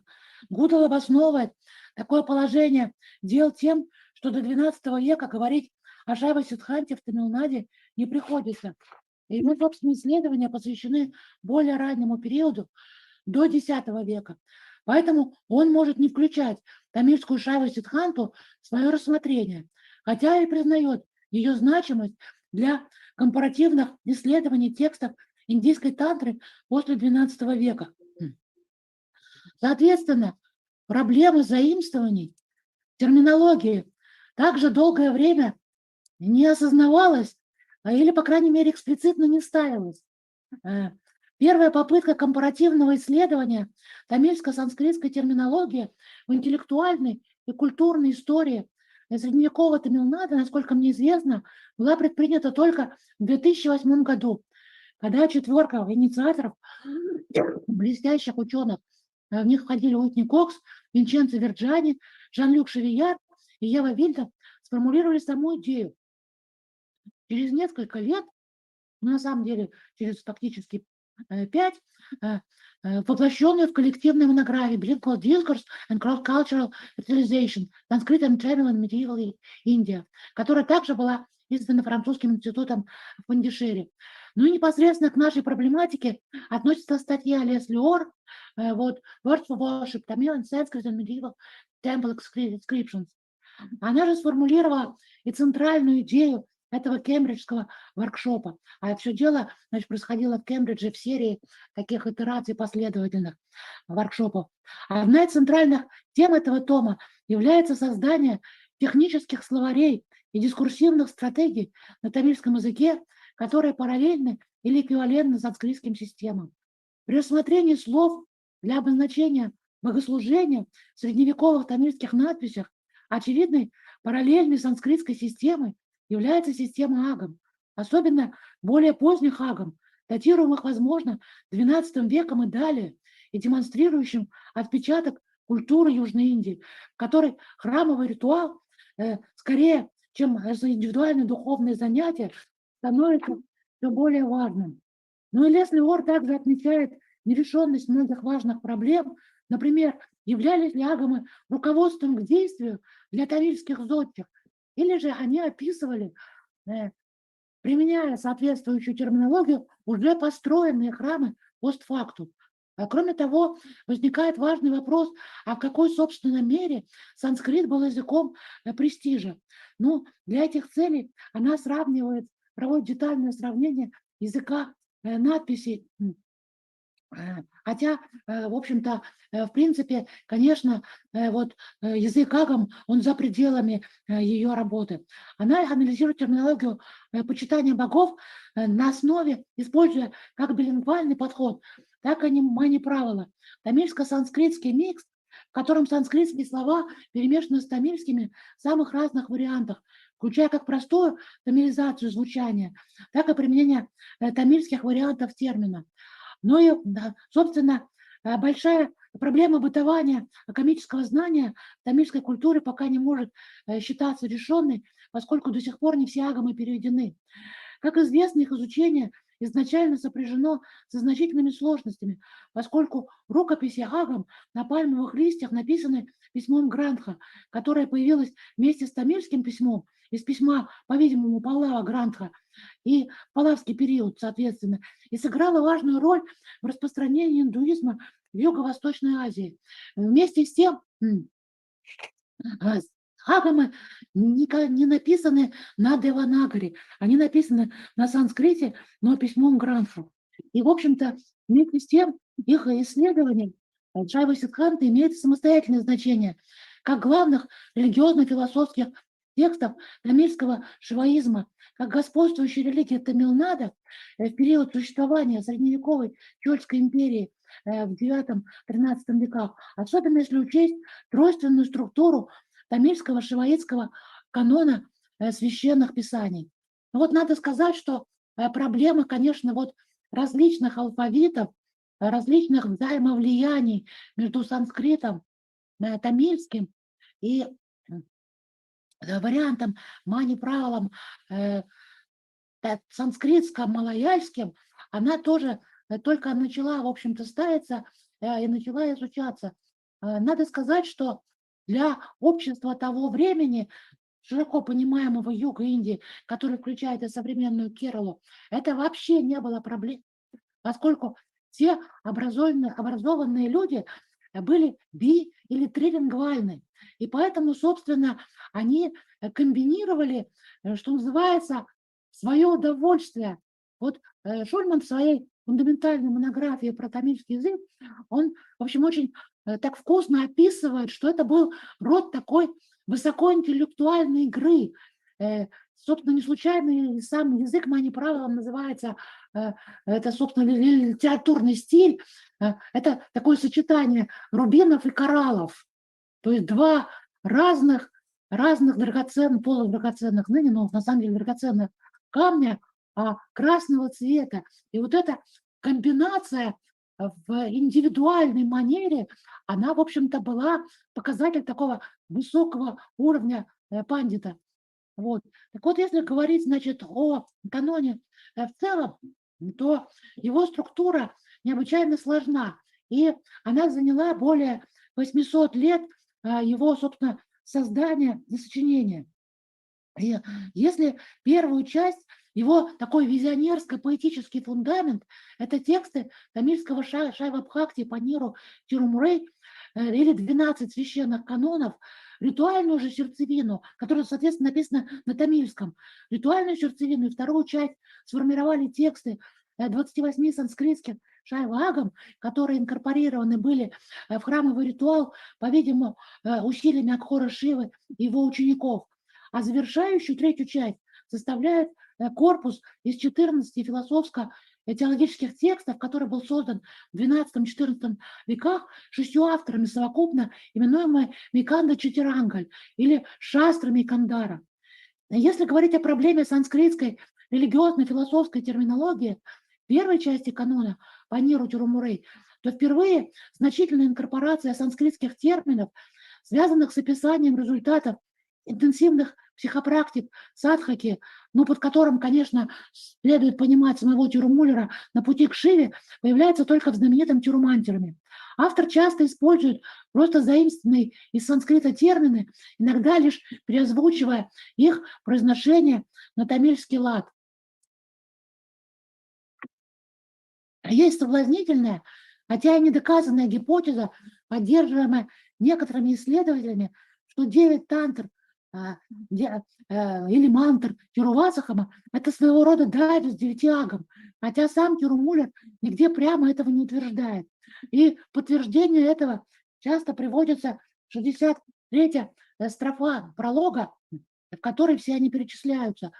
Гудел обосновывает такое положение дел тем, что до XII века говорить о Шайва-Сиддханте в Тамилнаде не приходится. И его собственные исследования посвящены более раннему периоду, до X века. Поэтому он может не включать тамильскую Шайва-Сиддханту в свое рассмотрение, хотя и признает ее значимость для компаративных исследований текстов индийской тантры после XII века. Соответственно, проблема заимствований, терминологии также долгое время не осознавалась или, по крайней мере, эксплицитно не ставилась. Первая попытка компаративного исследования тамильско-санскритской терминологии в интеллектуальной и культурной истории средневекового Тамилнада, насколько мне известно, была предпринята только в 2008 году, когда четверка инициаторов, блестящих ученых, в них входили Уитни Кокс, Винченцо Верджани, Жан-Люк Шевияр и Ева Вильда, сформулировали саму идею. Через несколько лет, на самом деле через фактически 5, воплощенную в коллективной монографии Bilingual Discourse and Cross-Cultural Utilization Sanskrit and Travel in Medieval India, которая также была издана французским институтом в Пандишере. Ну и непосредственно к нашей проблематике относится статья Лесли Ор, Words for Worship, Tamil and Sanskrit and Medieval Temple Inscriptions. Она же сформулировала и центральную идею этого кембриджского воркшопа. А все дело, значит, происходило в Кембридже в серии таких итераций последовательных воркшопов. Одна из центральных тем этого тома является создание технических словарей и дискурсивных стратегий на тамильском языке, которые параллельны или эквивалентны санскритским системам. При рассмотрении слов для обозначения богослужения в средневековых тамильских надписях очевидной параллельной санскритской системой является система агам, особенно более поздних агам, датируемых, возможно, XII веком и далее, и демонстрирующим отпечаток культуры Южной Индии, в которой храмовый ритуал, скорее, чем индивидуальное духовное занятие, становится все более важным. Ну и Лесли Ор также отмечает нерешенность многих важных проблем. Например, являлись ли агамы руководством к действию для тамильских зодчих, или же они описывали, применяя соответствующую терминологию, уже построенные храмы постфактум. Кроме того, возникает важный вопрос, а в какой, собственно, мере санскрит был языком престижа. Ну, для этих целей она проводит детальное сравнение языка надписей. Хотя, в общем-то, в принципе, конечно, вот язык агам, он за пределами ее работы. Она анализирует терминологию почитания богов на основе, используя как билингвальный подход, так и мани-правила. Тамильско-санскритский микс, в котором санскритские слова перемешаны с тамильскими в самых разных вариантах, включая как простую тамилизацию звучания, так и применение тамильских вариантов термина. Ну и, собственно, большая Проблема бытования академического знания тамильской культуры пока не может считаться решенной, поскольку до сих пор не все агамы переведены. Как известно, их изучение изначально сопряжено со значительными сложностями, поскольку рукописи агам на пальмовых листьях написаны письмом Грантха, которое появилось вместе с тамильским письмом, из письма, по-видимому, Паллава Грантха, и палавский период, соответственно, и сыграло важную роль в распространении индуизма в Юго-Восточной Азии. Вместе с тем, агамы не написаны на деванагари, они написаны на санскрите, но письмом Грантха. И, в общем-то, вместе с тем, их исследование Шайва Сиддханты имеет самостоятельное значение, как главных религиозно-философских текстов тамильского шиваизма, как господствующей религии Тамилнада в период существования средневековой Чольской империи в IX-XIII веках, особенно если учесть тройственную структуру тамильского шиваитского канона священных писаний. Но вот надо сказать, что проблема, конечно, вот различных алфавитов, различных взаимовлияний между санскритом, тамильским и вариантом мани-правилом санскритском, малояльским, она тоже только начала, в общем-то, ставиться и начала изучаться. Надо сказать, что для общества того времени, широко понимаемого юга Индии, который включает и современную Кералу, это вообще не было проблем, поскольку все образованные люди были или трилингвальны. И поэтому, собственно, они комбинировали, что называется, свое удовольствие. Вот Шульман в своей фундаментальной монографии про тамильский язык, он, в общем, очень так вкусно описывает, что это был род такой высокоинтеллектуальной игры. Собственно, не случайно сам язык мани-правилом называется, это, собственно, литературный стиль, это такое сочетание рубинов и кораллов, то есть два разных драгоценных, полудрагоценных, ныне, но на самом деле драгоценных камня красного цвета. И вот эта комбинация в индивидуальной манере, она, в общем-то, была показатель такого высокого уровня пандита. Вот. Так вот, если говорить, значит, о каноне в целом, то его структура необычайно сложна, и она заняла более 800 лет его, собственно, создания и сочинения. И если первую часть, его такой визионерско-поэтический фундамент, это тексты тамильского Шайва-Бхакти по Ниру Тирумурей или 12 священных канонов, ритуальную же сердцевину, которая, соответственно, написана на тамильском, ритуальную сердцевину и вторую часть сформировали тексты 28 санскритских шайва-агам, которые инкорпорированы были в храмовый ритуал, по-видимому, усилиями Акхора Шивы и его учеников. А завершающую третью часть составляет корпус из 14 философско-теологических текстов, который был создан в XII-XIV веках 6 авторами совокупно, именуемые Миканда Чатирангаль или Шастрами Кандара. Если говорить о проблеме санскритской религиозно-философской терминологии первой части канона по Ниру Тирумурей, то впервые значительная инкорпорация санскритских терминов, связанных с описанием результатов интенсивных психопрактик садхаки, но под которым, конечно, следует понимать самого Тирумуллера на пути к Шиве, появляется только в знаменитом Тирумантерме. Автор часто использует просто заимствованные из санскрита термины, иногда лишь переозвучивая их произношение на тамильский лад. Есть соблазнительная, хотя и недоказанная гипотеза, поддерживаемая некоторыми исследователями, что 9 тантр или мантр Тирувасахама – это своего рода дайджест 9 агам, хотя сам Тирумуллер нигде прямо этого не утверждает. И подтверждение этого часто приводится 63-я строфа пролога, в которой все они перечисляются.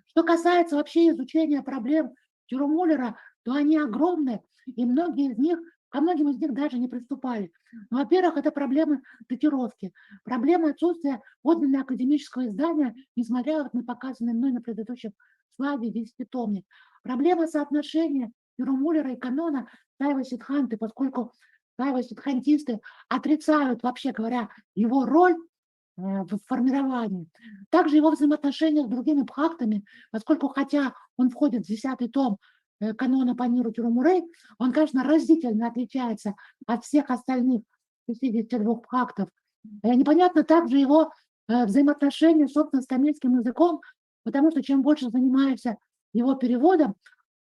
Что касается вообще изучения проблем Тирумуллера, то они огромные, и многие из них, ко многим из них даже не приступали. Но, во-первых, это проблемы датировки, проблема отсутствия подлинного академического издания, несмотря на показанный мной на предыдущем слайде 10-томник. Проблема соотношения Тирумуллера и канона Шайва Сиддханты, поскольку шайва-сидхантисты отрицают, вообще говоря, его роль в формировании. Также его взаимоотношения с другими бхактами, поскольку хотя он входит в 10-й том канона по миру Тирумурей, он, конечно, разительно отличается от всех остальных 52 бхактов. Непонятно также его взаимоотношения, собственно, с тамильским языком, потому что чем больше занимаешься его переводом,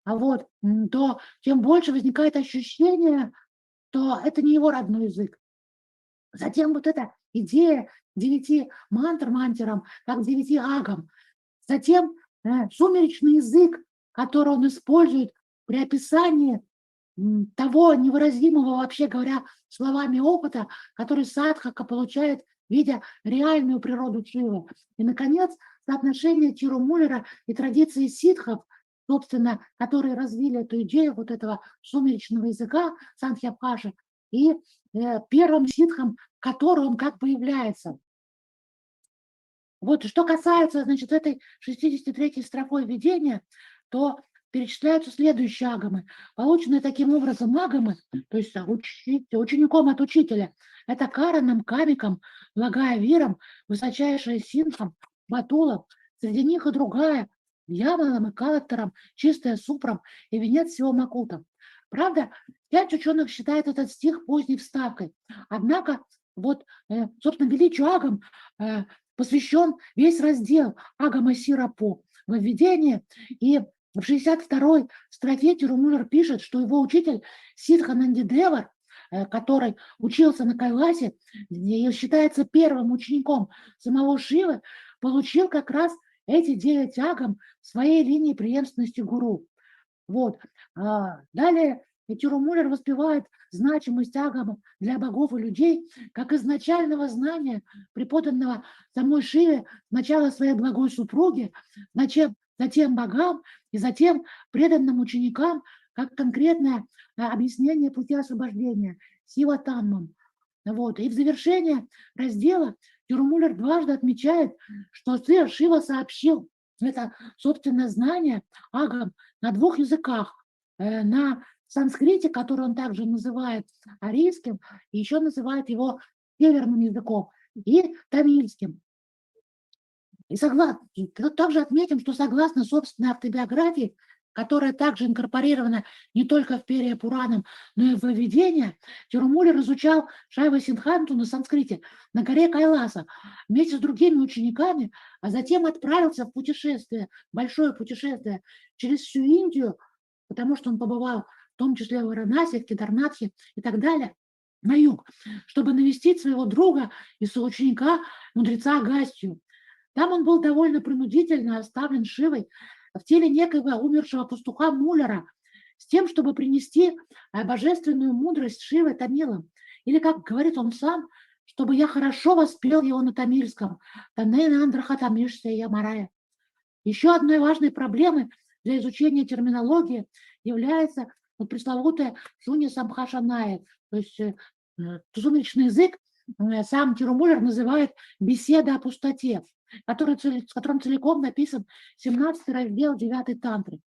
то тем больше возникает ощущение, что это не его родной язык. Затем вот эта идея 9 мантр-мантерам, как 9 агам. Затем сумеречный язык, который он использует при описании того невыразимого, вообще говоря, словами опыта, который садхака получает, видя реальную природу Шивы. И, наконец, соотношение Тирумуллера и традиции ситхов, собственно, которые развили эту идею вот этого сумеречного языка Санхья-Бхаши, и первым ситхом, который он как бы является. Вот что касается, значит, этой 63-й строфой введения, то перечисляются следующие агамы, полученные таким образом агамы, то есть учеником от учителя. Это каранам, камиком, благая виром, высочайшая синхом, батулом, среди них и другая, ямалом и калаттером, чистая супром и венец всего макутом. Правда, 5 ученых считают этот стих поздней вставкой. Однако, вот, собственно, величию агам посвящен весь раздел Агама Сирапо в введении, и в 62-й строфе Тирумуллер пишет, что его учитель Сидха Нандидевар, который учился на Кайласе и считается первым учеником самого Шивы, получил как раз эти 9 агам в своей линии преемственности гуру. Вот. Далее Тирумуллер воспевает значимость агам для богов и людей как изначального знания, преподанного самой Шиве сначала своей благой супруге, затем богам и затем преданным ученикам, как конкретное объяснение пути освобождения, сива таммам. Вот. И в завершение раздела Тирумуллер дважды отмечает, что Шива сообщил это собственное знание агам на 2 языках, на санскрите, который он также называет арийским, и еще называет его северным языком, и тамильским. И также отметим, что согласно собственной автобиографии, которая также инкорпорирована не только в Перия Пуранам, но и в введение, Тирумуллер изучал Шайва-Сидханту на санскрите на горе Кайласа вместе с другими учениками, а затем отправился в путешествие, большое путешествие через всю Индию, потому что он побывал в том числе в Варанаси, в Кедарнатхе и так далее, на юг, чтобы навестить своего друга и соученика, мудреца Агастью. Там он был довольно принудительно оставлен Шивой в теле некоего умершего пастуха Муллера с тем, чтобы принести божественную мудрость Шивы тамилам. Или, как говорит он сам, чтобы я хорошо воспел его на тамильском. Еще одной важной проблемой для изучения терминологии является пресловутая Шунья Самбхашаная, то есть сумеречный язык сам Тирумуллер называет «беседа о пустоте», с которым целиком написан 17 раздел 9 тантры.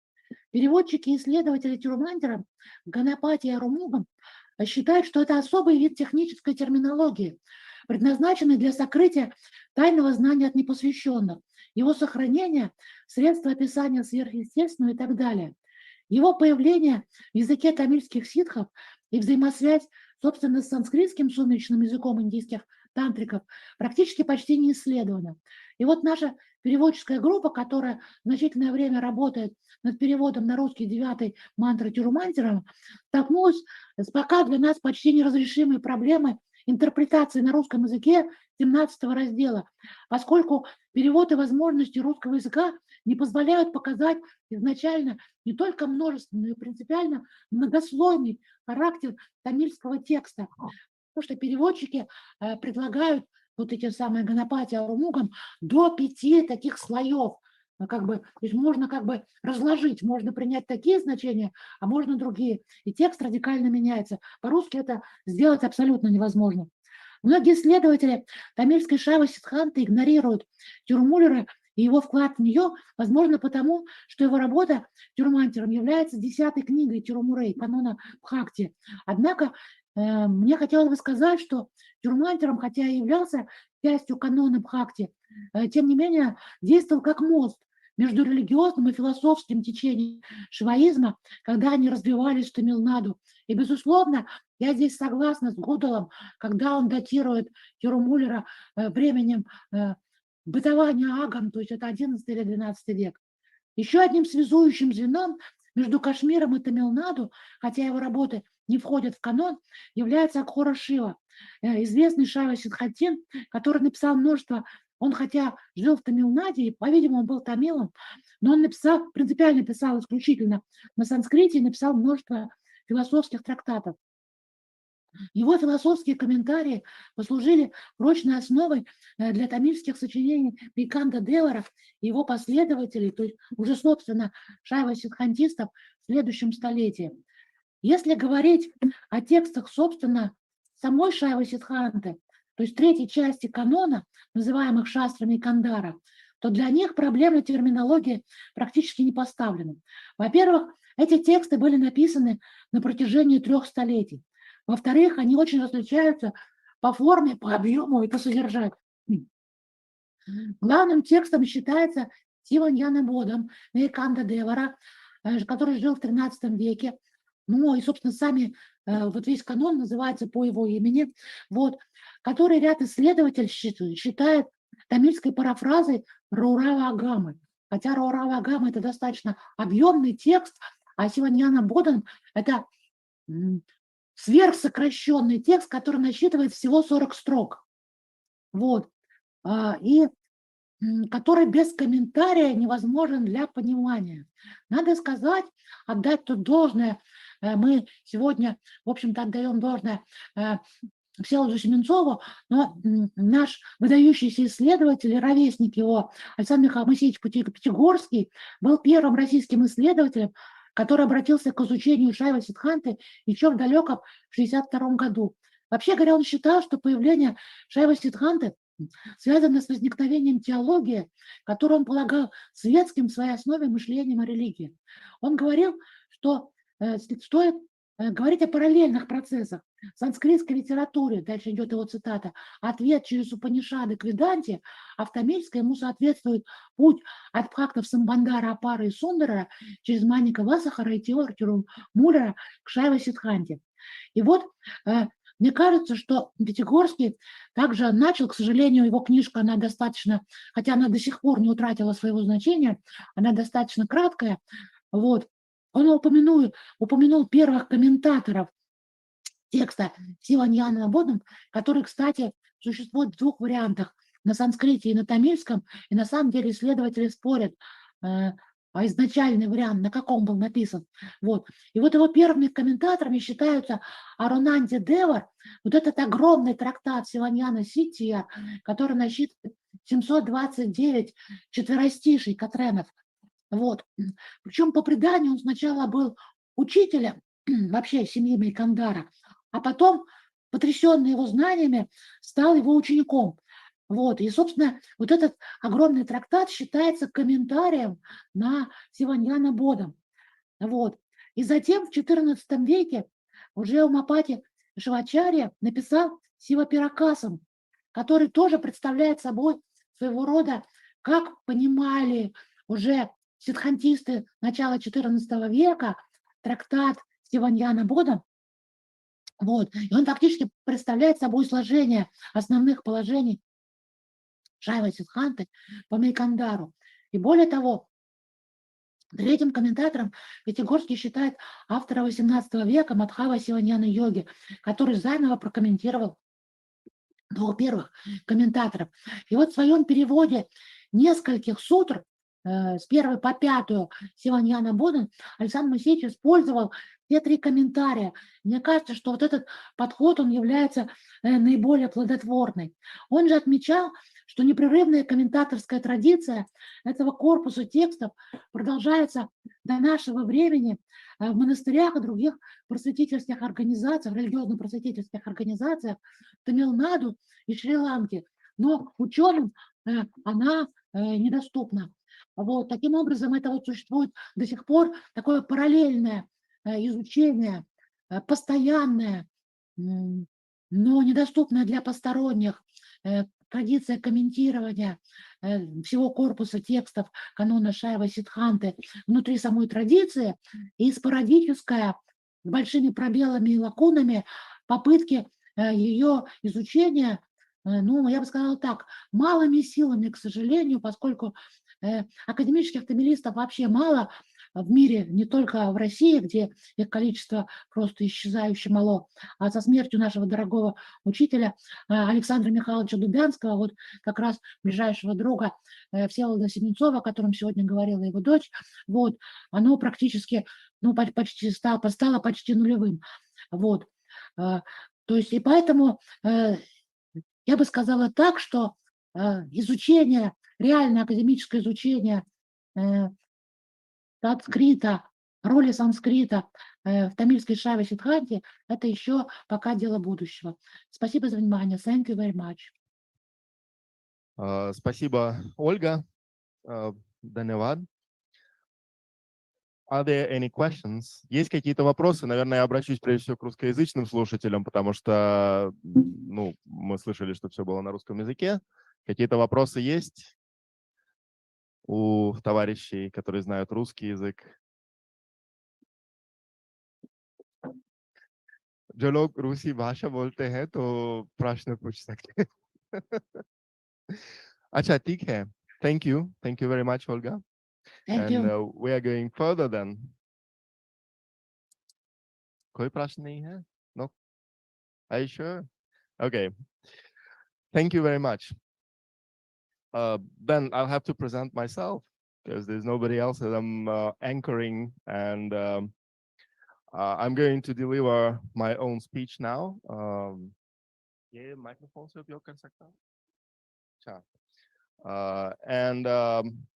Переводчики и исследователи Тирумандера Ганапати и Арумугам считают, что это особый вид технической терминологии, предназначенный для сокрытия тайного знания от непосвященных, его сохранения, средства описания сверхъестественного и так далее. Его появление в языке тамильских ситхов и взаимосвязь, собственно, с санскритским сумеречным языком индийских тантриков практически почти не исследована. И вот наша переводческая группа, которая значительное время работает над переводом на русский 9-й мантры Тирумандера, столкнулась с пока для нас почти неразрешимой проблемой интерпретации на русском языке 17-го раздела, поскольку перевод и возможности русского языка не позволяют показать изначально не только множественный, но и принципиально многослойный характер тамильского текста. Потому что переводчики предлагают вот эти самые Ганапати Арумугам до 5 таких слоев. То есть можно разложить, можно принять такие значения, а можно другие. И текст радикально меняется. По-русски это сделать абсолютно невозможно. Многие исследователи тамильской Шайва-Сиддханты игнорируют Тирумуллера и его вклад в нее, возможно, потому, что его работа Тирумантером является 10-й книгой Тирумурей, канона Бхакти. Однако Мне хотелось бы сказать, что Тюрмантером, хотя и являлся частью канона Бхакти, тем не менее действовал как мост между религиозным и философским течением шиваизма, когда они развивались в Тамилнаду. И, безусловно, я здесь согласна с Гудалом, когда он датирует Тирумуллера временем бытования Агам, то есть это 11 или 12 век. Еще одним связующим звеном между Кашмиром и Тамилнаду, хотя его работы не входят в канон, является Акхора Шива, известный Шайва Сиддхантин, который написал множество, он хотя жил в Тамилнаде, и, по-видимому, был тамилом, но он написал, принципиально писал исключительно на санскрите и написал множество философских трактатов. Его философские комментарии послужили прочной основой для тамильских сочинений Биканда Девара и его последователей, то есть уже, собственно, шайва-сиддхантистов в следующем столетии. Если говорить о текстах, собственно, самой Шайва-сиддханты, то есть третьей части канона, называемых шастрами Кандара, то для них проблемы терминологии практически не поставлены. Во-первых, эти тексты были написаны на протяжении 3 столетий. Во-вторых, они очень различаются по форме, по объему и по содержанию. Главным текстом считается Сиваньяна Бодам Мейканда Девара, который жил в 13 веке. Ну и, собственно, вот весь канон называется по его имени, вот, который ряд исследователей считает тамильской парафразой Раурава Агамы. Хотя Раурава Агама – это достаточно объемный текст, а Сиваньяна Бодан – это сверхсокращенный текст, который насчитывает всего 40 строк. Вот. И который без комментария невозможен для понимания. Надо сказать, отдать тут должное. Мы сегодня, в общем-то, отдаем должное Всеволоду Семенцову, но наш выдающийся исследователь и ровесник его, Александр Михайлович Пятигорский, был первым российским исследователем, который обратился к изучению Шайва Сиддханты еще в далеком 1962 году. Вообще говоря, он считал, что появление Шайва Сиддханты связано с возникновением теологии, которую он полагал светским в своей основе мышлением о религии. Он говорил, что стоит говорить о параллельных процессах. В санскритской литературе, дальше идет его цитата, ответ через Упанишады к Веданте, а в тамильской ему соответствует путь от Бхактов Самбандара, Апара и Сундара через Маника Васахара и Тирумуллера к Шайва Сиддханте. И вот мне кажется, что Пятигорский также начал, к сожалению, его книжка, она достаточно, хотя она до сих пор не утратила своего значения, она достаточно краткая, вот. Он упомянул первых комментаторов текста Сиваньяна Бодам, который, кстати, существует в 2 вариантах, на санскрите и на тамильском, и на самом деле исследователи спорят, изначальный вариант, на каком был написан. Вот. И вот его первыми комментаторами считаются Арунанди Девар, вот этот огромный трактат Сиваньяна Ситтия, который насчитывает 729 четверостиший катренов. Вот. Причем по преданию он сначала был учителем вообще семьи Мейкандара, а потом, потрясенный его знаниями, стал его учеником. Вот. И, собственно, вот этот огромный трактат считается комментарием на Сиваньяна Бодам. Вот. И затем в XIV веке уже Умапати Шивачарья написал Сивапиракасам, который тоже представляет собой своего рода, как понимали уже сиддхантисты начала XIV века, трактат Сиваньяна Бодам. Вот. И он фактически представляет собой сложение основных положений Шайва Сиддханты по Мейкандару. И более того, третьим комментатором Пятигорский считает автора XVIII века Мадхава Сиваньяна Йоги, который заново прокомментировал 2 первых комментаторов. И вот в своем переводе нескольких сутр с 1 по 5 Сиваньяна Бодан Александр Моисеевич использовал все 3 комментария. Мне кажется, что вот этот подход, он является наиболее плодотворным. Он же отмечал, что непрерывная комментаторская традиция этого корпуса текстов продолжается до нашего времени в монастырях и других просветительских организациях, религиозно-просветительских организациях Тамилнаду и Шри-Ланки. Но ученым она недоступна. Вот, таким образом, это вот существует до сих пор такое параллельное изучение, постоянное но недоступная для посторонних. Традиция комментирования всего корпуса текстов канона Шайва-Сиддханты внутри самой традиции и спорадическая, с большими пробелами и лакунами, попытки ее изучения, ну, я бы сказала так, малыми силами, к сожалению, поскольку академических тамилистов вообще мало в мире, не только в России, где их количество просто исчезающе мало, а со смертью нашего дорогого учителя Александра Михайловича Дубянского, вот как раз ближайшего друга Всеволода Семенцова, о котором сегодня говорила его дочь, вот, оно практически, ну, почти стало почти нулевым. Вот. То есть, и поэтому я бы сказала так, что изучение, реальное академическое изучение санскрита, роли санскрита в тамильской Шайве Сиддханте – это еще пока дело будущего. Спасибо за внимание. Thank you very much. Спасибо, Ольга. Dhanyavad. Are there any questions? Есть какие-то вопросы? Наверное, я обращусь прежде всего к русскоязычным слушателям, потому что, ну, мы слышали, что все было на русском языке. Какие-то вопросы есть у товарищей, которые знают русский язык? जो लोग रूसी भाषा बोलते हैं तो प्रश्न पूछ सकते हैं. अच्छा, ठीक है. Thank you very much, Olga. Thank And you. we are going further then. कोई प्रश्न नहीं है? No? Are you sure? Okay. Thank you very much. Then I'll have to present myself because there's nobody else that I'm anchoring, and I'm going to deliver my own speech now. ये microphone से उपयोग कर सकता हूँ? अच्छा. And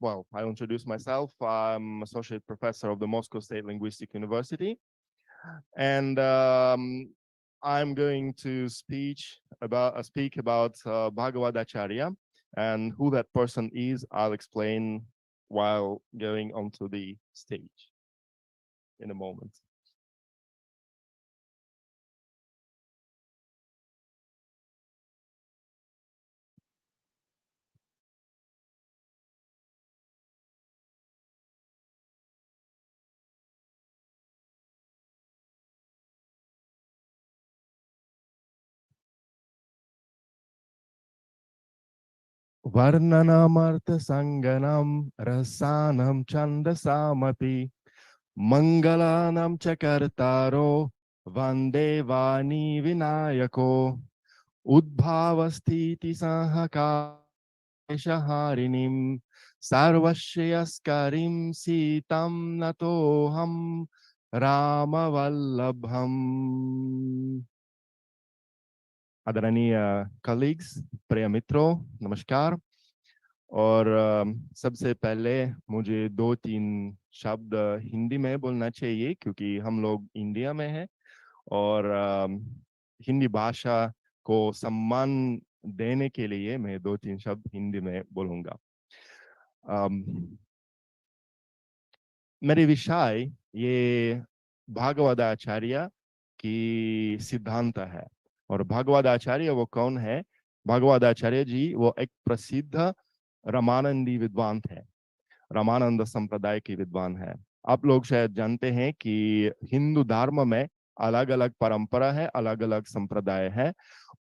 well, I'll introduce myself. I'm associate professor of the Moscow State Linguistic University, and I'm going to speak about Bhagavad Acharya, and who that person is, I'll explain while going onto the stage in a moment. Varnanamartha sanganam rasanam chandasamati mangalanam chakartaro vande vani vinayako udbhavastiti sahakashaharinim sarvasyaskarim sitam natoham ramavallabham. आदरणीय colleagues, प्रिय मित्रों, नमस्कार. और सबसे पहले मुझे 2-3 शब्द हिंदी में बोलना चाहिए क्योंकि हम लोग इंडिया में हैं और हिंदी भाषा को सम्मान देने के लिए मैं 2-3 शब्द हिंदी में बोलूँगा. मेरे विषय ये भागवत आचार्य की सिद्धांत है. और भागवत आचार्य वो कौन है? भागवत आचार्य जी वो एक प्रसिद्ध रामानंदी विद्वान थे, रामानंद संप्रदाय के विद्वान है. आप लोग शायद जानते हैं कि हिंदू धर्म में अलग अलग परंपरा है, अलग अलग संप्रदाय है.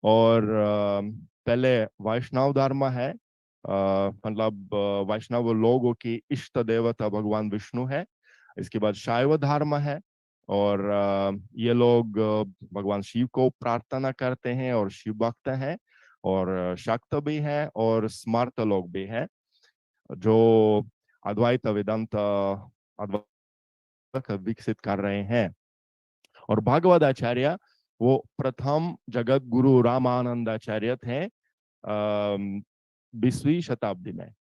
और पहले वैष्णव धर्म है, मतलब वैष्णव लोगों की इष्ट देवता भगवान विष्णु है. इसके बाद शैव धर्म है और ये लोग भगवान शिव को प्रार्थना करते हैं और शिव भक्त हैं. और शक्त भी है और स्मार्त लोग भी हैं जो अद्वैत वेदांत विकसित कर रहे हैं. और भागवत आचार्य वो प्रथम जगत गुरु रामानंदाचार्य थे 20वीं शताब्दी में.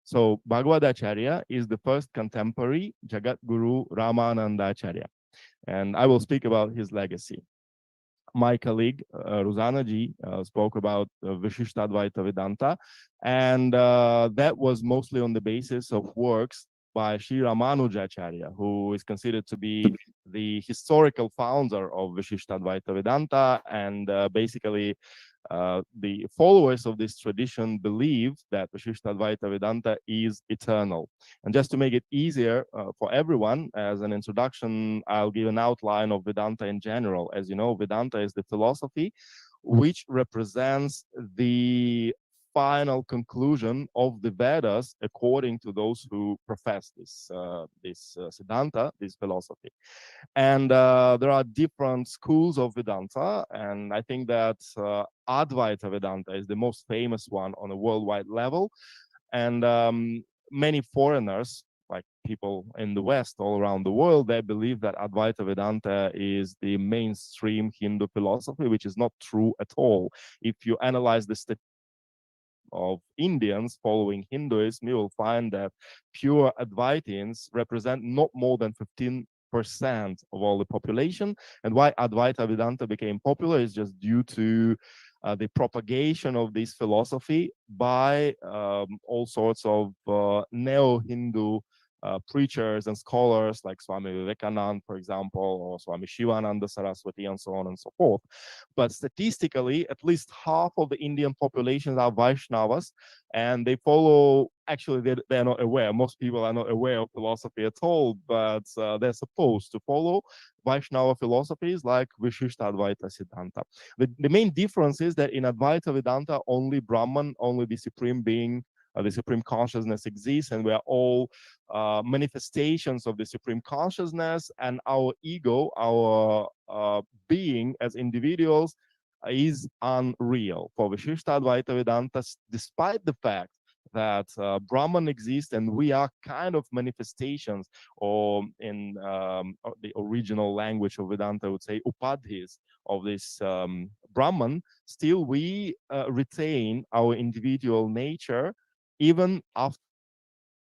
So Bhagavad Acharya is the first contemporary Jagat Guru Ramanandacharya, and I will speak about his legacy. My colleague Ruzana ji spoke about Vishishtadvaita Vedanta, and that was mostly on the basis of works by Sri Ramanujacharya, who is considered to be the historical founder of Vishishtadvaita Vedanta, and basically the followers of this tradition believe that Vishishtadvaita Vedanta is eternal. And just to make it easier for everyone, as an introduction, I'll give an outline of Vedanta in general. As you know, Vedanta is the philosophy which represents the final conclusion of the Vedas according to those who profess this Siddhanta, this philosophy. And there are different schools of Vedanta, and I think that Advaita Vedanta is the most famous one on a worldwide level. And many foreigners, like people in the West, all around the world, they believe that Advaita Vedanta is the mainstream Hindu philosophy, which is not true at all. If you analyze the statistics of Indians following Hinduism, you will find that pure Advaitins represent not more than 15% of all the population. And why Advaita Vedanta became popular is just due to the propagation of this philosophy by all sorts of neo-Hindu preachers and scholars like Swami Vivekananda, for example, or Swami Shivananda Saraswati, and so on and so forth. But statistically, at least half of the Indian populations are Vaishnavas, and they follow, actually, they're not aware. Most people are not aware of philosophy at all, but they're supposed to follow Vaishnava philosophies like Vishishtadvaita Siddhanta. The main difference is that in Advaita Vedanta, only Brahman, only the supreme being, the supreme consciousness exists, and we are all manifestations of the supreme consciousness, and our ego, our being as individuals is unreal. For Vishishtadvaita Vedanta, despite the fact that Brahman exists and we are kind of manifestations, or in the original language of Vedanta, I would say upadhis of this Brahman, still we retain our individual nature even after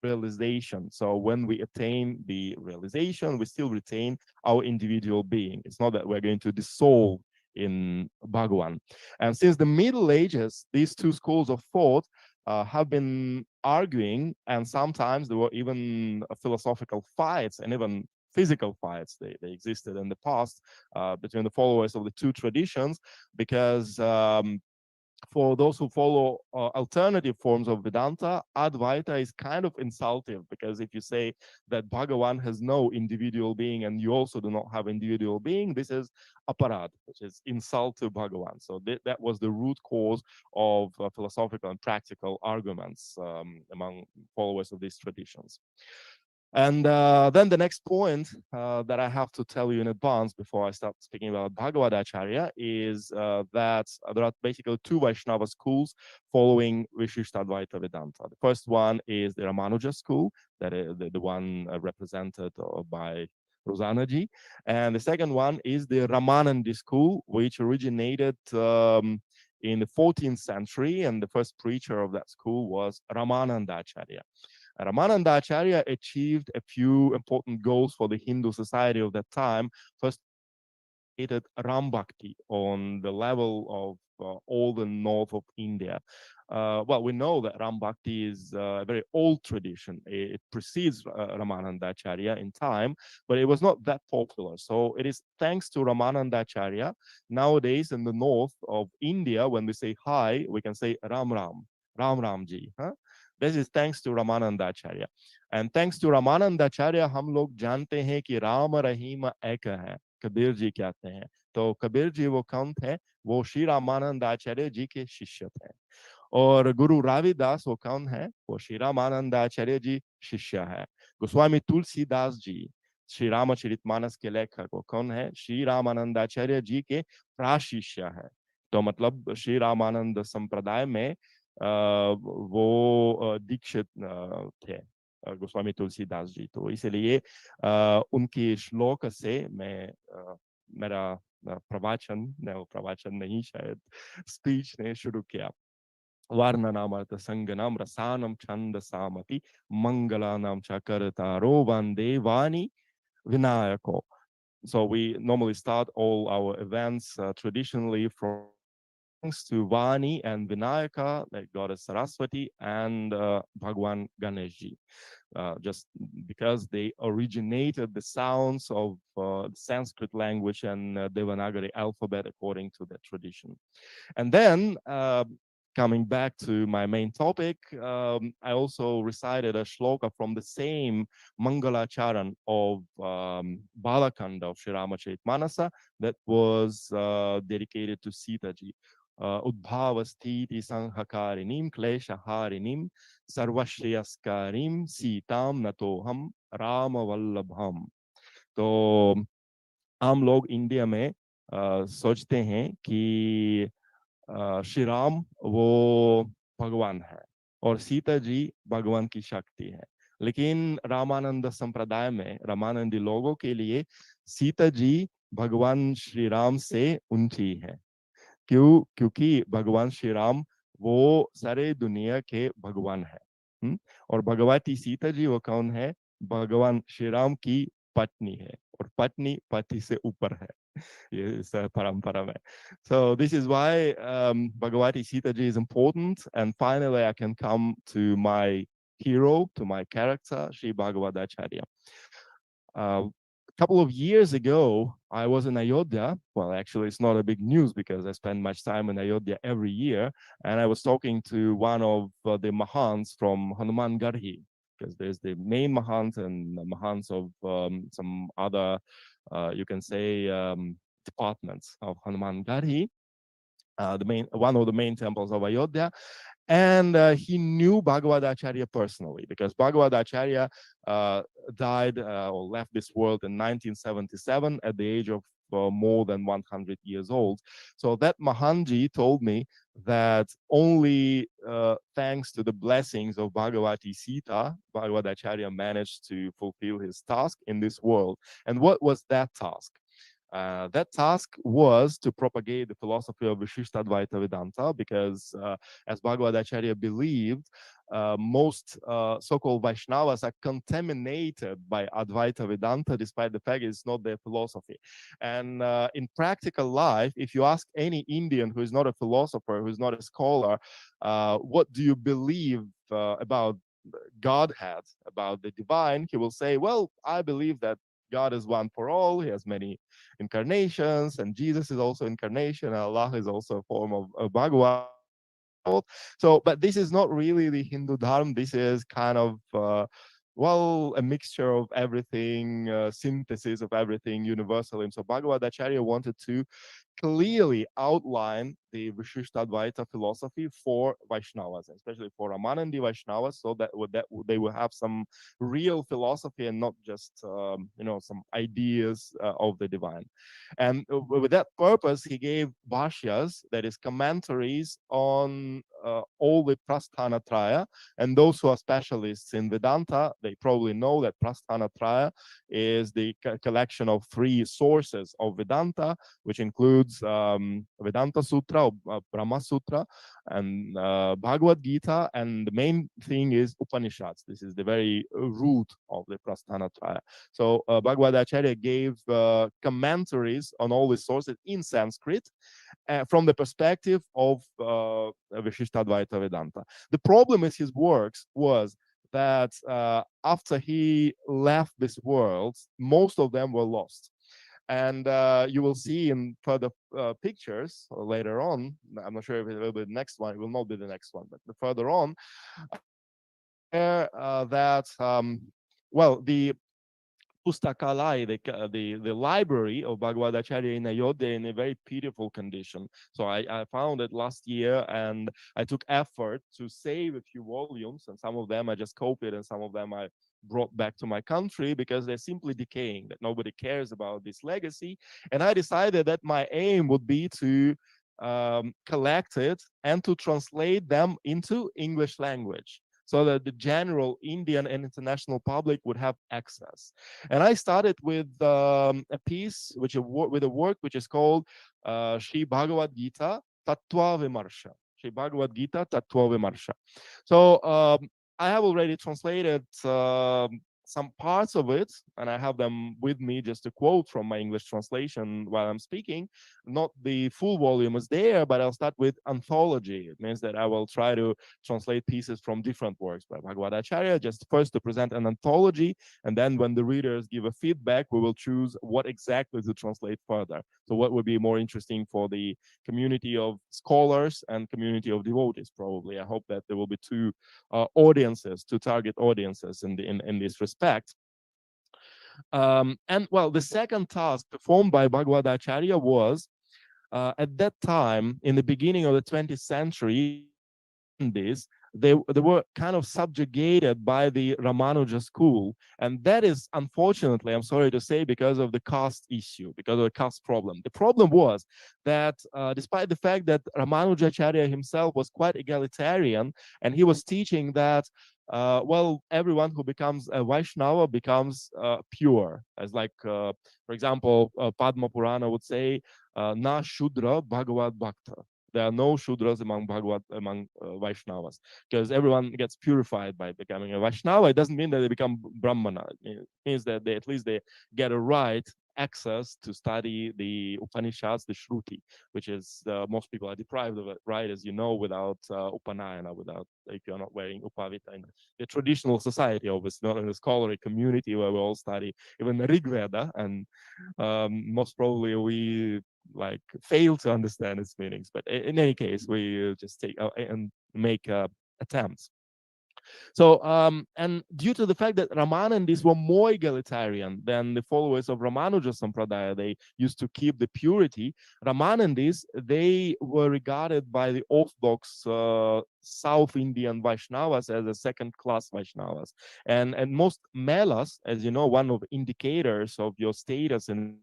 realization. So when we attain the realization, we still retain our individual being. It's not that we're going to dissolve in Bhagavan. And since the Middle Ages, these two schools of thought have been arguing, and sometimes there were even philosophical fights and even physical fights. They existed in the past between the followers of the two traditions, because for those who follow alternative forms of Vedanta, Advaita is kind of insultive, because if you say that Bhagavan has no individual being and you also do not have individual being, this is aparad, which is insult to Bhagavan. So that was the root cause of philosophical and practical arguments among followers of these traditions. And then the next point that I have to tell you in advance before I start speaking about Bhagavad Acharya is that there are basically two Vaishnava schools following Vishishtadvaita Vedanta. The first one is the Ramanuja school, that is the one represented by Rosanaji. And the second one is the Ramanandi school, which originated in the 14th century, and the first preacher of that school was Ramananda Acharya. Ramananda Acharya achieved a few important goals for the Hindu society of that time. First, created Ram Bhakti on the level of all the north of India. Well, we know that Ram Bhakti is a very old tradition. It precedes Ramananda Acharya in time, but it was not that popular. So it is thanks to Ramananda Acharya. Nowadays in the north of India, when we say hi, we can say Ram Ram, Ram Ramji. Huh? This is thanks to Ramananda Acharya. And thanks to Ramananda Acharya, हम लोग जानते हैं कि राम रहीम एक है, कबीर जी कहते हैं. तो कबीर जी वो कौन थे? वो श्री रामानंद आचार्य जी के शिष्य थे. और गुरु रविदास वो कौन है? वो श्री रामानंद आचार्य जी शिष्य है. गोस्वामी तुलसीदास जी श्री रामचरितमानस के लेखक वो कौन है? श्री रामानंद आचार्य जी के प्राशिष्य है. तो मतलब श्री रामानंद संप्रदाय में वो दीक्षित थे गोस्वामी तुलसीदास जी. तो इसलिए उनके श्लोक से मैं मेरा प्रवचन नहीं, शायद स्पीच ने शुरू किया. वर्णनाम अर्थ संगनाम रसानम छंद सामपि मंगलानाम च करतारो वंदे वाणी विनायको. So we normally start all our events traditionally from thanks to Vani and Vinayaka, like goddess Saraswati, and Bhagwan Ganeshji, just because they originated the sounds of Sanskrit language and Devanagari alphabet according to the tradition. And then coming back to my main topic, I also recited a shloka from the same Mangalacharan of Balakanda of Sri Ramacharita that was dedicated to Sita ji. Udbhavastiti sanghakarinim kleshaharinim sarvashriyaskarim sitam natoham ramavallabham. तो हम लोग India में सोचते हैं कि श्री राम वो भगवान है और सीता जी भगवान की शक्ति है, लेकिन रामानंद संप्रदाय में रामानंदी लोगों के लिए सीता जी भगवान श्री राम से ऊंची है। क्योंकि भगवान श्री राम वो सारे दुनिया के भगवान है। और भगवती सीता जी वो कौन है? भगवान श्री राम की पत्नी है और पत्नी पति से ऊपर है। So this is why Bhagavati Sita Ji is important. And finally, I can come to my hero, to my character, Sri Bhagavadacharya. A couple of years ago, I was in Ayodhya. Well, actually, it's not a big news because I spend much time in Ayodhya every year. And I was talking to one of the Mahants from Hanuman Garhi, because there's the main Mahant and the Mahants of some other, you can say, departments of Hanuman Garhi, one of the main temples of Ayodhya. And he knew Bhagavadacharya personally, because Bhagavadacharya died or left this world in 1977 at the age of more than 100 years old. So that Mahanji told me that only thanks to the blessings of Bhagavati Sita, Bhagavadacharya managed to fulfill his task in this world. And what was that task? That task was to propagate the philosophy of Vishishtadvaita Vedanta, because as Bhagavadacharya believed, most so-called Vaishnavas are contaminated by Advaita Vedanta, despite the fact it's not their philosophy. And in practical life, if you ask any Indian who is not a philosopher, who is not a scholar, what do you believe about Godhead, about the divine, he will say, well, I believe that God is one for all. He has many incarnations, and Jesus is also incarnation, and Allah is also a form of Bhagavan. So, but this is not really the Hindu Dharma. This is kind of, well, a mixture of everything, synthesis of everything, universalism. So Bhagavadacharya wanted to clearly outline the Vishishtadvaita philosophy for Vaishnavas, especially for Ramanandi Vaishnavas, so that they will have some real philosophy and not just some ideas of the divine. And with that purpose, he gave bhashyas, that is commentaries on all the Prasthana Traya. And those who are specialists in Vedanta, they probably know that Prasthana Traya is the collection of 3 sources of Vedanta, which includes Vedanta Sutra, Brahma Sutra, and Bhagavad Gita, and the main thing is Upanishads. This is the very root of the Prasthana Traya. So Bhagavadacharya gave commentaries on all these sources in Sanskrit from the perspective of Vishishtadvaita Vedanta. The problem with his works was that after he left this world, most of them were lost. And you will see in further pictures later on, I'm not sure if it will be the next one, it will not be the next one, but further on, that, well, the Pustakalai, the library of Bhagavadacharya in Ayodhya, in a very beautiful condition. So I found it last year, and I took effort to save a few volumes, and some of them I just copied, and some of them I brought back to my country because they're simply decaying, that nobody cares about this legacy. And I decided that my aim would be to collect it and to translate them into English language, so that the general Indian and international public would have access. And I started with a piece, with a work which is called Sri Bhagavad Gita Tattva Vimarsha. Sri Bhagavad Gita Tattva Vimarsha. So I have already translated some parts of it, and I have them with me just to quote from my English translation while I'm speaking. Not the full volume is there, but I'll start with anthology. It means that I will try to translate pieces from different works by Bhagavad Acharya, just first to present an anthology, and then when the readers give a feedback, we will choose what exactly to translate further. So what would be more interesting for the community of scholars and community of devotees, probably. I hope that there will be two audiences, two target audiences in this respect. And well, the second task performed by Bhagavad Acharya was, at that time, in the beginning of the 20th century, they were kind of subjugated by the Ramanuja school. And that is, unfortunately, I'm sorry to say, because of the caste issue, because of the caste problem. The problem was that despite the fact that Ramanujacharya himself was quite egalitarian, and he was teaching that well, everyone who becomes a Vaishnava becomes pure. As like, for example, Padma Purana would say, na Shudra Bhagavad Bhakta. There are no Shudras among Vaishnavas, because everyone gets purified by becoming a Vaishnava. It doesn't mean that they become Brahmana. It means that they at least they get a right access to study the Upanishads, the Shruti, which is most people are deprived of it, right? As you know, without Upanayana, without, if you're not wearing Upavita in the traditional society, obviously not in the scholarly community where we all study even the Rig Veda, and most probably we like fail to understand its meanings. But in any case, we just take and make attempts. So, and due to the fact that Ramanandis were more egalitarian than the followers of Ramanuja Sampradaya, they used to keep the purity. Ramanandis, they were regarded by the Orthodox South Indian Vaishnavas as a second-class Vaishnavas. And most melas, as you know, one of the indicators of your status in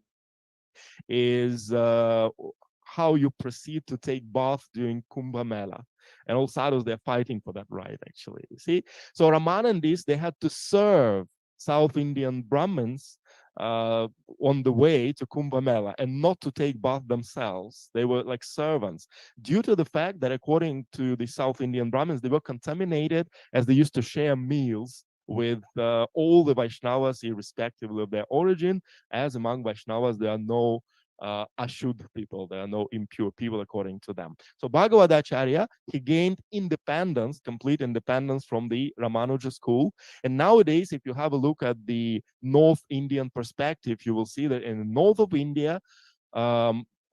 is how you proceed to take bath during Kumbh Mela. And all sadhus, they're fighting for that right, actually. You see? So Ramanandis, they had to serve South Indian Brahmins on the way to Kumbh Mela and not to take bath themselves. They were like servants, due to the fact that according to the South Indian Brahmins, they were contaminated as they used to share meals with all the Vaishnavas, irrespective of their origin. As among Vaishnavas, there are no Ashud people, there are no impure people according to them. So Bhagavad Acharya, he gained independence, complete independence from the Ramanuja school. And nowadays, if you have a look at the North Indian perspective, you will see that in the north of India,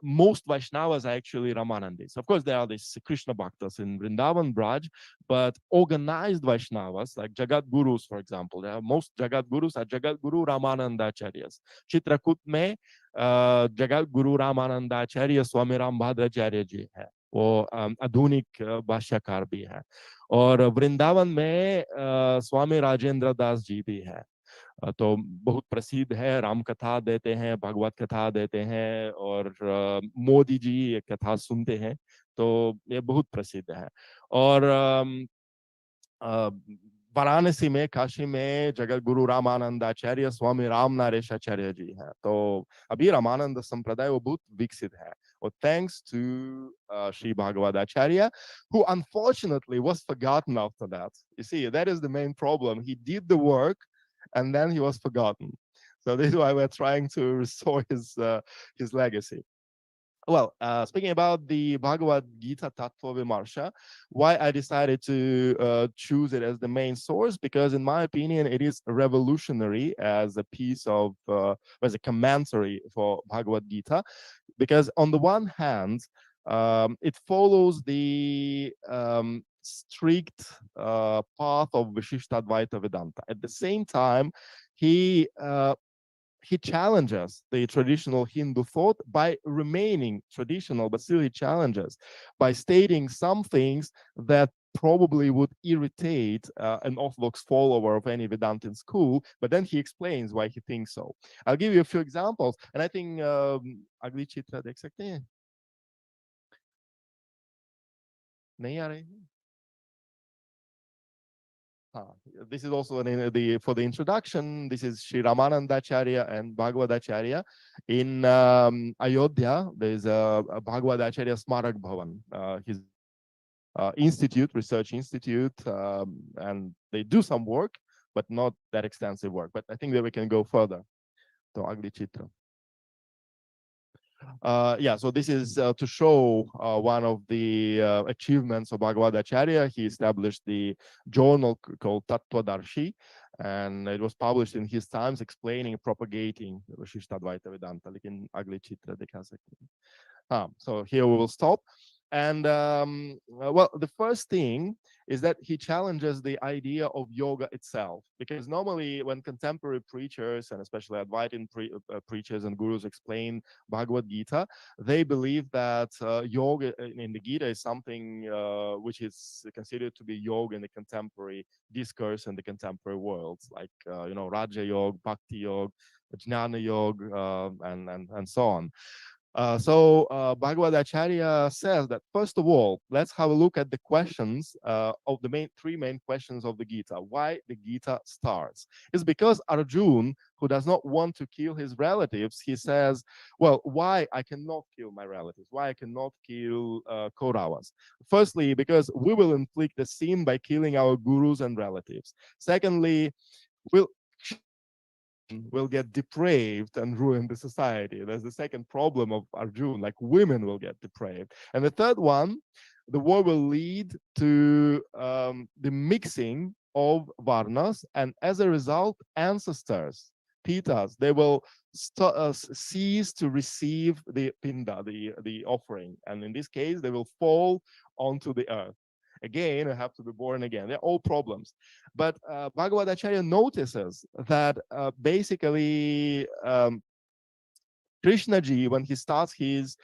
most Vaishnavas are actually Ramanandis. Of course, there are these Krishna Bhaktas in Vrindavan, Braj, but organized Vaishnavas, like Jagat Gurus, for example, most Jagat Gurus are Jagat Guru Ramanandacharyas. Chitrakut mein Jagat Guru Ramanandacharya Swami Ram Bhadracharya ji hai. वो आधुनिक भाष्यकार भी है, और वृंदावन में स्वामी राजेंद्र दास जी भी है. तो बहुत प्रसिद्ध है, राम कथा देते हैं, भागवत कथा देते हैं, और मोदी जी ये कथा सुनते हैं, तो ये बहुत प्रसिद्ध है. और वाराणसी में, काशी में जगत गुरु रामानंदाचार्य स्वामी राम नारेशाचार्य जी हैं. तो अभी रामानंद संप्रदाय वो बहुत विकसित है. Well, thanks to Sri Bhagavad Acharya, who unfortunately was forgotten after that. You see, that is the main problem. He did the work, and then he was forgotten. So this is why we're trying to restore his legacy. Well, speaking about the Bhagavad Gita Tattva Vimarsha, why I decided to choose it as the main source, because in my opinion, it is revolutionary as a piece of, as a commentary for Bhagavad Gita, because on the one hand, it follows the strict path of Vishishtadvaita Vedanta. At the same time, he challenges the traditional Hindu thought by remaining traditional, but still he challenges by stating some things that probably would irritate an Orthodox follower of any Vedantin school, but then he explains why he thinks so. I'll give you a few examples, and I think अगली चित्र देख सकते हैं? नहीं आ रही? This is also for the introduction. This is Sri Ramanandacharya and Bhagavadacharya. In Ayodhya, there is a Bhagavadacharya Smarak Bhavan, his institute, research institute, and they do some work but not that extensive work. But I think that we can go further to ugly chitra. Yeah, so this is to show one of the achievements of Bhagavad Acharya. He established the journal called Tattvadarshi, and it was published in his times, explaining and propagating Vasishtha-Advaita Vedanta, like in ugly chitra dekha sakte. So here we will stop. And well, the first thing is that he challenges the idea of yoga itself, because normally when contemporary preachers, and especially Advaitin preachers and gurus, explain Bhagavad Gita, they believe that yoga in the Gita is something which is considered to be yoga in the contemporary discourse in the contemporary world, like you know, Raja Yoga, Bhakti Yoga, Jnana Yoga, and so on. So Bhagavad Acharya says that, first of all, let's have a look at the questions of the three main questions of the Gita. Why the Gita starts? It's because Arjun, who does not want to kill his relatives, he says, well, why I cannot kill my relatives? Why I cannot kill Kauravas? Firstly, because we will inflict the sin by killing our gurus and relatives. Secondly, will get depraved and ruin the society. That's the second problem of Arjun, like women will get depraved. And the third one, the war will lead to the mixing of varnas, and as a result, ancestors, pitas, they will cease to receive the pinda, the offering, and in this case, they will fall onto the earth. Again, I have to be born again. They're all problems. But Bhagavad Acharya notices that basically Krishnaji, when he starts his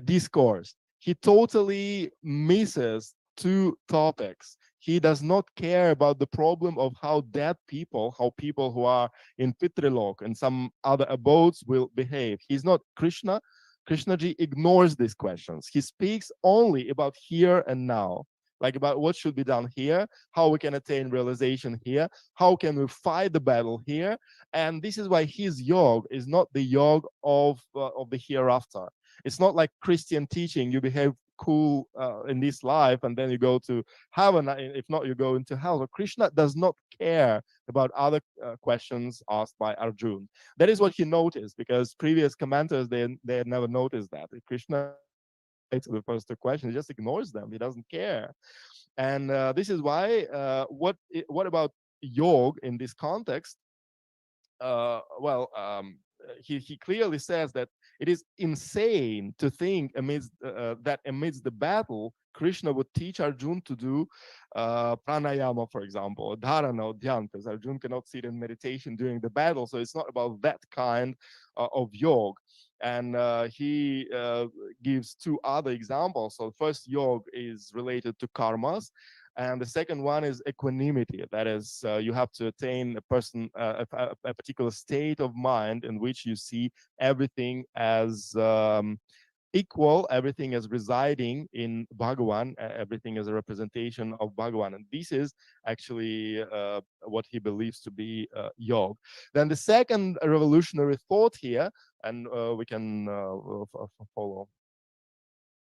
discourse, he totally misses two topics. He does not care about the problem of how dead people, how people who are in Pitrilok and some other abodes will behave. He's not Krishna. Krishnaji ignores these questions. He speaks only about here and now, like about what should be done here, how we can attain realization here, how can we fight the battle here. And this is why his yoga is not the yoga of the hereafter. It's not like Christian teaching, you behave cool in this life and then you go to heaven, if not you go into hell. So Krishna does not care about other questions asked by Arjun. That is what he noticed, because previous commenters, they had never noticed that. Krishna to the first two questions, he just ignores them, he doesn't care. And this is why what about yoga in this context? He clearly says that it is insane to think that amidst the battle, Krishna would teach Arjun to do pranayama, for example, or dharana or dhyan, because Arjun cannot sit in meditation during the battle. So it's not about that kind of yoga. And he gives two other examples. So the first yoga is related to karmas, and the second one is equanimity. That is, you have to attain a particular state of mind in which you see everything as equal, everything as residing in Bhagavan, everything as a representation of Bhagavan. And this is actually what he believes to be yoga. Then the second revolutionary thought here, and we can follow.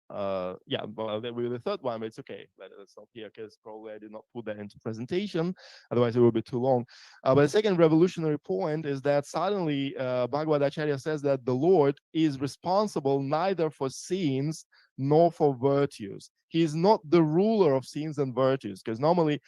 Yeah, well, the third one, but it's okay. Let's stop here because probably I did not put that into presentation. Otherwise, it will be too long. But the second revolutionary point is that suddenly Bhagavad Acharya says that the Lord is responsible neither for sins nor for virtues. He is not the ruler of sins and virtues, because normally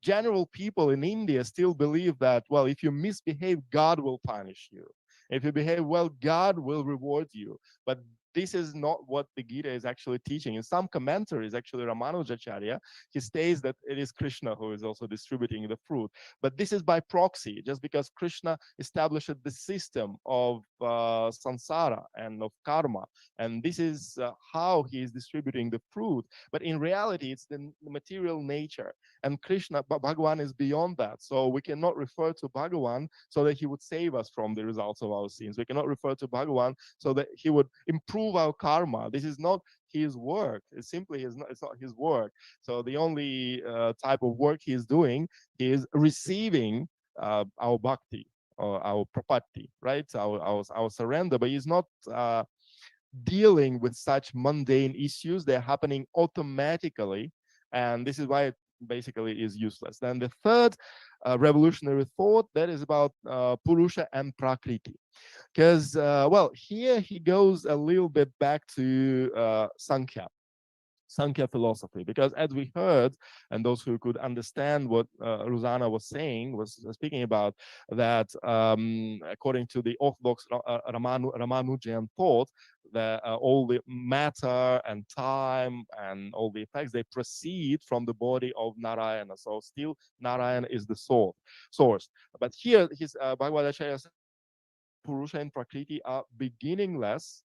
general people in India still believe that, well, if you misbehave, God will punish you. If you behave well, God will reward you. But this is not what the Gita is actually teaching. In some commentaries, actually Ramanujacharya, he states that it is Krishna who is also distributing the fruit. But this is by proxy, just because Krishna established the system of samsara and of karma. And this is how he is distributing the fruit. But in reality, it's the material nature. And Krishna, Bhagavan is beyond that. So we cannot refer to Bhagavan so that he would save us from the results of our sins. We cannot refer to Bhagavan so that he would improve our karma. This is not his work. It's simply it's not his work. So the only type of work he is doing is receiving our bhakti or our prapatti, right? Our surrender. But he's not dealing with such mundane issues. They're happening automatically, and this is why it basically is useless. Then the third revolutionary thought that is about Purusha and Prakriti. Because, well, here he goes a little bit back to Sankhya philosophy, because as we heard, and those who could understand what Ruzana was saying, was speaking about, that according to the Orthodox Ramanujan thought, that all the matter and time and all the effects, they proceed from the body of Narayana. So still Narayana is the source. But here his Bhagavad Acharya says Purusha and Prakriti are beginningless,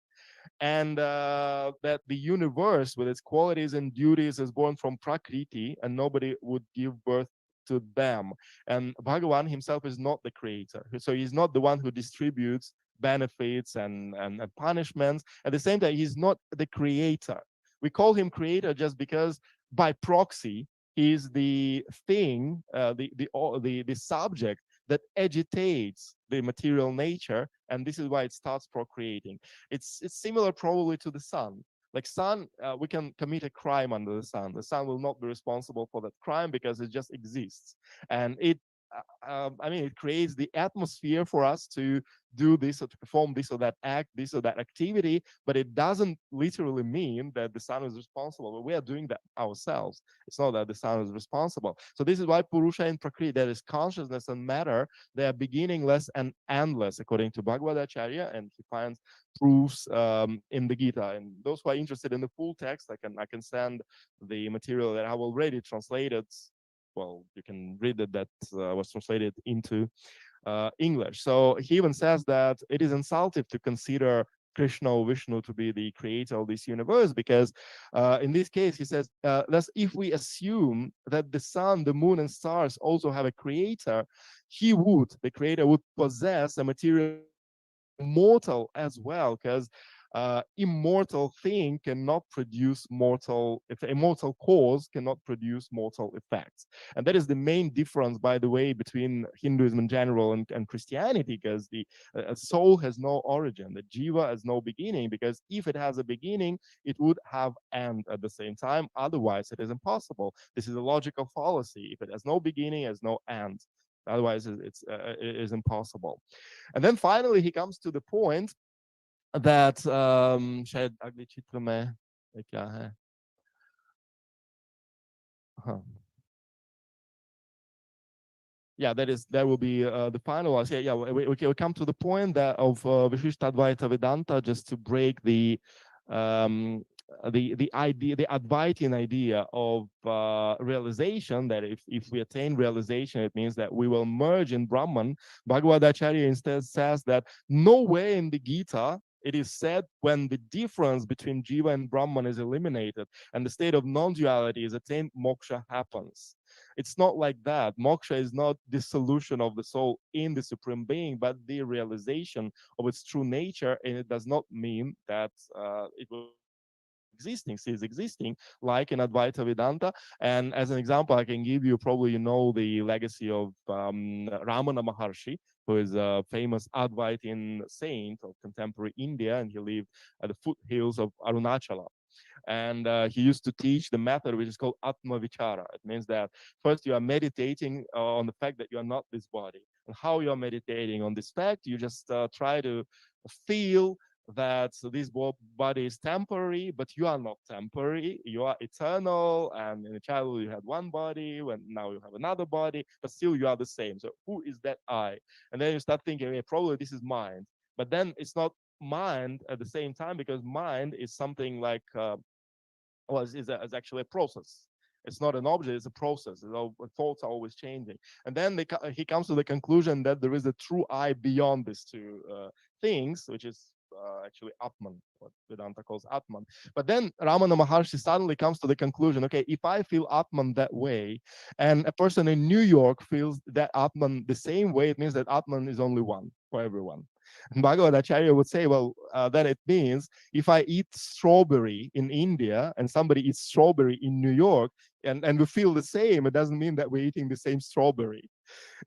and that the universe with its qualities and duties is born from Prakriti, and nobody would give birth to them. And Bhagavan himself is not the creator, so he's not the one who distributes benefits and punishments. At the same time, he's not the creator. We call him creator just because by proxy he's the thing, the subject that agitates the material nature, and this is why it starts procreating. It's similar probably to the sun. Like sun, we can commit a crime under the sun. The sun will not be responsible for that crime because it just exists, and I mean, it creates the atmosphere for us to do this or to perform this or that act, this or that activity, but it doesn't literally mean that the sun is responsible. But we are doing that ourselves. It's not that the sun is responsible. So this is why Purusha and Prakriti, that is consciousness and matter, they are beginningless and endless, according to Bhagavad Acharya, and he finds proofs in the Gita. And those who are interested in the full text, I can send the material that I have already translated. Well, you can read it, that was translated into English. So he even says that it is insultive to consider Krishna or Vishnu to be the creator of this universe, because in this case, he says, thus, if we assume that the sun, the moon, and stars also have a creator, the creator would possess a material mortal as well, because immortal thing cannot produce mortal, if a mortal cause cannot produce mortal effects. And that is the main difference, by the way, between Hinduism in general and Christianity, because the soul has no origin, the jiva has no beginning, because if it has a beginning, it would have end at the same time. Otherwise, it is impossible. This is a logical fallacy. If it has no beginning, it has no end. Otherwise, it is impossible. And then finally, he comes to the point that शायद अगले चित्र में क्या है, हाँ, yeah, that will be the final one. Yeah, we come to the point that of Vishishtadvaita Vedanta, just to break the idea, the Advaitin idea of realization, that if we attain realization, it means that we will merge in Brahman. Bhagavad Acharya instead says that nowhere in the Gita it is said when the difference between Jiva and Brahman is eliminated and the state of non-duality is attained, moksha happens. It's not like that. Moksha is not dissolution of the soul in the Supreme Being, but the realization of its true nature, and it does not mean that it will is existing, like in Advaita Vedanta. And as an example, I can give you, probably you know the legacy of Ramana Maharshi, who is a famous Advaitin saint of contemporary India, and he lived at the foothills of Arunachala. And he used to teach the method which is called Atma Vichara. It means that first you are meditating on the fact that you are not this body. And how you are meditating on this fact, you just try to feel that this body is temporary, but you are not temporary, you are eternal, and in a childhood you had one body, when now you have another body, but still you are the same. So who is that I? And then you start thinking, okay, probably this is mind. But then it's not mind at the same time, because mind is something like is actually a process. It's not an object, it's a process. Thoughts are always changing. And then he comes to the conclusion that there is a true I beyond these two things, which is actually Atman, what Vedanta calls Atman. But then Ramana Maharshi suddenly comes to the conclusion, okay, if I feel Atman that way, and a person in New York feels that Atman the same way, it means that Atman is only one for everyone. And Bhagavad Acharya would say, well, then it means if I eat strawberry in India and somebody eats strawberry in New York, and we feel the same, it doesn't mean that we're eating the same strawberry.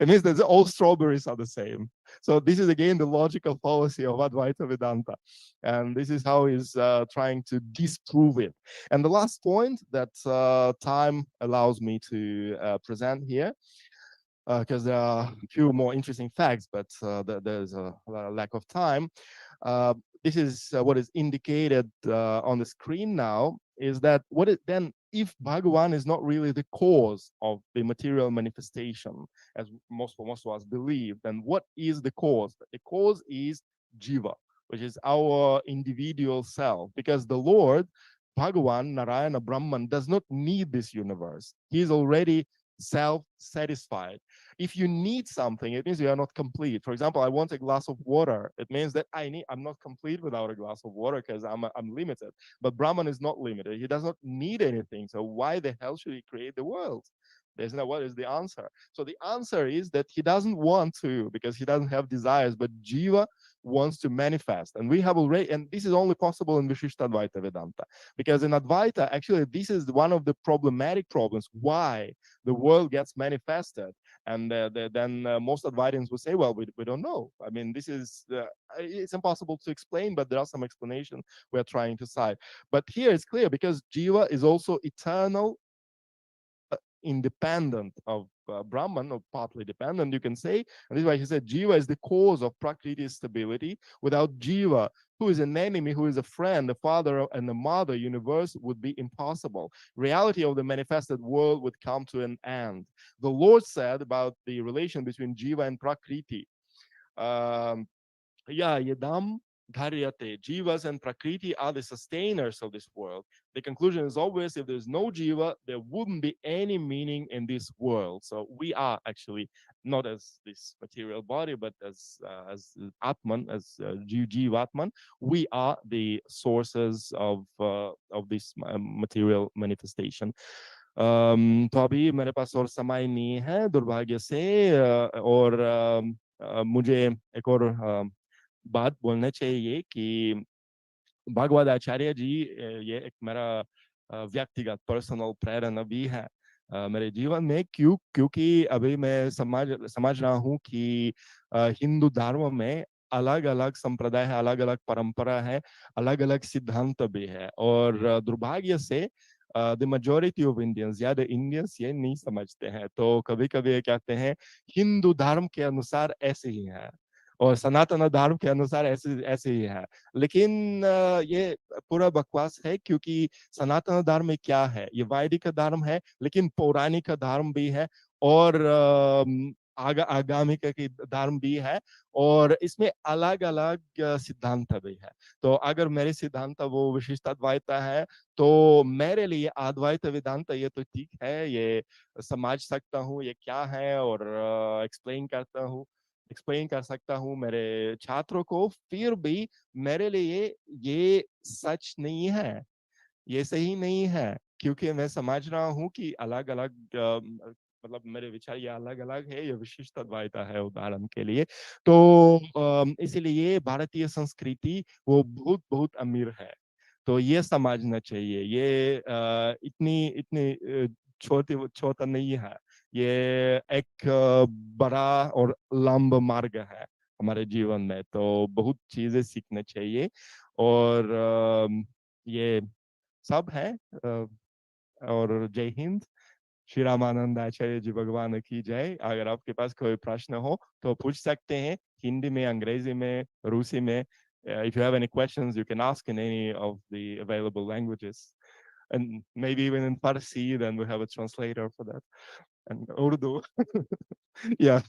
It means that all strawberries are the same. So this is again the logical fallacy of Advaita Vedanta. And this is how he's trying to disprove it. And the last point that time allows me to present here because there are a few more interesting facts, but there's a lack of time. This is what is indicated on the screen now, is that what it then, if Bhagavan is not really the cause of the material manifestation, as most of us believe, then what is the cause? The cause is Jiva, which is our individual self, because the Lord, Bhagavan, Narayana, Brahman, does not need this universe. He is already self-satisfied. If you need something, it means you are not complete. For example, I want a glass of water. It means that I'm not complete without a glass of water because I'm limited. But Brahman is not limited. He does not need anything. So why the hell should he create the world? There's no, what is the answer? So the answer is that he doesn't want to, because he doesn't have desires, but Jiva wants to manifest. And we have already, and this is only possible in Vishishtadvaita Vedanta, because in Advaita, actually, this is one of the problematic problems, why the world gets manifested. And then most Advaitins will say, well, we don't know. I mean, this is, it's impossible to explain, but there are some explanations we're trying to cite. But here it's clear, because Jiva is also eternal, independent of Brahman, or partly dependent, you can say. And this is why he said Jiva is the cause of Prakriti's stability. Without Jiva, who is an enemy, who is a friend, a father and a mother, universe would be impossible. Reality of the manifested world would come to an end. The Lord said about the relation between Jiva and Prakriti, yeah, Yadam Dharyate. Jivas and Prakriti are the sustainers of this world. The conclusion is obvious: if there's no Jiva, there wouldn't be any meaning in this world. So we are actually not as this material body, but as Atman, as Jivatman. We are the sources of this material manifestation. तो अभी मेरे पास और समय नहीं है दुर्भाग्य से, और मुझे एक और बात बोलना चाहिए कि भगवद आचार्य जी, ये एक मेरा व्यक्तिगत पर्सनल प्रेरणा भी है मेरे जीवन में। क्योंकि अभी मैं समझ रहा हूँ कि हिंदू धर्म में अलग अलग संप्रदाय है, अलग अलग परंपरा है, अलग अलग सिद्धांत भी है। और दुर्भाग्य से द मेजोरिटी ऑफ इंडियंस या द इंडियंस ये नहीं समझते हैं। तो कभी कभी ये कहते हैं हिंदू धर्म के अनुसार ऐसे ही है, और सनातन धर्म के अनुसार ऐसे ही है। लेकिन ये पूरा बकवास है, क्योंकि सनातन धर्म में क्या है, ये वैदिक धर्म है, लेकिन पौराणिक धर्म भी है, और आगामी की धर्म भी है, और इसमें अलग अलग सिद्धांत भी है। तो अगर मेरे सिद्धांत वो विशिष्ट अद्वैत है, तो मेरे लिए अद्वैत वेदांत ये तो ठीक है, ये समझ सकता हूँ ये क्या है, और एक्सप्लेन कर सकता हूँ मेरे छात्रों को। फिर भी मेरे लिए ये सच नहीं है, ये सही नहीं है, क्योंकि मैं समझ रहा हूँ कि अलग अलग मतलब मेरे विचार ये अलग अलग है, ये विशिष्ट अद्वैता है उदाहरण के लिए। तो इसीलिए भारतीय संस्कृति वो बहुत बहुत अमीर है, तो ये समझना चाहिए। ये इतनी इतनी छोटा नहीं है, ये एक बड़ा और लंबा मार्ग है हमारे जीवन में। तो बहुत चीजें सीखना चाहिए, और ये सब है। और जय हिंद, श्री रामानंद आचार्य जी भगवान की जय। अगर आपके पास कोई प्रश्न हो तो पूछ सकते हैं, हिंदी में, अंग्रेजी में, रूसी में। If you have any questions, you can ask in any of the available languages, and maybe even in Farsi. Then we have a translator for that, and Urdu. Yeah.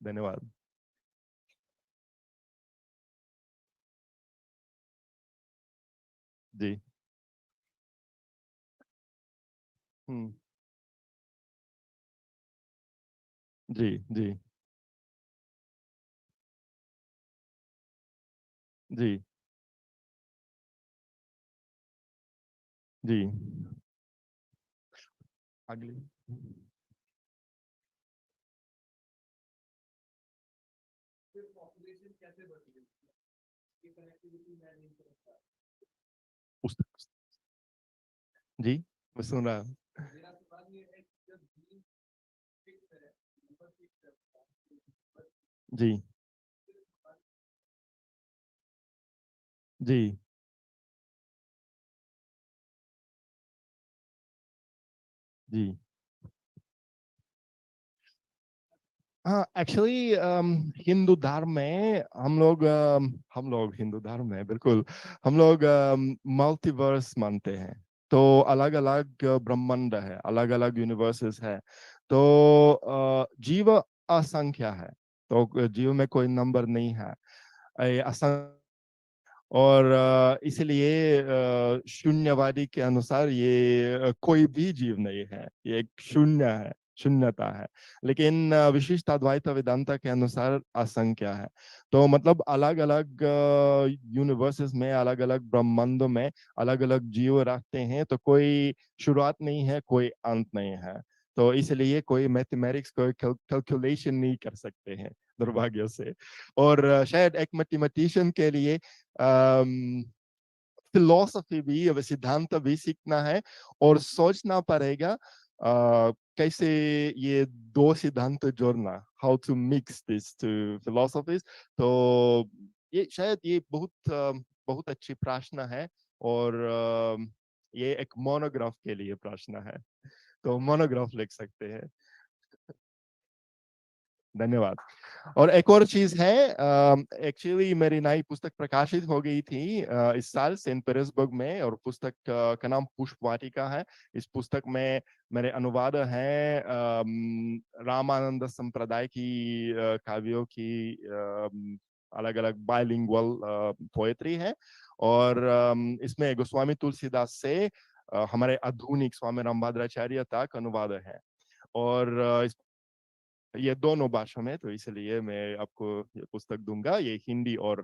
धन्यवाद। जी। हम्म। जी जी जी जी। अगली जी, मैं सुन रहा हूँ। जी जी जी हाँ एक्चुअली हिंदू धर्म में हम लोग हिंदू धर्म में बिल्कुल हम लोग मल्टीवर्स मानते हैं। तो अलग अलग ब्रह्मांड है, अलग अलग यूनिवर्सेस है। तो जीव असंख्य है, तो जीव में कोई नंबर नहीं है। असंख्य और इसलिए शून्यवादी के अनुसार ये कोई भी जीव नहीं है, ये एक शून्य है, शून्यता है। लेकिन विशिष्ट अद्वैत वेदांत के अनुसार असंख्य है। तो मतलब अलग अलग यूनिवर्सेस में, अलग अलग ब्रह्मांडों में अलग अलग जीव रखते हैं। तो कोई शुरुआत नहीं है, कोई अंत नहीं है। तो इसलिए कोई मैथमेटिक्स, कोई कैलकुलेशन नहीं कर सकते हैं दुर्भाग्य से। और शायद एक मैथमेटिशियन के लिए फिलोसफी भी, अब सिद्धांत भी सीखना है और सोचना पड़ेगा कैसे ये दो सिद्धांत जोड़ना, how to mix this two philosophies. तो ये शायद ये बहुत अच्छी प्रश्न है। और ये एक मोनोग्राफ के लिए प्रश्न है, तो मोनोग्राफ लिख सकते हैं। धन्यवाद। और एक और चीज है, एक्चुअली मेरी नई पुस्तक प्रकाशित हो गई थी इस साल सेंट पीटर्सबर्ग में, और पुस्तक का नाम पुष्प वाटिका है। इस पुस्तक में मेरे अनुवाद हैं रामानंद संप्रदाय की काव्यों की अलग अलग बाइलिंगुअल पोएट्री है। और इसमें गोस्वामी तुलसीदास से हमारे आधुनिक स्वामी रामभद्राचार्य तक अनुवाद है। और ये दोनों भाषा में, तो इसलिए मैं आपको ये पुस्तक दूंगा, ये हिंदी और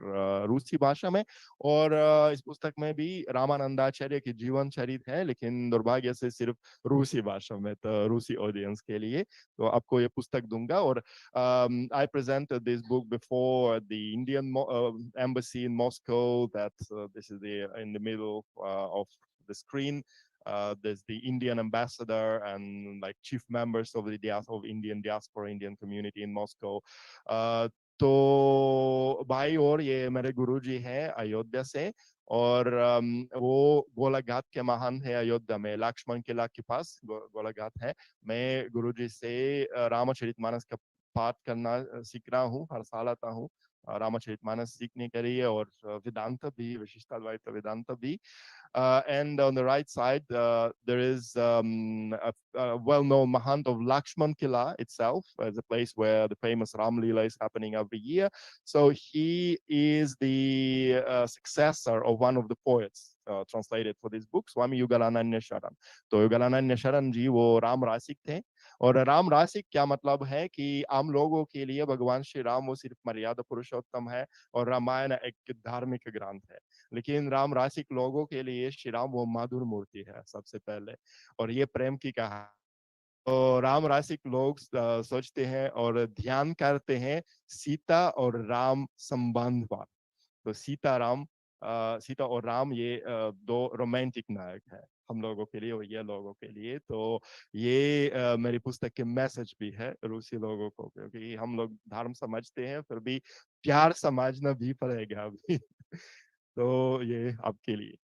रूसी भाषा में। और इस पुस्तक में भी रामानंदाचार्य की जीवन चरित है, लेकिन दुर्भाग्य से सिर्फ रूसी भाषा में, तो रूसी ऑडियंस के लिए। तो आपको ये पुस्तक दूंगा। और I present this book before the Indian embassy in Moscow, that this is in the middle of the screen. There's the Indian ambassador and like chief members of the of Indian diaspora, Indian community in Moscow. तो भाई और ये मेरे गुरुजी हैं अयोध्या से, और वो गोलाघाट के महान है अयोध्या में, लक्ष्मण किला के पास गोलाघाट है। मैं गुरुजी से रामचरितमानस का पाठ करना सीख रहा हूँ, हर साल आता हूँ रामचरितमानस सीखने के लिए, और वेदांत भी, विशिष्टाद्वैत वेदांत भी। And on the right side, there is a well-known Mahant of Lakshman Kila itself, as a place where the famous Ram Leela is happening every year. So he is the successor of one of the poets translated for this book, Swami Yugalananya Sharan. तो युगलानंद शरण जी वो राम रासिक थे। और राम रासिक क्या मतलब है कि आम लोगों के लिए भगवान श्री राम वो सिर्फ मर्यादा पुरुषोत्तम है, और रामायण एक धार्मिक ग्रंथ है। लेकिन राम रासिक लोगों के लिए श्री राम वो मधुर मूर्ति है सबसे पहले, और ये प्रेम की कहानी। तो राम रासिक लोग सोचते हैं और ध्यान करते हैं सीता और राम संबंध पर। तो सीता और राम ये दो रोमांटिक नायक है हम लोगों के लिए और ये लोगों के लिए। तो ये मेरी पुस्तक के मैसेज भी है रूसी लोगों को, क्योंकि हम लोग धर्म समझते हैं, फिर भी प्यार समझना भी पड़ेगा अभी। तो ये आपके लिए।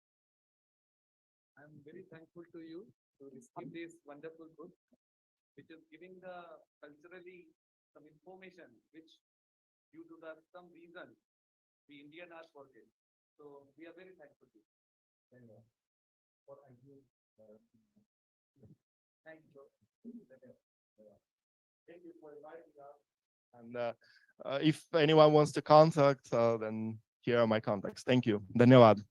I am very thankful to you to receive this wonderful book, which is giving the culturally some information which, due to some reason, we Indian are forget. So we are very thankful to you. Thank you. Thank you. Thank you for inviting us. And if anyone wants to contact, then here are my contacts. Thank you. धन्यवाद।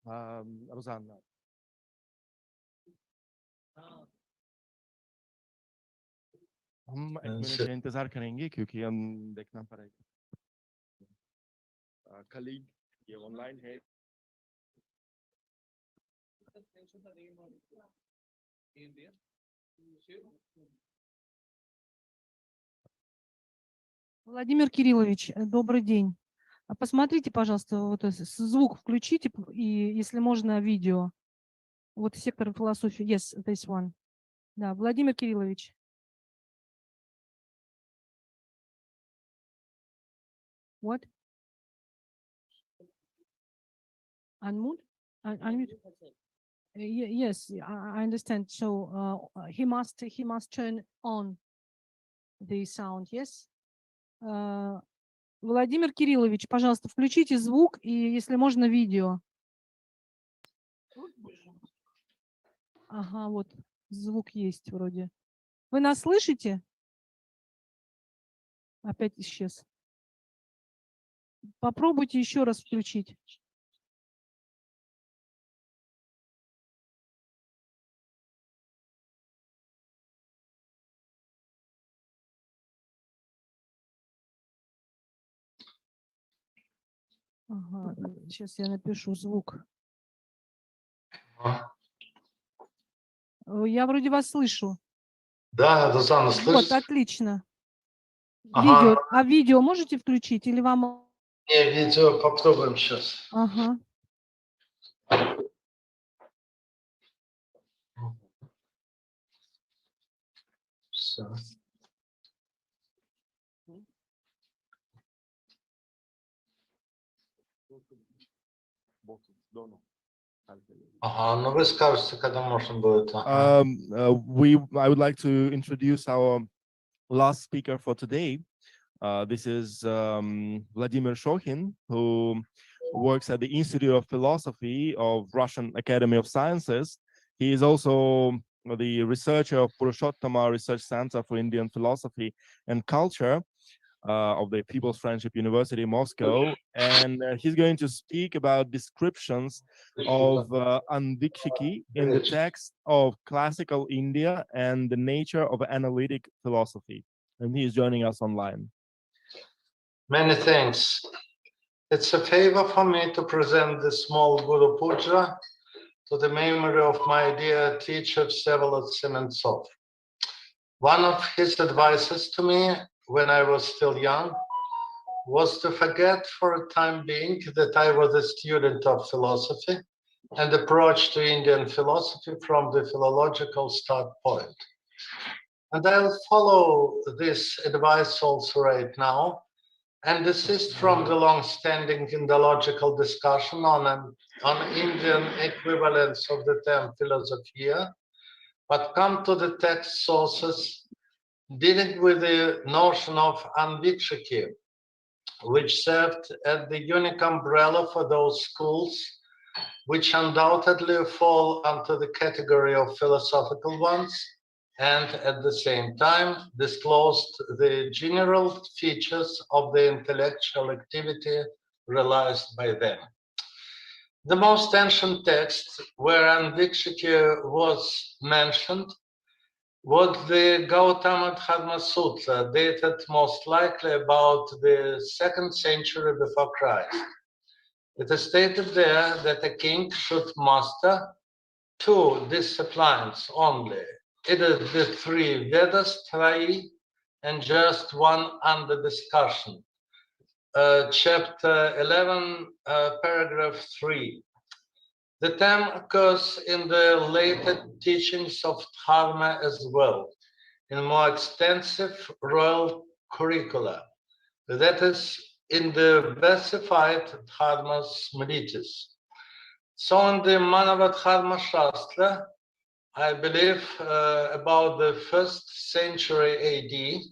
रोजाना हम एक minute का इंतजार करेंगे, क्योंकि हम देखना पड़ेगा। कलीग ये ऑनलाइन है। Владимир Кириллович, добрый день. Посмотрите, пожалуйста, вот звук включите, и, если можно, видео. Вот сектор философии. Yes, this one. Да, Владимир Кириллович. What? Unmute? Unmute? Yes, I understand. So he must turn on the sound, yes? Владимир Кириллович, пожалуйста, включите звук и, если можно, видео. Ага, вот звук есть вроде. Вы нас слышите? Опять исчез. Попробуйте еще раз включить. Ага, сейчас я напишу звук. Я вроде вас слышу. Да, Сусанна, Вот, слышите? отлично. Ага. Видео, а видео можете включить или вам... Не, видео попробуем сейчас. Ага. Все. Ага, ну вы скажете, когда можно будет. Ага. I would like to introduce our last speaker for today. This is Vladimir Shokhin, who works at the Institute of Philosophy of Russian Academy of Sciences. He is also the researcher of Purushottama Research Center for Indian Philosophy and Culture of the People's Friendship University in Moscow. And he's going to speak about descriptions of Anvikshiki in the text of classical India and the nature of analytic philosophy. And he is joining us online. Many thanks. It's a favor for me to present this small Guru Puja to the memory of my dear teacher Vsevolod Sementsov. One of his advices to me when I was still young was to forget for a time being that I was a student of philosophy and approach to Indian philosophy from the philological start point. And I'll follow this advice also right now and desist from the long-standing Indological discussion on Indian equivalence of the term philosophia, but come to the text sources dealing with the notion of Anvikshiki, which served as the unique umbrella for those schools which undoubtedly fall under the category of philosophical ones, and at the same time disclosed the general features of the intellectual activity realized by them. The most ancient text where Anvikshiki was mentioned was the Gautama Dharma Sutra, dated most likely about the 2nd century before Christ. It is stated there that a king should master 2 disciplines only. It is the 3 Vedas, Trayi, and just one under discussion. Chapter 11, paragraph 3. The term occurs in the later teachings of Dharma as well, in more extensive royal curricula, that is, in the versified Dharma Smritis. So in the Manava Dharma Shastra, I believe about the 1st century AD,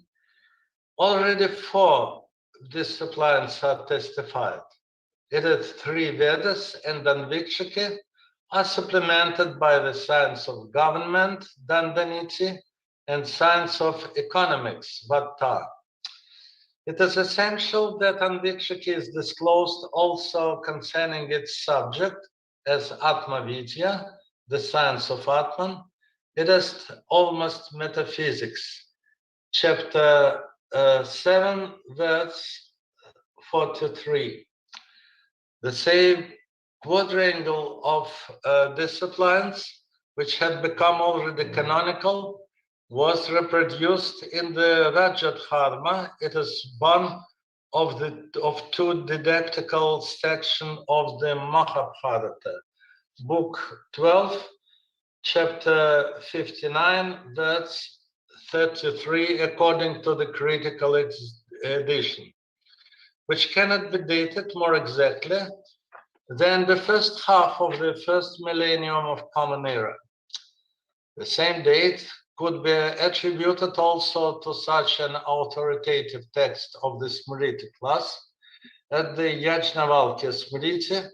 already 4 disciplines are testified. It is 3 Vedas and Anvikshiki are supplemented by the science of government, Dandaniti, and science of economics, Vatta. It is essential that Anvikshiki is disclosed also concerning its subject as Atmavidya, the science of Atman. It is almost metaphysics. Chapter 7, verse 43. The same quadrangle of disciplines, which had become already canonical, was reproduced in the Rajadharma. It is one of 2 didactical sections of the Mahabharata, book 12, chapter 59, verse 33, according to the critical edition. which cannot be dated more exactly than the first half of the first millennium of Common Era. The same date could be attributed also to such an authoritative text of the Smriti class as the Yajnavalkya Smriti,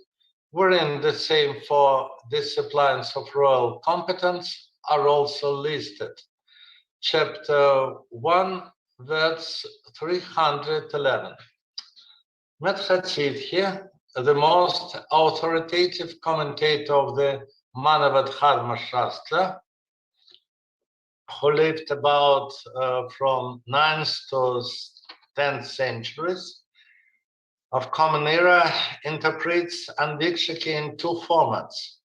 wherein the same four disciplines of royal competence are also listed. Chapter 1, verse 311. Madhya, the most authoritative commentator of the Manavadharma Shastra, who lived about from 9th to 10th centuries of Common Era, interprets Anand-ICE in two formats,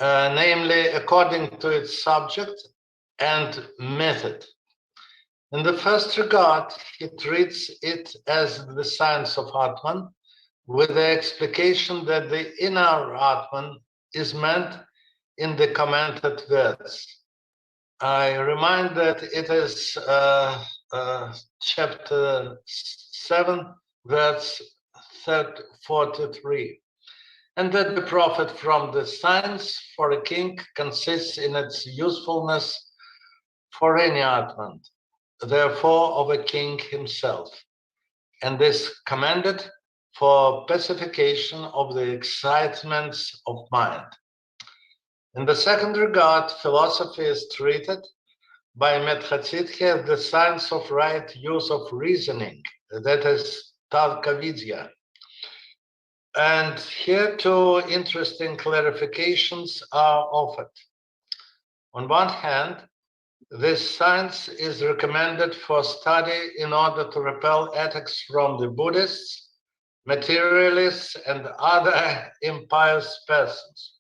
namely according to its subject and method. In the first regard, he treats it as the science of Atman, with the explication that the inner Atman is meant in the commented verse. I remind that it is chapter 7, verse 43, and that the profit from the science for a king consists in its usefulness for any Atman, therefore of a king himself, and is commended for pacification of the excitements of mind. In the second regard, philosophy is treated by Madhya as the science of right use of reasoning, that is Tarka Vidya. And here two interesting clarifications are offered. On one hand, this science is recommended for study in order to repel attacks from the Buddhists, materialists, and other impious persons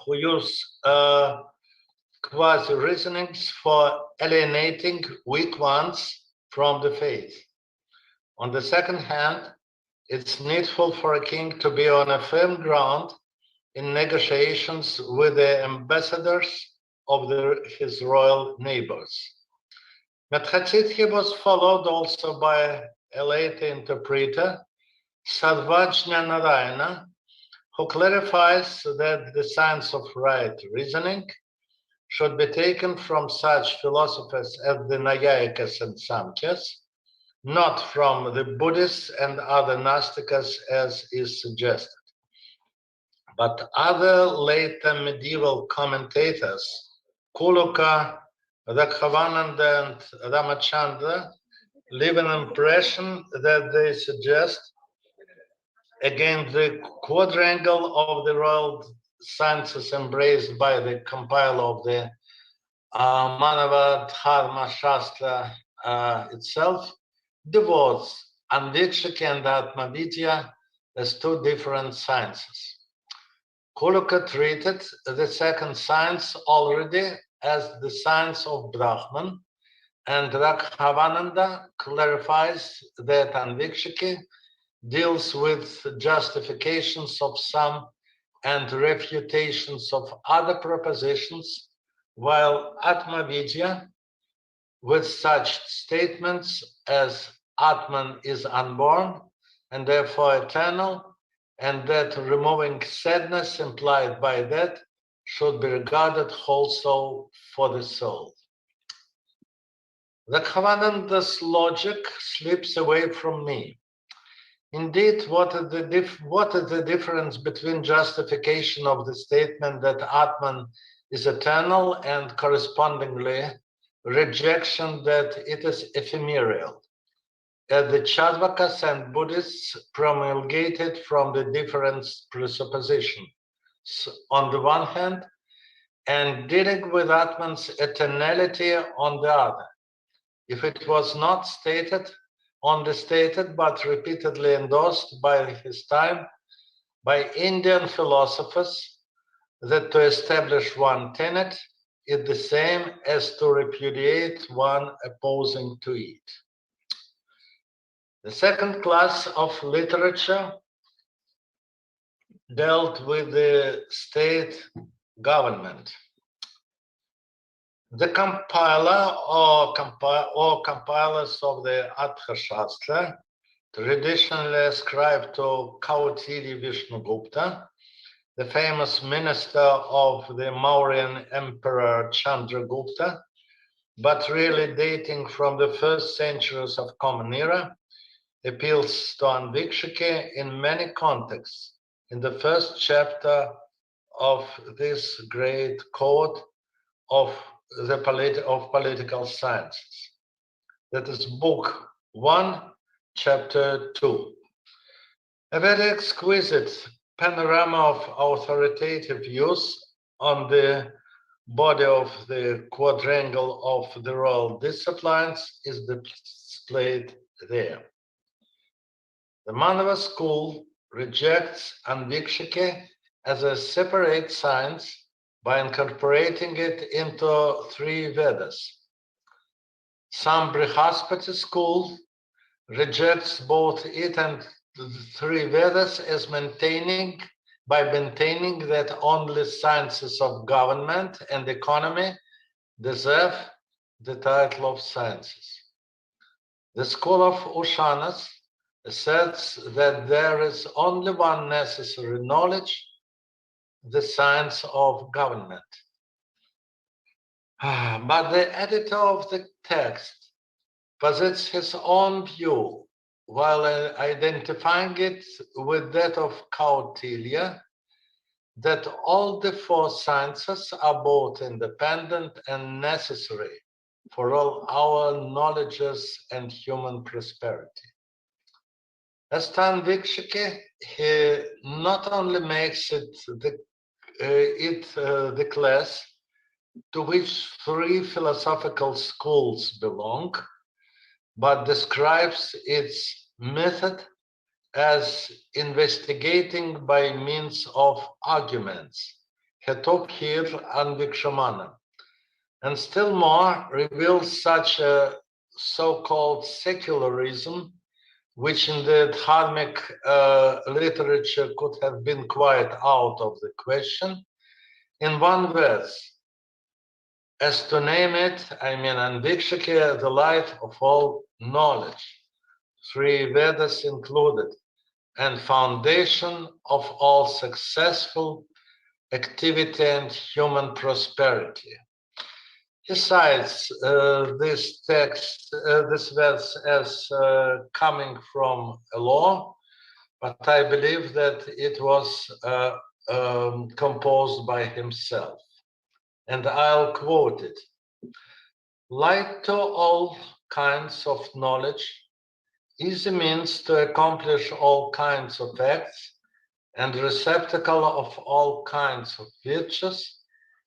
who use quasi-reasonings for alienating weak ones from the faith. On the second hand, it's needful for a king to be on a firm ground in negotiations with the ambassadors of his royal neighbors. Madhya was followed also by a later interpreter, Sarvajna Narayana, who clarifies that the science of right reasoning should be taken from such philosophers as the Nayayikas and Samkhyas, not from the Buddhists and other Nastikas as is suggested. But other later medieval commentators, Kuluka, Rakhavananda, and Ramachandra, leave an impression that they suggest, again, the quadrangle of the royal sciences embraced by the compiler of the Manavadharma Shastra itself, devotes Anand-ICE and Atmavidya as two different sciences. Kuluka treated the second science already as the science of Brahman, and Rakhavananda clarifies that Anand-ICE deals with justifications of some and refutations of other propositions, while Atmavidya, with such statements as Atman is unborn and therefore eternal, and that removing sadness implied by that should be regarded wholesome for the soul. Rakhavananda's logic slips away from me. Indeed, what is the difference between justification of the statement that Atman is eternal and correspondingly rejection that it is ephemeral, as the Charvakas and Buddhists promulgated from the different presuppositions on the one hand, and dealing with Atman's eternality on the other? If it was not only stated, but repeatedly endorsed by his time by Indian philosophers, that to establish one tenet is the same as to repudiate one opposing to it. The second class of literature dealt with the state government. The compiler or compilers of the Artha Shastra traditionally ascribed to Kautilya Vishnugupta, the famous minister of the Mauryan Emperor Chandragupta, but really dating from the first centuries of Common Era, appeals to Anvikshike in many contexts. In the first chapter of this great code of political sciences, that is Book 1, Chapter 2. A very exquisite panorama of authoritative views on the body of the quadrangle of the royal disciplines is displayed there. The Manava school rejects Anvikshike as a separate science by incorporating it into 3 Vedas. Some Brihaspati school rejects both it and the 3 Vedas as maintaining that only sciences of government and economy deserve the title of sciences. The school of Ushanas asserts that there is only one necessary knowledge, the science of government. But the editor of the text posits his own view while identifying it with that of Kautilya, that all the 4 sciences are both independent and necessary for all our knowledges and human prosperity. As to Anvikshike, he not only makes it the class to which 3 philosophical schools belong, but describes its method as investigating by means of arguments, Hetokir Anvikshamana, and still more reveals such a so-called secularism, which in the dharmic literature could have been quite out of the question, in one verse. As to name it, I mean Anvikshike, the light of all knowledge, 3 Vedas included, and foundation of all successful activity and human prosperity. He cites this text, this verse as coming from a law, but I believe that it was composed by himself. And I'll quote it. Light to all kinds of knowledge is a means to accomplish all kinds of acts, and receptacle of all kinds of virtues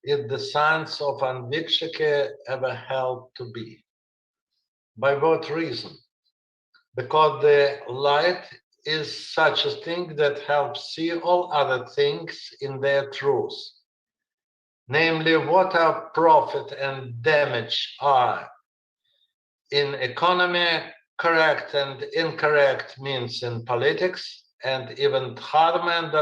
is the science of Anvikshike ever held to be. By what reason? Because the light is such a thing that helps see all other things in their truth. Namely, what our profit and damage are in economy, correct and incorrect means in politics, and even dharma and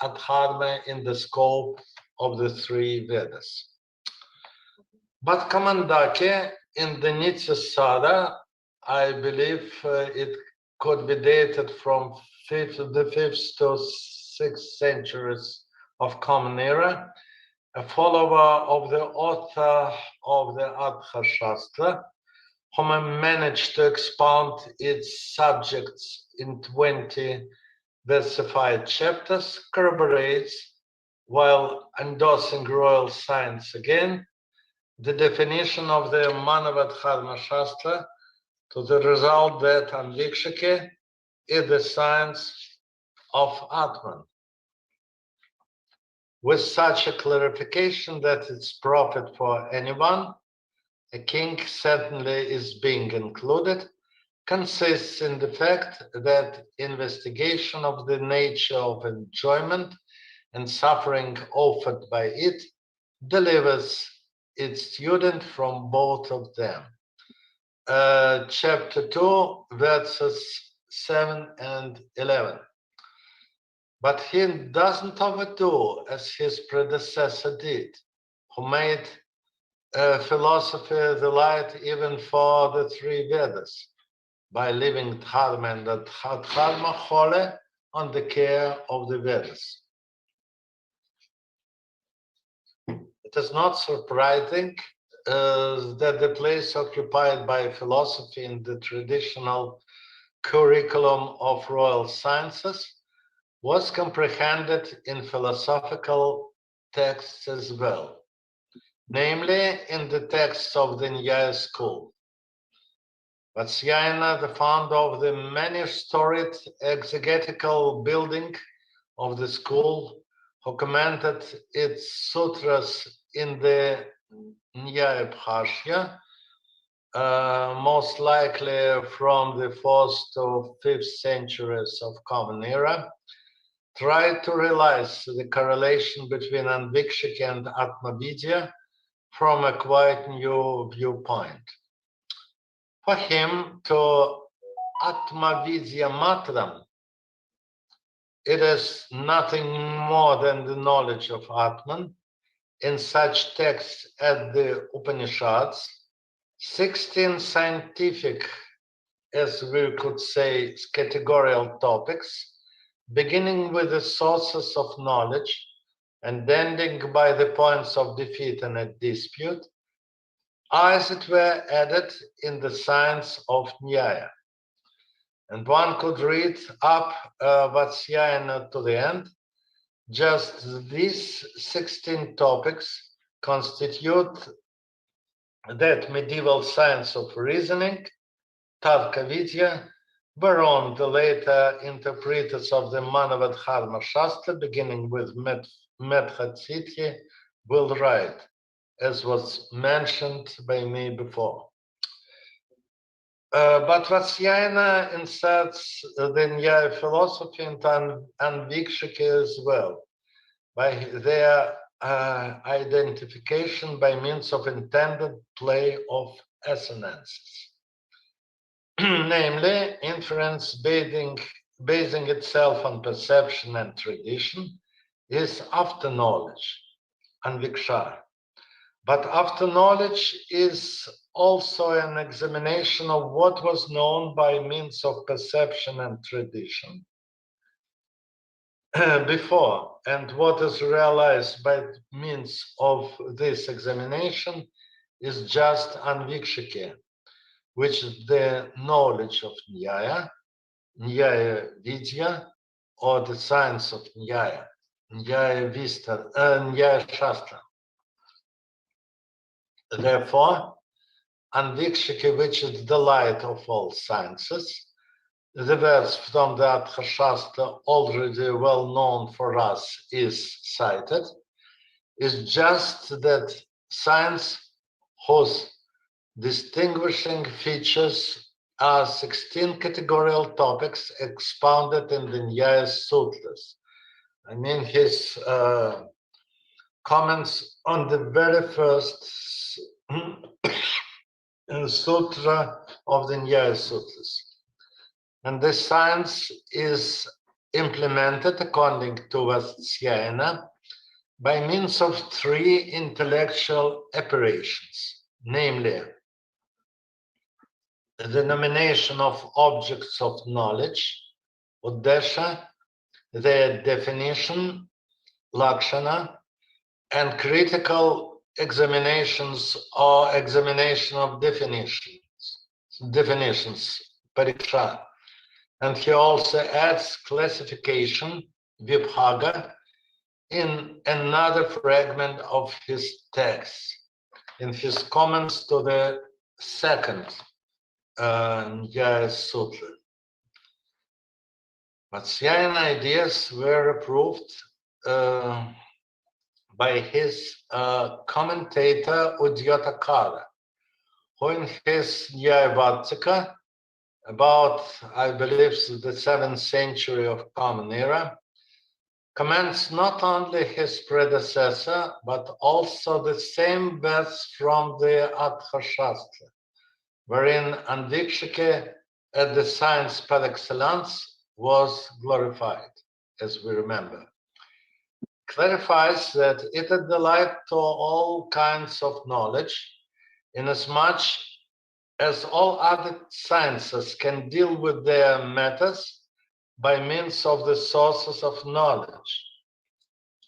adharma in the scope of the 3 Vedas. But Kamandake in the Nitya Sada, I believe it could be dated from the 5th to 6th centuries of Common Era, a follower of the author of the Arthashastra, who managed to expound its subjects in 20 versified chapters, corroborates, while endorsing royal science again, the definition of the Manavadharma Shastra to the result that Anvikshike is the science of Atman. With such a clarification that it's profit for anyone, a king certainly is being included, consists in the fact that investigation of the nature of enjoyment and suffering offered by it delivers its student from both of them. Chapter 2, verses 7 and 11. But he doesn't overdo as his predecessor did, who made philosophy the light even for the 3 Vedas. by living dharma and the dharma holy on the care of the Vedas. It is not surprising that the place occupied by philosophy in the traditional curriculum of royal sciences was comprehended in philosophical texts as well, namely in the texts of the Nyaya school. Vatsyayana, the founder of the many-storied exegetical building of the school, who commented its sutras in the Nyaya Bhashya, most likely from the 4th to 5th centuries of Common Era, tried to realize the correlation between Anvikshiki and Atmavidya from a quite new viewpoint. For him, to Atmavidya Matram, it is nothing more than the knowledge of Atman. In such texts as the Upanishads, 16 scientific, as we could say, categorical topics, beginning with the sources of knowledge and ending by the points of defeat and a dispute, are, as it were, added in the science of Nyaya. And one could read up Vatsyayana to the end. Just these 16 topics constitute that medieval science of reasoning, Tarka Vidya, whereon the later interpreters of the Manavadharma Shastra, beginning with Medhatsiti, will write, as was mentioned by me before. But Vatsyayana inserts the Nyaya philosophy into Anvikshiki as well, by their identification by means of intended play of assonances. Namely, inference basing itself on perception and tradition is after knowledge, Anviksha. But after knowledge is also an examination of what was known by means of perception and tradition before, and what is realized by means of this examination is just Anvikshiki, which is the knowledge of Nyaya, Nyaya Vidya, or the science of Nyaya, Nyaya Shastra. Therefore, Anvikshiki, which is the light of all sciences, the verse from the Artha Shastra, already well known for us, is cited, is just that science whose distinguishing features are 16 categorical topics expounded in the Nyaya Sutras. I mean, his comments on the very first sutra of the Nyaya Sutras. And this science is implemented according to Vatsyayana by means of 3 intellectual operations, namely the nomination of objects of knowledge, Uddesha, their definition, Lakshana, and critical examinations or examination of definitions, Pariksha. And he also adds classification, Vibhaga, in another fragment of his text, in his comments to the second Nyaya Sutra. Vatsyayana ideas were approved by his commentator Udyatakara, who in his Nyaya about, I believe, the 7th century of Common Era, comments not only his predecessor, but also the same verse from the Artha Shastra, wherein Anvikshiki, at the science par excellence, was glorified, as we remember. Clarifies that it is the light to all kinds of knowledge, inasmuch as all other sciences can deal with their matters by means of the sources of knowledge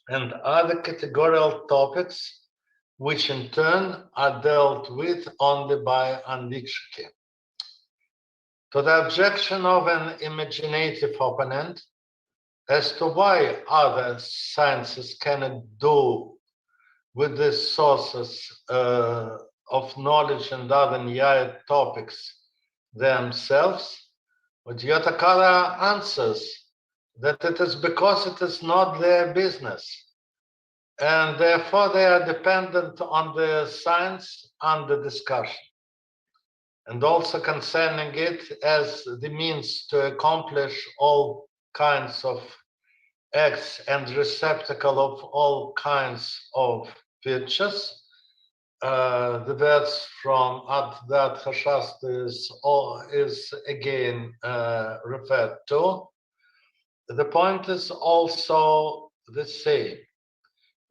and other categorical topics, which in turn are dealt with only by Anvikshaki. To the objection of an imaginative opponent as to why other sciences cannot do with the sources of knowledge and other Nyaya topics themselves, Udyatakara answers that it is because it is not their business, and therefore they are dependent on the science under discussion, and also concerning it as the means to accomplish all kinds of acts and receptacle of all kinds of virtues. The words from the Adhashastra is again referred to. The point is also the same.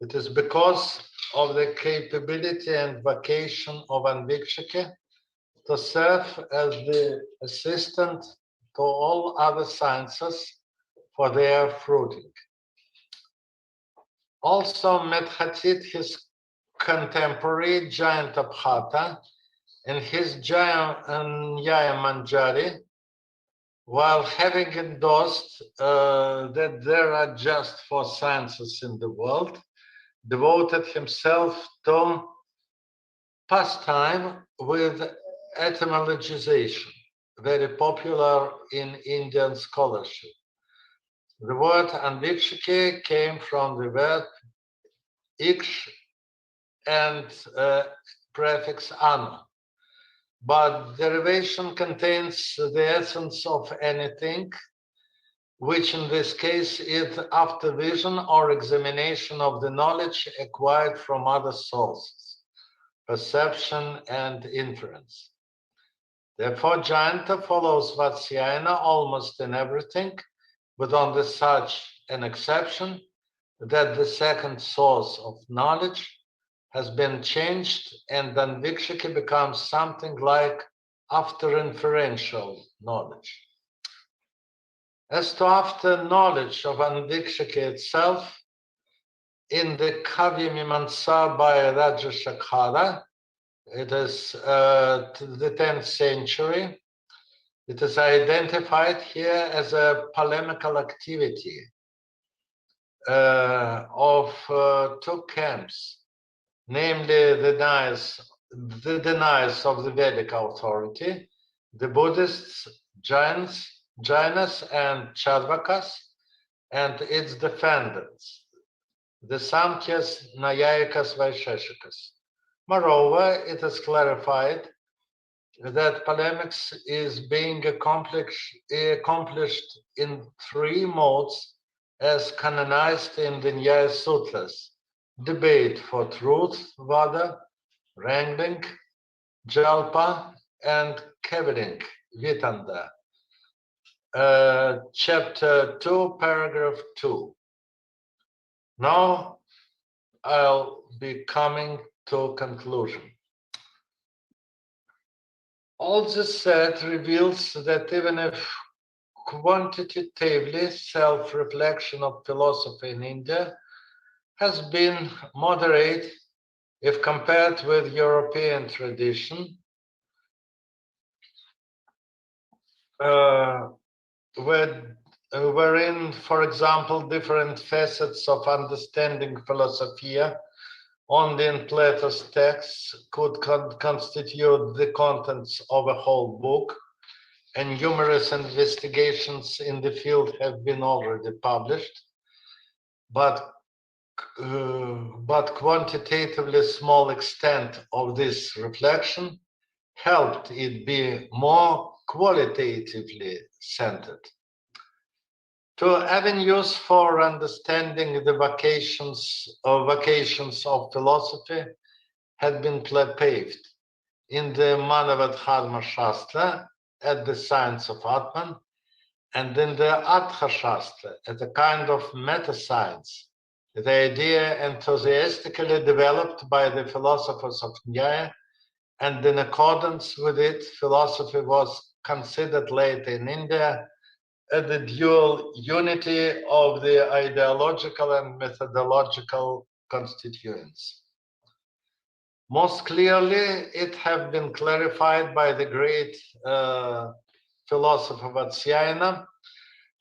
It is because of the capability and vocation of Anvikshaki to serve as the assistant to all other sciences for their fruiting. Also, Medhatit, his contemporary Jayantabhata, in his Nyaya Manjari, while having endorsed that there are just 4 sciences in the world, devoted himself to pastime with etymologization, very popular in Indian scholarship. The word Anvikshaki came from the verb iksh and prefix ana, but derivation contains the essence of anything, which in this case is after vision or examination of the knowledge acquired from other sources, perception and inference. Therefore, Jayanta follows Vatsyayana almost in everything, with only such an exception that the second source of knowledge has been changed and then Anvikshaki becomes something like after inferential knowledge. As to after knowledge of Anvikshaki itself, in the Kavya Mimamsa by Rajasekhara, it is the 10th century, it is identified here as a polemical activity of 2 camps, namely the deniers of the Vedic authority, the Buddhists, Jainas and Charvakas, and its defendants, the Samkhyas, Nayayikas, Vaisheshikas. Moreover, it is clarified that polemics is being accomplished in 3 modes as canonized in the Nyaya Sutras: debate for truth, Vada, wrangling, Jalpa, and cavilling, Vitanda. Chapter 2, paragraph 2. Now I'll be coming to conclusion. All this said reveals that even if quantitatively self-reflection of philosophy in India has been moderate if compared with European tradition, wherein, for example, different facets of understanding philosophia only in Plato's texts could constitute the contents of a whole book, and numerous investigations in the field have been already published, but quantitatively small extent of this reflection helped it be more qualitatively centered. 2 avenues for understanding the vocations of philosophy had been paved in the Manavadharma Shastra at the science of Atman, and in the Adha Shastra as a kind of meta-science, the idea enthusiastically developed by the philosophers of Nyaya and in accordance with it, philosophy was considered later in India the dual unity of the ideological and methodological constituents. Most clearly, it has been clarified by the great philosopher Vatsyayana,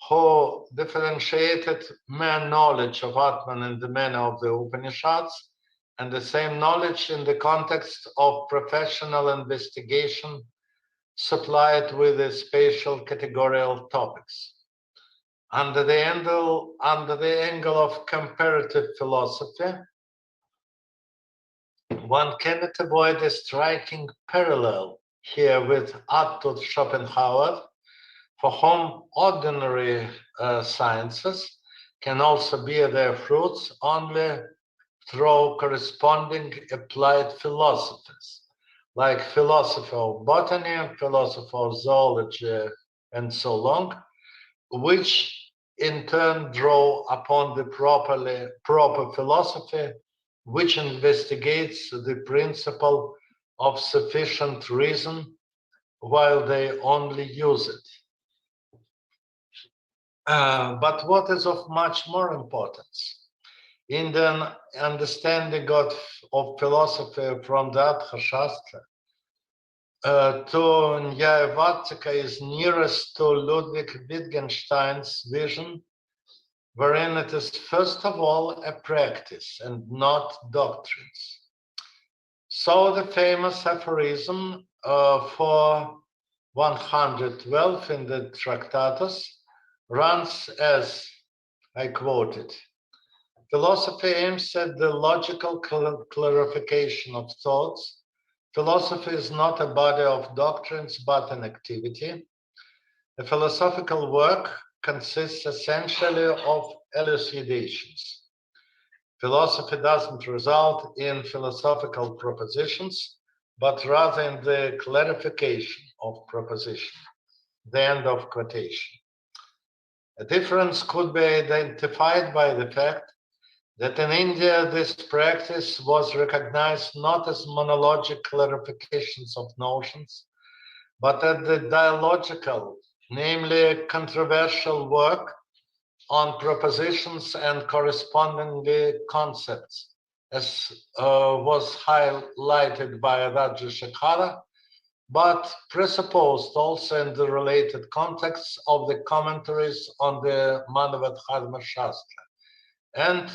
who differentiated mere knowledge of Atman in the manner of the Upanishads, and the same knowledge in the context of professional investigation supplied with the spatial categorical topics. Under the angle of comparative philosophy, one cannot avoid a striking parallel here with Arthur Schopenhauer, for whom ordinary sciences can also bear their fruits only through corresponding applied philosophies, like philosophy of botany, philosophy of zoology, and so on, which in turn draw upon the proper philosophy, which investigates the principle of sufficient reason while they only use it. But what is of much more importance? In the understanding of philosophy from the Arthashastra, to Nyaya is nearest to Ludwig Wittgenstein's vision, wherein it is first of all a practice and not doctrines. So the famous aphorism for 112 in the Tractatus runs as, I quote it, philosophy aims at the logical clarification of thoughts. Philosophy is not a body of doctrines, but an activity. A philosophical work consists essentially of elucidations. Philosophy doesn't result in philosophical propositions, but rather in the clarification of proposition. The end of quotation. A difference could be identified by the fact that in India this practice was recognized not as monologic clarifications of notions, but as the dialogical, namely controversial work on propositions and correspondingly concepts, as was highlighted by Rajashekhara, but presupposed also in the related contexts of the commentaries on the Manavadharma Shastra. And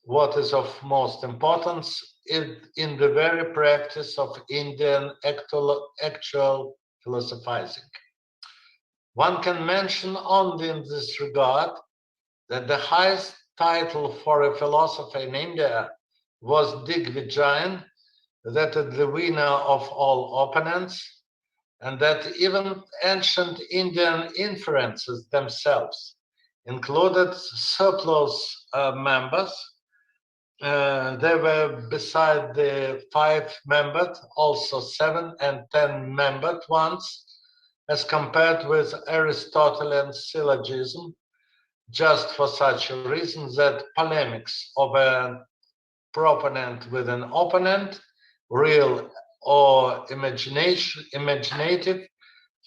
what is of most importance, in the very practice of Indian actual philosophizing. One can mention only in this regard that the highest title for a philosopher in India was Digvijayan, that is the winner of all opponents, and that even ancient Indian inferences themselves included surplus members. They were, beside the 5-membered, also 7 and 10-membered ones, as compared with Aristotelian syllogism, just for such a reason that polemics of a proponent with an opponent, real or imaginative,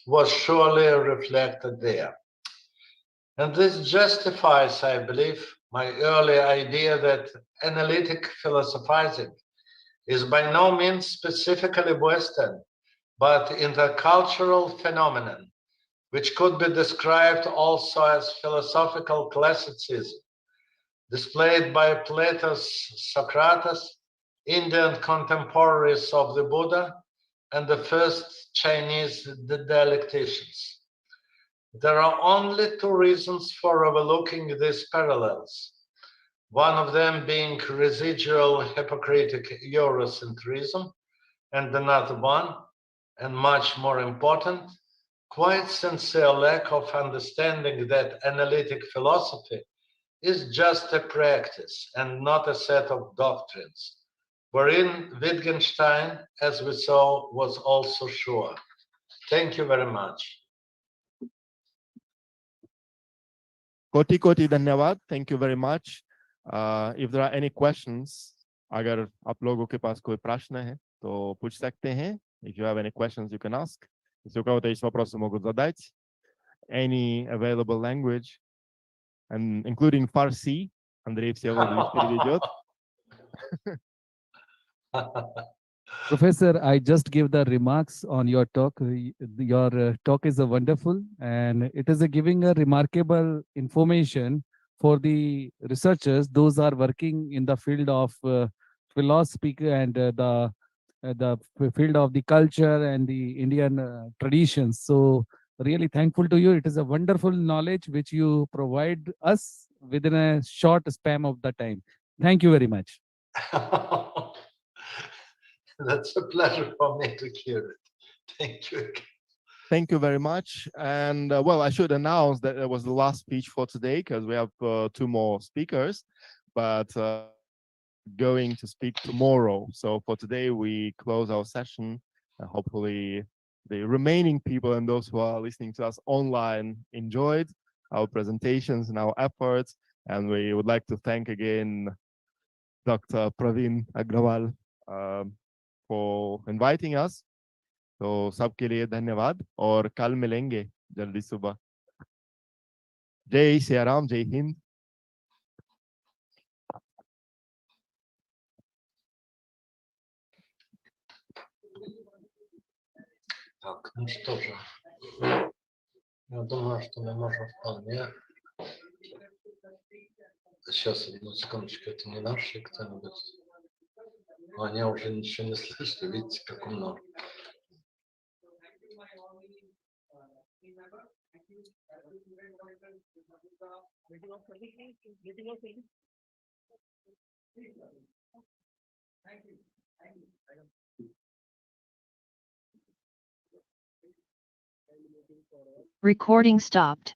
was surely reflected there. And this justifies, I believe, my earlier idea that analytic philosophizing is by no means specifically Western, but intercultural phenomenon, which could be described also as philosophical classicism, displayed by Plato's Socrates, Indian contemporaries of the Buddha, and the first Chinese dialecticians. There are only 2 reasons for overlooking these parallels, one of them being residual hypocritic Eurocentrism, and another one, and much more important, quite sincere lack of understanding that analytic philosophy is just a practice and not a set of doctrines, wherein Wittgenstein, as we saw, was also sure. Thank you very much. कोटि धन्यवाद. Thank you very much. If there are any questions, अगर आप लोगों के पास कोई प्रश्न है то पूछ सकते हैं. If you have any questions, you can ask. Если у кого-то есть вопросы, могут задать. Any available language, and including Farsi, Андрей Всеволодович переведет. Professor, I just give the remarks on your talk. Your talk is a wonderful, and it is a giving a remarkable information for the researchers. Those are working in the field of philosophy and the field of the culture and the Indian traditions. So really thankful to you. It is a wonderful knowledge which you provide us within a short span of the time. Thank you very much. That's a pleasure for me to hear it. Thank you. Thank you very much. And well, I should announce that it was the last speech for today because we have 2 more speakers, but going to speak tomorrow. So for today, we close our session. Hopefully the remaining people and those who are listening to us online enjoyed our presentations and our efforts. And we would like to thank again Dr. Praveen Agrawal for inviting us. तो सबके लिए धन्यवाद और कल मिलेंगे जल्दी सुबह. जय श्री राम, जय हिंद. Так, ну что же, я думаю, что мы можем вполне. Сейчас, одну секундочку, это не наши кто-нибудь? Они уже ничего не слышат, видите, как умно. Recording stopped.